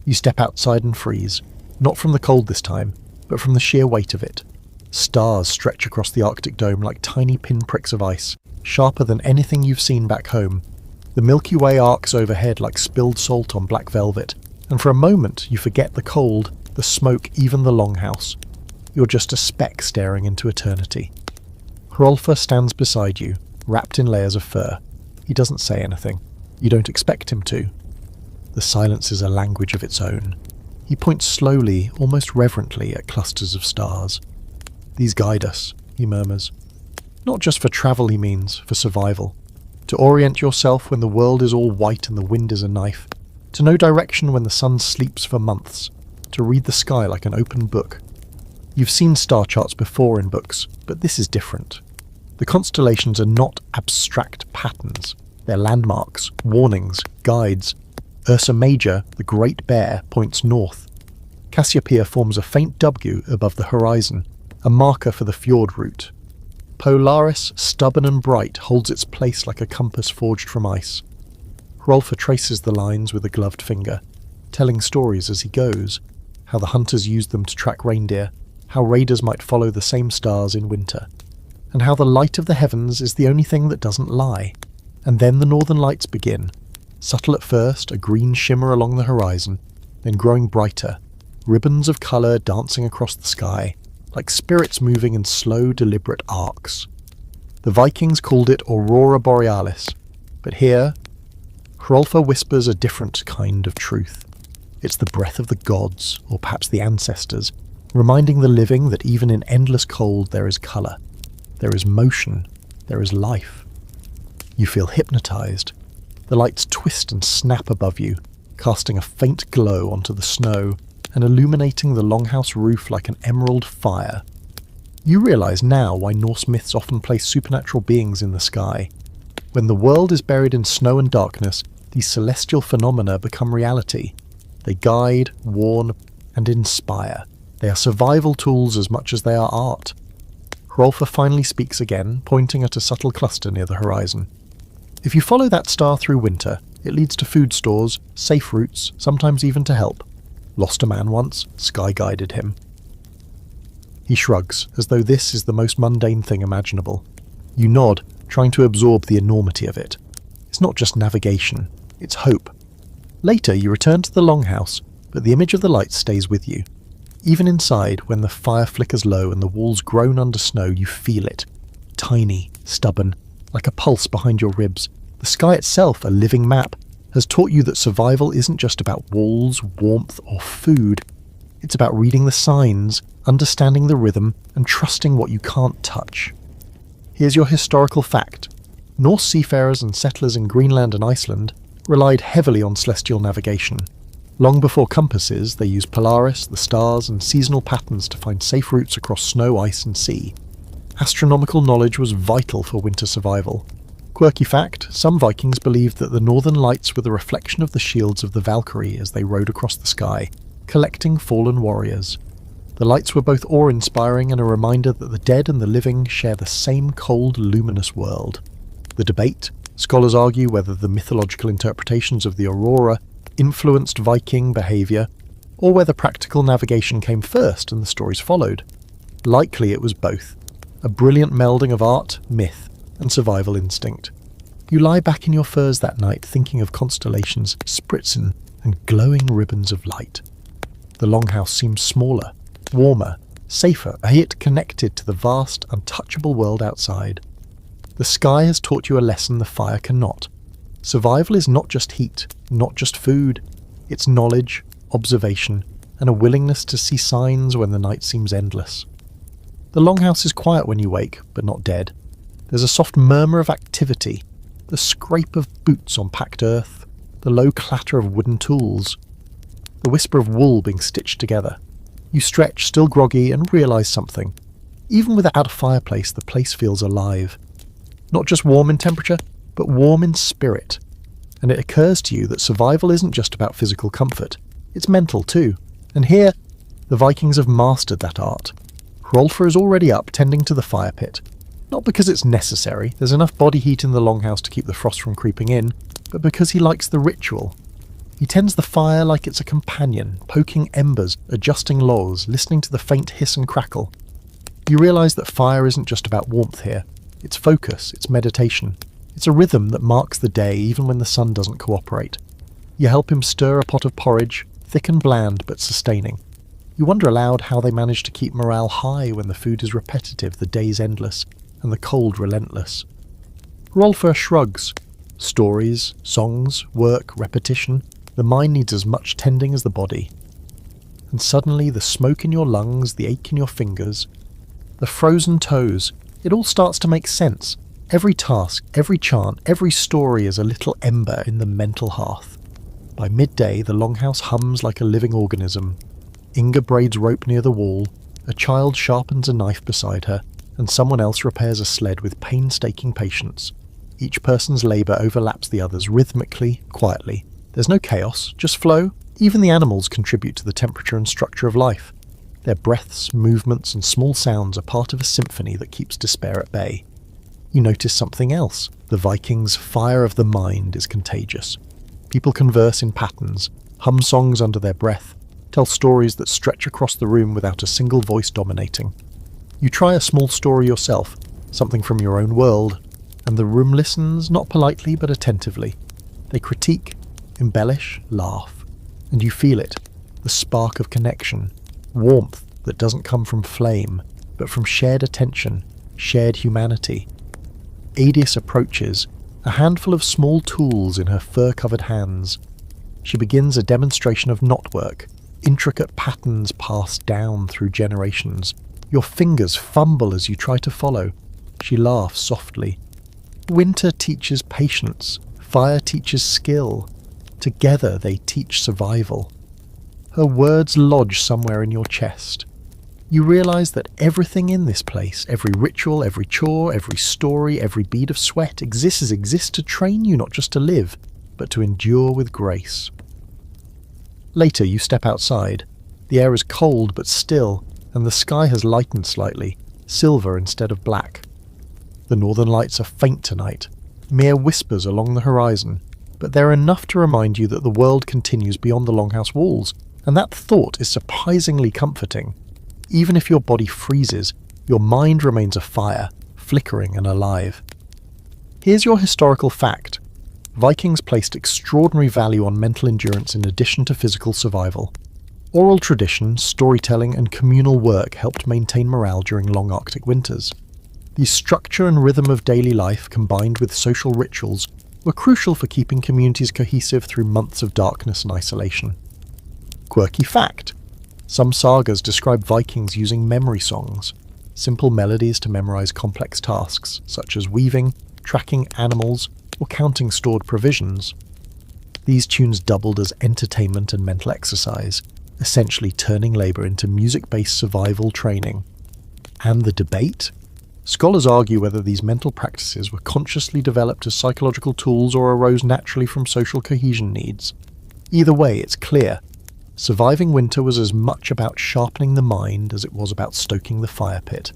Speaker 1: You step outside and freeze. Not from the cold this time, but from the sheer weight of it. Stars stretch across the Arctic dome like tiny pinpricks of ice, sharper than anything you've seen back home. The Milky Way arcs overhead like spilled salt on black velvet, and for a moment you forget the cold, the smoke, even the longhouse. You're just a speck staring into eternity. Hrolfr stands beside you, wrapped in layers of fur. He doesn't say anything. You don't expect him to. The silence is a language of its own. He points slowly, almost reverently, at clusters of stars. "These guide us," he murmurs. Not just for travel, he means, for survival. To orient yourself when the world is all white and the wind is a knife. To know direction when the sun sleeps for months. To read the sky like an open book. You've seen star charts before in books, but this is different. The constellations are not abstract patterns. They're landmarks, warnings, guides. Ursa Major, the Great Bear, points north. Cassiopeia forms a faint W above the horizon, a marker for the fjord route. Polaris, stubborn and bright, holds its place like a compass forged from ice. Hrolfr traces the lines with a gloved finger, telling stories as he goes, how the hunters used them to track reindeer, how raiders might follow the same stars in winter. and how the light of the heavens is the only thing that doesn't lie. And then the northern lights begin. Subtle at first, a green shimmer along the horizon, then growing brighter, ribbons of colour dancing across the sky, like spirits moving in slow, deliberate arcs. The Vikings called it Aurora Borealis, but here, Hrolfr whispers a different kind of truth. It's the breath of the gods, or perhaps the ancestors, reminding the living that even in endless cold there is colour, there is motion, there is life. You feel hypnotised. The lights twist and snap above you, casting a faint glow onto the snow and illuminating the longhouse roof like an emerald fire. You realise now why Norse myths often place supernatural beings in the sky. When the world is buried in snow and darkness, these celestial phenomena become reality. They guide, warn, and inspire. They are survival tools as much as they are art. Hrolfr finally speaks again, pointing at a subtle cluster near the horizon. If you follow that star through winter, it leads to food stores, safe routes, sometimes even to help. Lost a man once, Sky guided him. He shrugs, as though this is the most mundane thing imaginable. You nod, trying to absorb the enormity of it. It's not just navigation, it's hope. Later you return to the longhouse, but the image of the lights stays with you. Even inside, when the fire flickers low and the walls groan under snow, you feel it. Tiny, stubborn, like a pulse behind your ribs. The sky itself, a living map, has taught you that survival isn't just about walls, warmth, or food. It's about reading the signs, understanding the rhythm, and trusting what you can't touch. Here's your historical fact. Norse seafarers and settlers in Greenland and Iceland relied heavily on celestial navigation. Long before compasses, they used Polaris, the stars, and seasonal patterns to find safe routes across snow, ice, and sea. Astronomical knowledge was vital for winter survival. Quirky fact, some Vikings believed that the northern lights were the reflection of the shields of the Valkyrie as they rode across the sky, collecting fallen warriors. The lights were both awe-inspiring and a reminder that the dead and the living share the same cold, luminous world. The debate, scholars argue whether the mythological interpretations of the aurora influenced Viking behaviour, or whether practical navigation came first and the stories followed. Likely it was both, a brilliant melding of art, myth, and survival instinct. You lie back in your furs that night thinking of constellations, spritzen, and glowing ribbons of light. The longhouse seems smaller, warmer, safer, yet connected to the vast, untouchable world outside. The sky has taught you a lesson the fire cannot. Survival is not just heat, not just food. It's knowledge, observation, and a willingness to see signs when the night seems endless. The longhouse is quiet when you wake, but not dead. There's a soft murmur of activity, the scrape of boots on packed earth, the low clatter of wooden tools, the whisper of wool being stitched together. You stretch, still groggy, and realise something. Even without a fireplace, the place feels alive. Not just warm in temperature, but warm in spirit. And it occurs to you that survival isn't just about physical comfort, it's mental too. And here, the Vikings have mastered that art. Hrolfr is already up, tending to the fire pit. Not because it's necessary, there's enough body heat in the longhouse to keep the frost from creeping in, but because he likes the ritual. He tends the fire like it's a companion, poking embers, adjusting logs, listening to the faint hiss and crackle. You realise that fire isn't just about warmth here. It's focus, it's meditation. It's a rhythm that marks the day even when the sun doesn't cooperate. You help him stir a pot of porridge, thick and bland but sustaining. You wonder aloud how they manage to keep morale high when the food is repetitive, the days endless, and the cold relentless. Hrolfr shrugs. Stories, songs, work, repetition. The mind needs as much tending as the body. And suddenly the smoke in your lungs, the ache in your fingers, the frozen toes, it all starts to make sense. Every task, every chant, every story is a little ember in the mental hearth. By midday, the longhouse hums like a living organism. Inga braids rope near the wall, a child sharpens a knife beside her, and someone else repairs a sled with painstaking patience. Each person's labour overlaps the others rhythmically, quietly. There's no chaos, just flow. Even the animals contribute to the temperature and structure of life. Their breaths, movements, and small sounds are part of a symphony that keeps despair at bay. You notice something else. The Vikings' fire of the mind is contagious. People converse in patterns, hum songs under their breath, tell stories that stretch across the room without a single voice dominating. You try a small story yourself, something from your own world, and the room listens, not politely but attentively. They critique, embellish, laugh, and you feel it, the spark of connection, warmth that doesn't come from flame, but from shared attention, shared humanity. Adius approaches, a handful of small tools in her fur-covered hands. She begins a demonstration of knotwork, intricate patterns passed down through generations. Your fingers fumble as you try to follow. She laughs softly. Winter teaches patience, fire teaches skill. Together they teach survival. Her words lodge somewhere in your chest. You realize that everything in this place, every ritual, every chore, every story, every bead of sweat exists to train you not just to live, but to endure with grace. Later you step outside. The air is cold but still, and the sky has lightened slightly, silver instead of black. The northern lights are faint tonight, mere whispers along the horizon, but they're enough to remind you that the world continues beyond the longhouse walls, and that thought is surprisingly comforting. Even if your body freezes, your mind remains afire, flickering and alive. Here's your historical fact. Vikings placed extraordinary value on mental endurance in addition to physical survival. Oral tradition, storytelling and communal work helped maintain morale during long Arctic winters. The structure and rhythm of daily life combined with social rituals were crucial for keeping communities cohesive through months of darkness and isolation. Quirky fact. Some sagas describe Vikings using memory songs, simple melodies to memorize complex tasks, such as weaving, tracking animals, or counting stored provisions. These tunes doubled as entertainment and mental exercise, essentially turning labor into music-based survival training. And the debate? Scholars argue whether these mental practices were consciously developed as psychological tools or arose naturally from social cohesion needs. Either way, it's clear. Surviving winter was as much about sharpening the mind as it was about stoking the fire pit.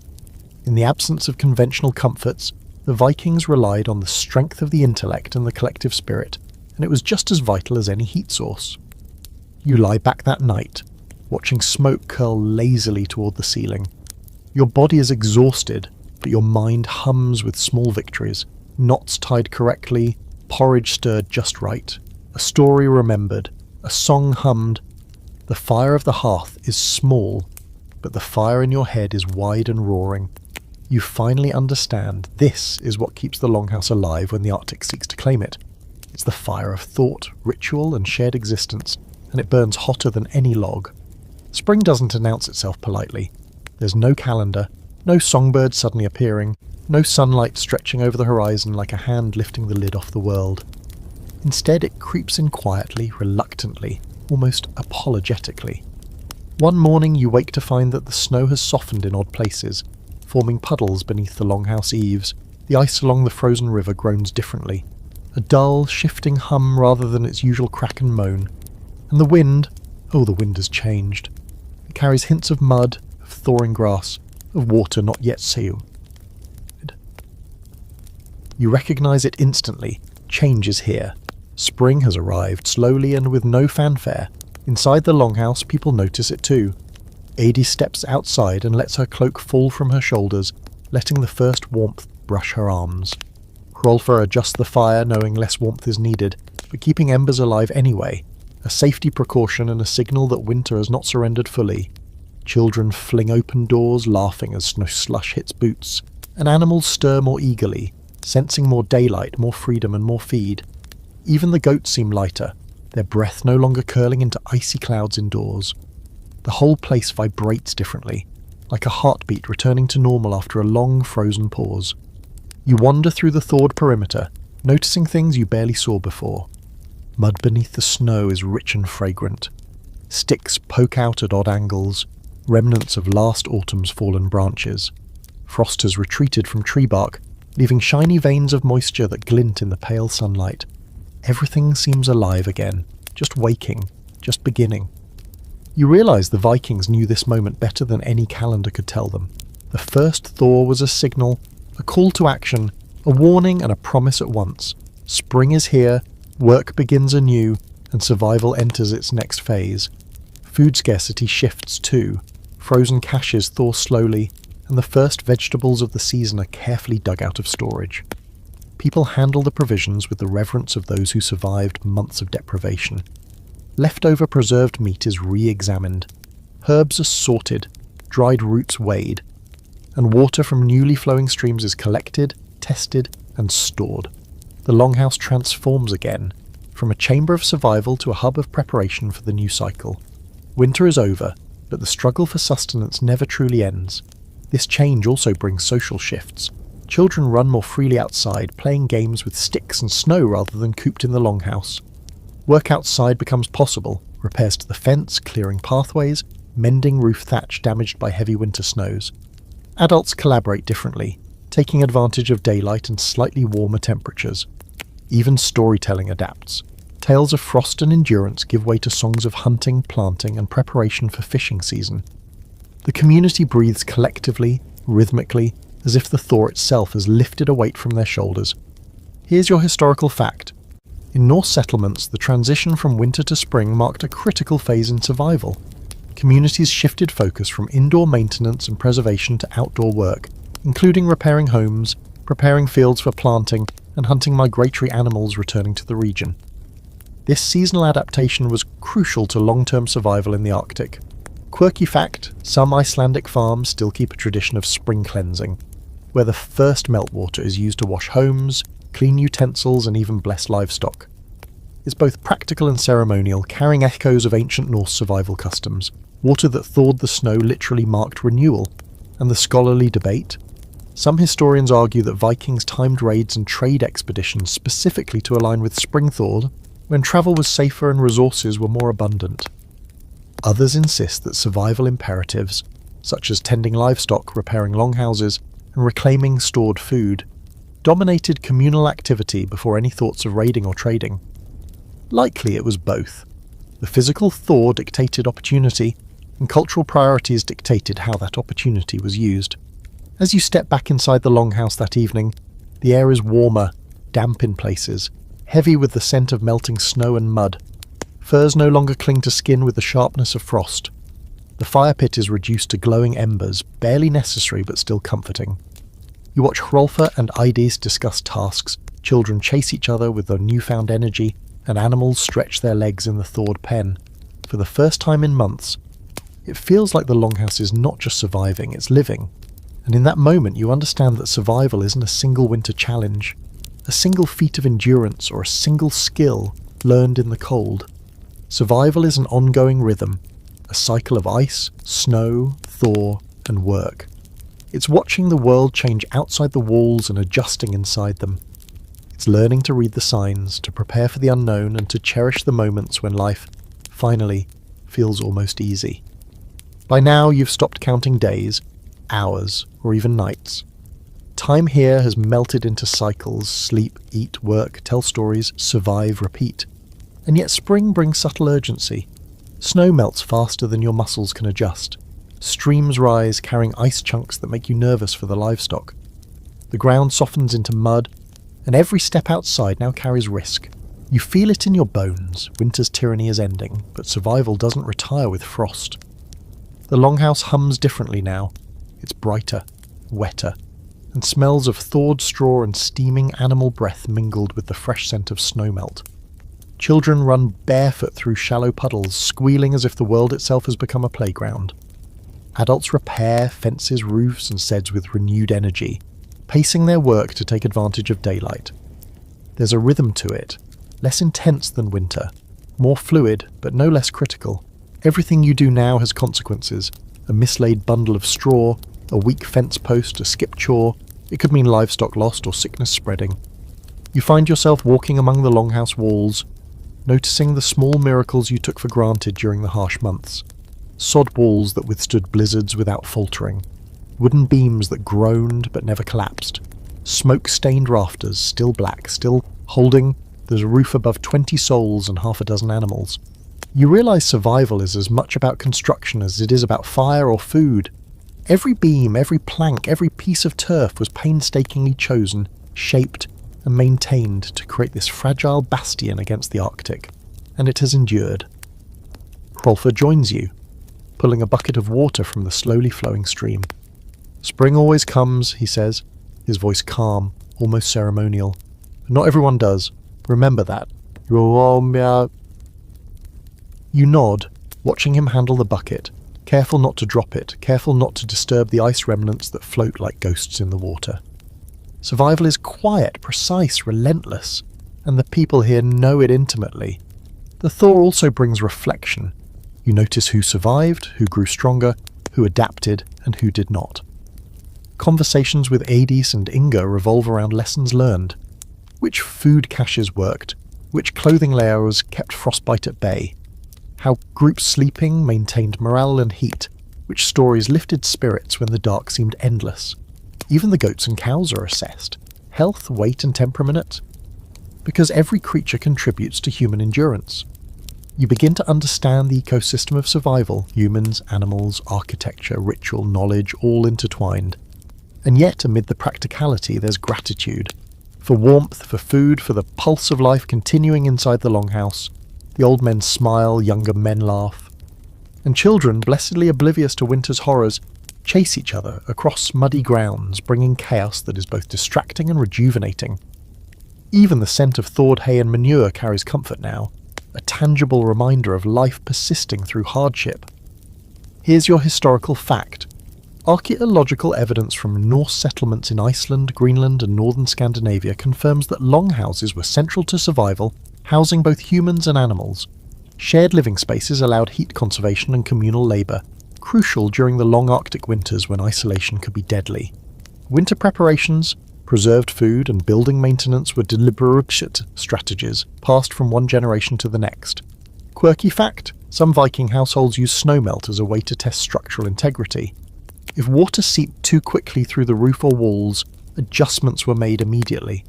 Speaker 1: In the absence of conventional comforts, the Vikings relied on the strength of the intellect and the collective spirit, and it was just as vital as any heat source. You lie back that night, watching smoke curl lazily toward the ceiling. Your body is exhausted, but your mind hums with small victories, knots tied correctly, porridge stirred just right, a story remembered, a song hummed. The fire of the hearth is small, but the fire in your head is wide and roaring. You finally understand this is what keeps the longhouse alive when the Arctic seeks to claim it. It's the fire of thought, ritual, and shared existence, and it burns hotter than any log. Spring doesn't announce itself politely. There's no calendar, no songbird suddenly appearing, no sunlight stretching over the horizon like a hand lifting the lid off the world. Instead, it creeps in quietly, reluctantly, almost apologetically. One morning you wake to find that the snow has softened in odd places, forming puddles beneath the longhouse eaves. The ice along the frozen river groans differently, a dull, shifting hum rather than its usual crack and moan. And the wind has changed. It carries hints of mud, of thawing grass, of water not yet sealed. You recognize it instantly. Change is here. Spring has arrived, slowly and with no fanfare. Inside the longhouse, people notice it too. Adie steps outside and lets her cloak fall from her shoulders, letting the first warmth brush her arms. Hrolfr adjusts the fire, knowing less warmth is needed, but keeping embers alive anyway, a safety precaution and a signal that winter has not surrendered fully. Children fling open doors, laughing as snow slush hits boots, and animals stir more eagerly, sensing more daylight, more freedom and more feed. Even the goats seem lighter, their breath no longer curling into icy clouds indoors. The whole place vibrates differently, like a heartbeat returning to normal after a long frozen pause. You wander through the thawed perimeter, noticing things you barely saw before. Mud beneath the snow is rich and fragrant. Sticks poke out at odd angles, remnants of last autumn's fallen branches. Frost has retreated from tree bark, leaving shiny veins of moisture that glint in the pale sunlight. Everything seems alive again, just waking, just beginning. You realize the Vikings knew this moment better than any calendar could tell them. The first thaw was a signal, a call to action, a warning and a promise at once. Spring is here, work begins anew, and survival enters its next phase. Food scarcity shifts too. Frozen caches thaw slowly, and the first vegetables of the season are carefully dug out of storage. People handle the provisions with the reverence of those who survived months of deprivation. Leftover preserved meat is re-examined, herbs are sorted, dried roots weighed, and water from newly flowing streams is collected, tested, and stored. The longhouse transforms again, from a chamber of survival to a hub of preparation for the new cycle. Winter is over, but the struggle for sustenance never truly ends. This change also brings social shifts. Children run more freely outside, playing games with sticks and snow rather than cooped in the longhouse. Work outside becomes possible, repairs to the fence, clearing pathways, mending roof thatch damaged by heavy winter snows. Adults collaborate differently, taking advantage of daylight and slightly warmer temperatures. Even storytelling adapts. Tales of frost and endurance give way to songs of hunting, planting, and preparation for fishing season. The community breathes collectively, rhythmically, as if the thaw itself has lifted a weight from their shoulders. Here's your historical fact. In Norse settlements, the transition from winter to spring marked a critical phase in survival. Communities shifted focus from indoor maintenance and preservation to outdoor work, including repairing homes, preparing fields for planting, and hunting migratory animals returning to the region. This seasonal adaptation was crucial to long-term survival in the Arctic. Quirky fact, some Icelandic farms still keep a tradition of spring cleansing, where the first meltwater is used to wash homes, clean utensils, and even bless livestock. It's both practical and ceremonial, carrying echoes of ancient Norse survival customs. Water that thawed the snow literally marked renewal. And the scholarly debate? Some historians argue that Vikings timed raids and trade expeditions specifically to align with spring thaw, when travel was safer and resources were more abundant. Others insist that survival imperatives, such as tending livestock, repairing longhouses, and reclaiming stored food, dominated communal activity before any thoughts of raiding or trading. Likely it was both. The physical thaw dictated opportunity, and cultural priorities dictated how that opportunity was used. As you step back inside the longhouse that evening, the air is warmer, damp in places, heavy with the scent of melting snow and mud. Furs no longer cling to skin with the sharpness of frost. The fire pit is reduced to glowing embers, barely necessary but still comforting. You watch Hrolfr and Eidis discuss tasks, children chase each other with their newfound energy, and animals stretch their legs in the thawed pen. For the first time in months, it feels like the longhouse is not just surviving, it's living. And in that moment you understand that survival isn't a single winter challenge, a single feat of endurance, or a single skill learned in the cold. Survival is an ongoing rhythm, a cycle of ice, snow, thaw, and work. It's watching the world change outside the walls and adjusting inside them. It's learning to read the signs, to prepare for the unknown, and to cherish the moments when life, finally, feels almost easy. By now you've stopped counting days, hours, or even nights. Time here has melted into cycles: sleep, eat, work, tell stories, survive, repeat. And yet spring brings subtle urgency. Snow melts faster than your muscles can adjust. Streams rise, carrying ice chunks that make you nervous for the livestock. The ground softens into mud, and every step outside now carries risk. You feel it in your bones. Winter's tyranny is ending, but survival doesn't retire with frost. The longhouse hums differently now. It's brighter, wetter, and smells of thawed straw and steaming animal breath mingled with the fresh scent of snowmelt. Children run barefoot through shallow puddles, squealing as if the world itself has become a playground. Adults repair fences, roofs, and sheds with renewed energy, pacing their work to take advantage of daylight. There's a rhythm to it, less intense than winter, more fluid, but no less critical. Everything you do now has consequences: a mislaid bundle of straw, a weak fence post, a skipped chore. It could mean livestock lost or sickness spreading. You find yourself walking among the longhouse walls, noticing the small miracles you took for granted during the harsh months. Sod walls that withstood blizzards without faltering, wooden beams that groaned but never collapsed, smoke-stained rafters still black, still holding the roof above 20 souls and half a dozen animals. You realise survival is as much about construction as it is about fire or food. Every beam, every plank, every piece of turf was painstakingly chosen, shaped, and maintained to create this fragile bastion against the Arctic, and it has endured. Hrolfr joins you, pulling a bucket of water from the slowly flowing stream. Spring always comes, he says, his voice calm, almost ceremonial. But not everyone does. Remember that. You nod, watching him handle the bucket, careful not to drop it, careful not to disturb the ice remnants that float like ghosts in the water. Survival is quiet, precise, relentless, and the people here know it intimately. The thaw also brings reflection. You notice who survived, who grew stronger, who adapted, and who did not. Conversations with Adis and Inga revolve around lessons learned. Which food caches worked, which clothing layers kept frostbite at bay, how groups sleeping maintained morale and heat, which stories lifted spirits when the dark seemed endless. Even the goats and cows are assessed. Health, weight and temperament. Because every creature contributes to human endurance. You begin to understand the ecosystem of survival, humans, animals, architecture, ritual, knowledge, all intertwined. And yet, amid the practicality, there's gratitude. For warmth, for food, for the pulse of life continuing inside the longhouse. The old men smile, younger men laugh. And children, blessedly oblivious to winter's horrors, chase each other across muddy grounds, bringing chaos that is both distracting and rejuvenating. Even the scent of thawed hay and manure carries comfort now, a tangible reminder of life persisting through hardship. Here's your historical fact. Archaeological evidence from Norse settlements in Iceland, Greenland and northern Scandinavia confirms that longhouses were central to survival, housing both humans and animals. Shared living spaces allowed heat conservation and communal labour, crucial during the long Arctic winters when isolation could be deadly. Winter preparations, preserved food and building maintenance were deliberate strategies passed from one generation to the next. Quirky fact, some Viking households used snowmelt as a way to test structural integrity. If water seeped too quickly through the roof or walls, adjustments were made immediately.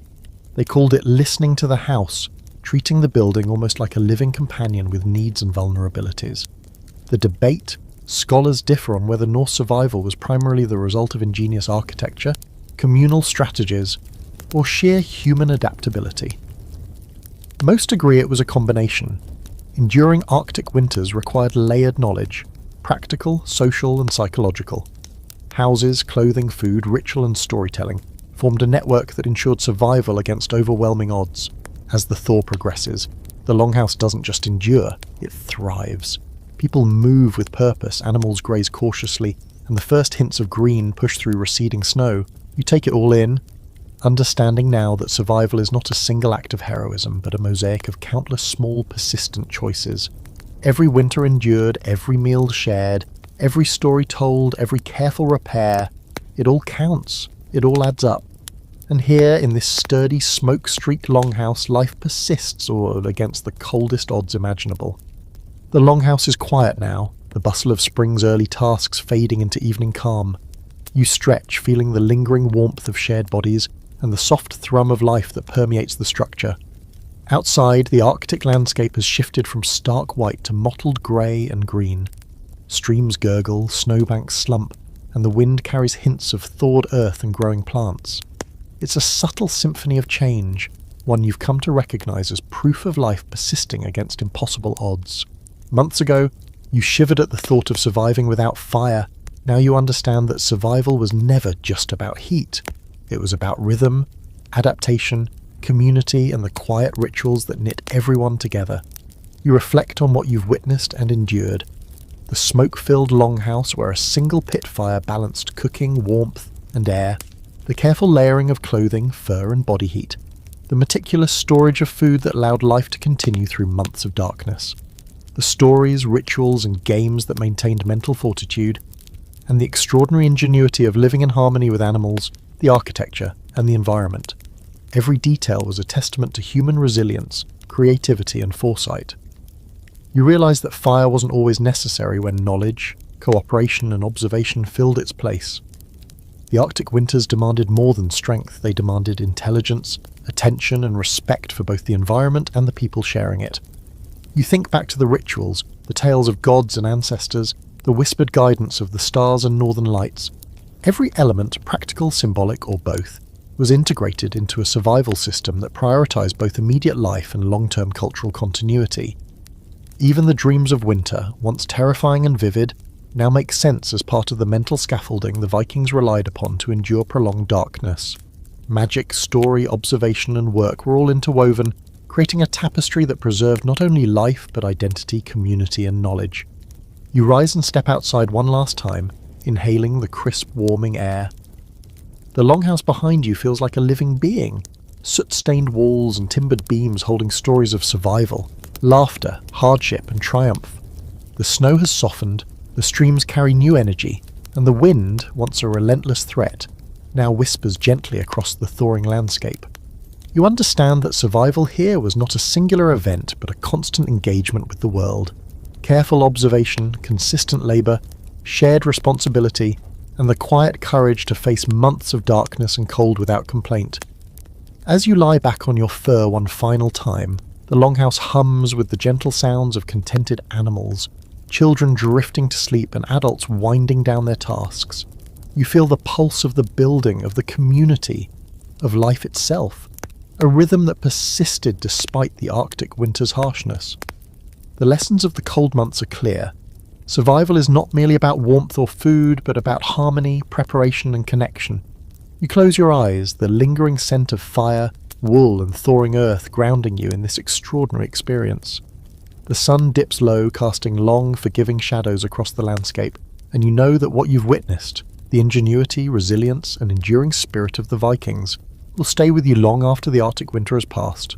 Speaker 1: They called it listening to the house, treating the building almost like a living companion with needs and vulnerabilities. The debate, scholars differ on whether Norse survival was primarily the result of ingenious architecture, communal strategies, or sheer human adaptability. Most agree it was a combination. Enduring Arctic winters required layered knowledge, practical, social and psychological. Houses, clothing, food, ritual and storytelling formed a network that ensured survival against overwhelming odds. As the thaw progresses, the longhouse doesn't just endure, it thrives. People move with purpose, animals graze cautiously, and the first hints of green push through receding snow. You take it all in, understanding now that survival is not a single act of heroism, but a mosaic of countless small, persistent choices. Every winter endured, every meal shared, every story told, every careful repair, it all counts, it all adds up. And here, in this sturdy, smoke-streaked longhouse, life persists all against the coldest odds imaginable. The longhouse is quiet now, the bustle of spring's early tasks fading into evening calm. You stretch, feeling the lingering warmth of shared bodies and the soft thrum of life that permeates the structure. Outside, the Arctic landscape has shifted from stark white to mottled grey and green. Streams gurgle, snowbanks slump, and the wind carries hints of thawed earth and growing plants. It's a subtle symphony of change, one you've come to recognise as proof of life persisting against impossible odds. Months ago, you shivered at the thought of surviving without fire. Now you understand that survival was never just about heat. It was about rhythm, adaptation, community, and the quiet rituals that knit everyone together. You reflect on what you've witnessed and endured. The smoke-filled longhouse where a single pit fire balanced cooking, warmth, and air. The careful layering of clothing, fur, and body heat. The meticulous storage of food that allowed life to continue through months of darkness. The stories, rituals, and games that maintained mental fortitude. And the extraordinary ingenuity of living in harmony with animals, the architecture, and the environment. Every detail was a testament to human resilience, creativity, and foresight. You realize that fire wasn't always necessary when knowledge, cooperation, and observation filled its place. The Arctic winters demanded more than strength, they demanded intelligence, attention, and respect for both the environment and the people sharing it. You think back to the rituals, the tales of gods and ancestors, the whispered guidance of the stars and northern lights. Every element, practical, symbolic, or both, was integrated into a survival system that prioritized both immediate life and long-term cultural continuity. Even the dreams of winter, once terrifying and vivid, now make sense as part of the mental scaffolding the Vikings relied upon to endure prolonged darkness. Magic, story, observation and work were all interwoven, creating a tapestry that preserved not only life but identity, community and knowledge. You rise and step outside one last time, inhaling the crisp, warming air. The longhouse behind you feels like a living being, soot-stained walls and timbered beams holding stories of survival, laughter, hardship and triumph. The snow has softened, the streams carry new energy, and the wind, once a relentless threat, now whispers gently across the thawing landscape. You understand that survival here was not a singular event but a constant engagement with the world. Careful observation, consistent labour, shared responsibility, and the quiet courage to face months of darkness and cold without complaint. As you lie back on your fur one final time, the longhouse hums with the gentle sounds of contented animals, children drifting to sleep and adults winding down their tasks. You feel the pulse of the building, of the community, of life itself, a rhythm that persisted despite the Arctic winter's harshness. The lessons of the cold months are clear. Survival is not merely about warmth or food, but about harmony, preparation and connection. You close your eyes, the lingering scent of fire, wool and thawing earth grounding you in this extraordinary experience. The sun dips low, casting long, forgiving shadows across the landscape, and you know that what you've witnessed, the ingenuity, resilience and enduring spirit of the Vikings, will stay with you long after the Arctic winter has passed.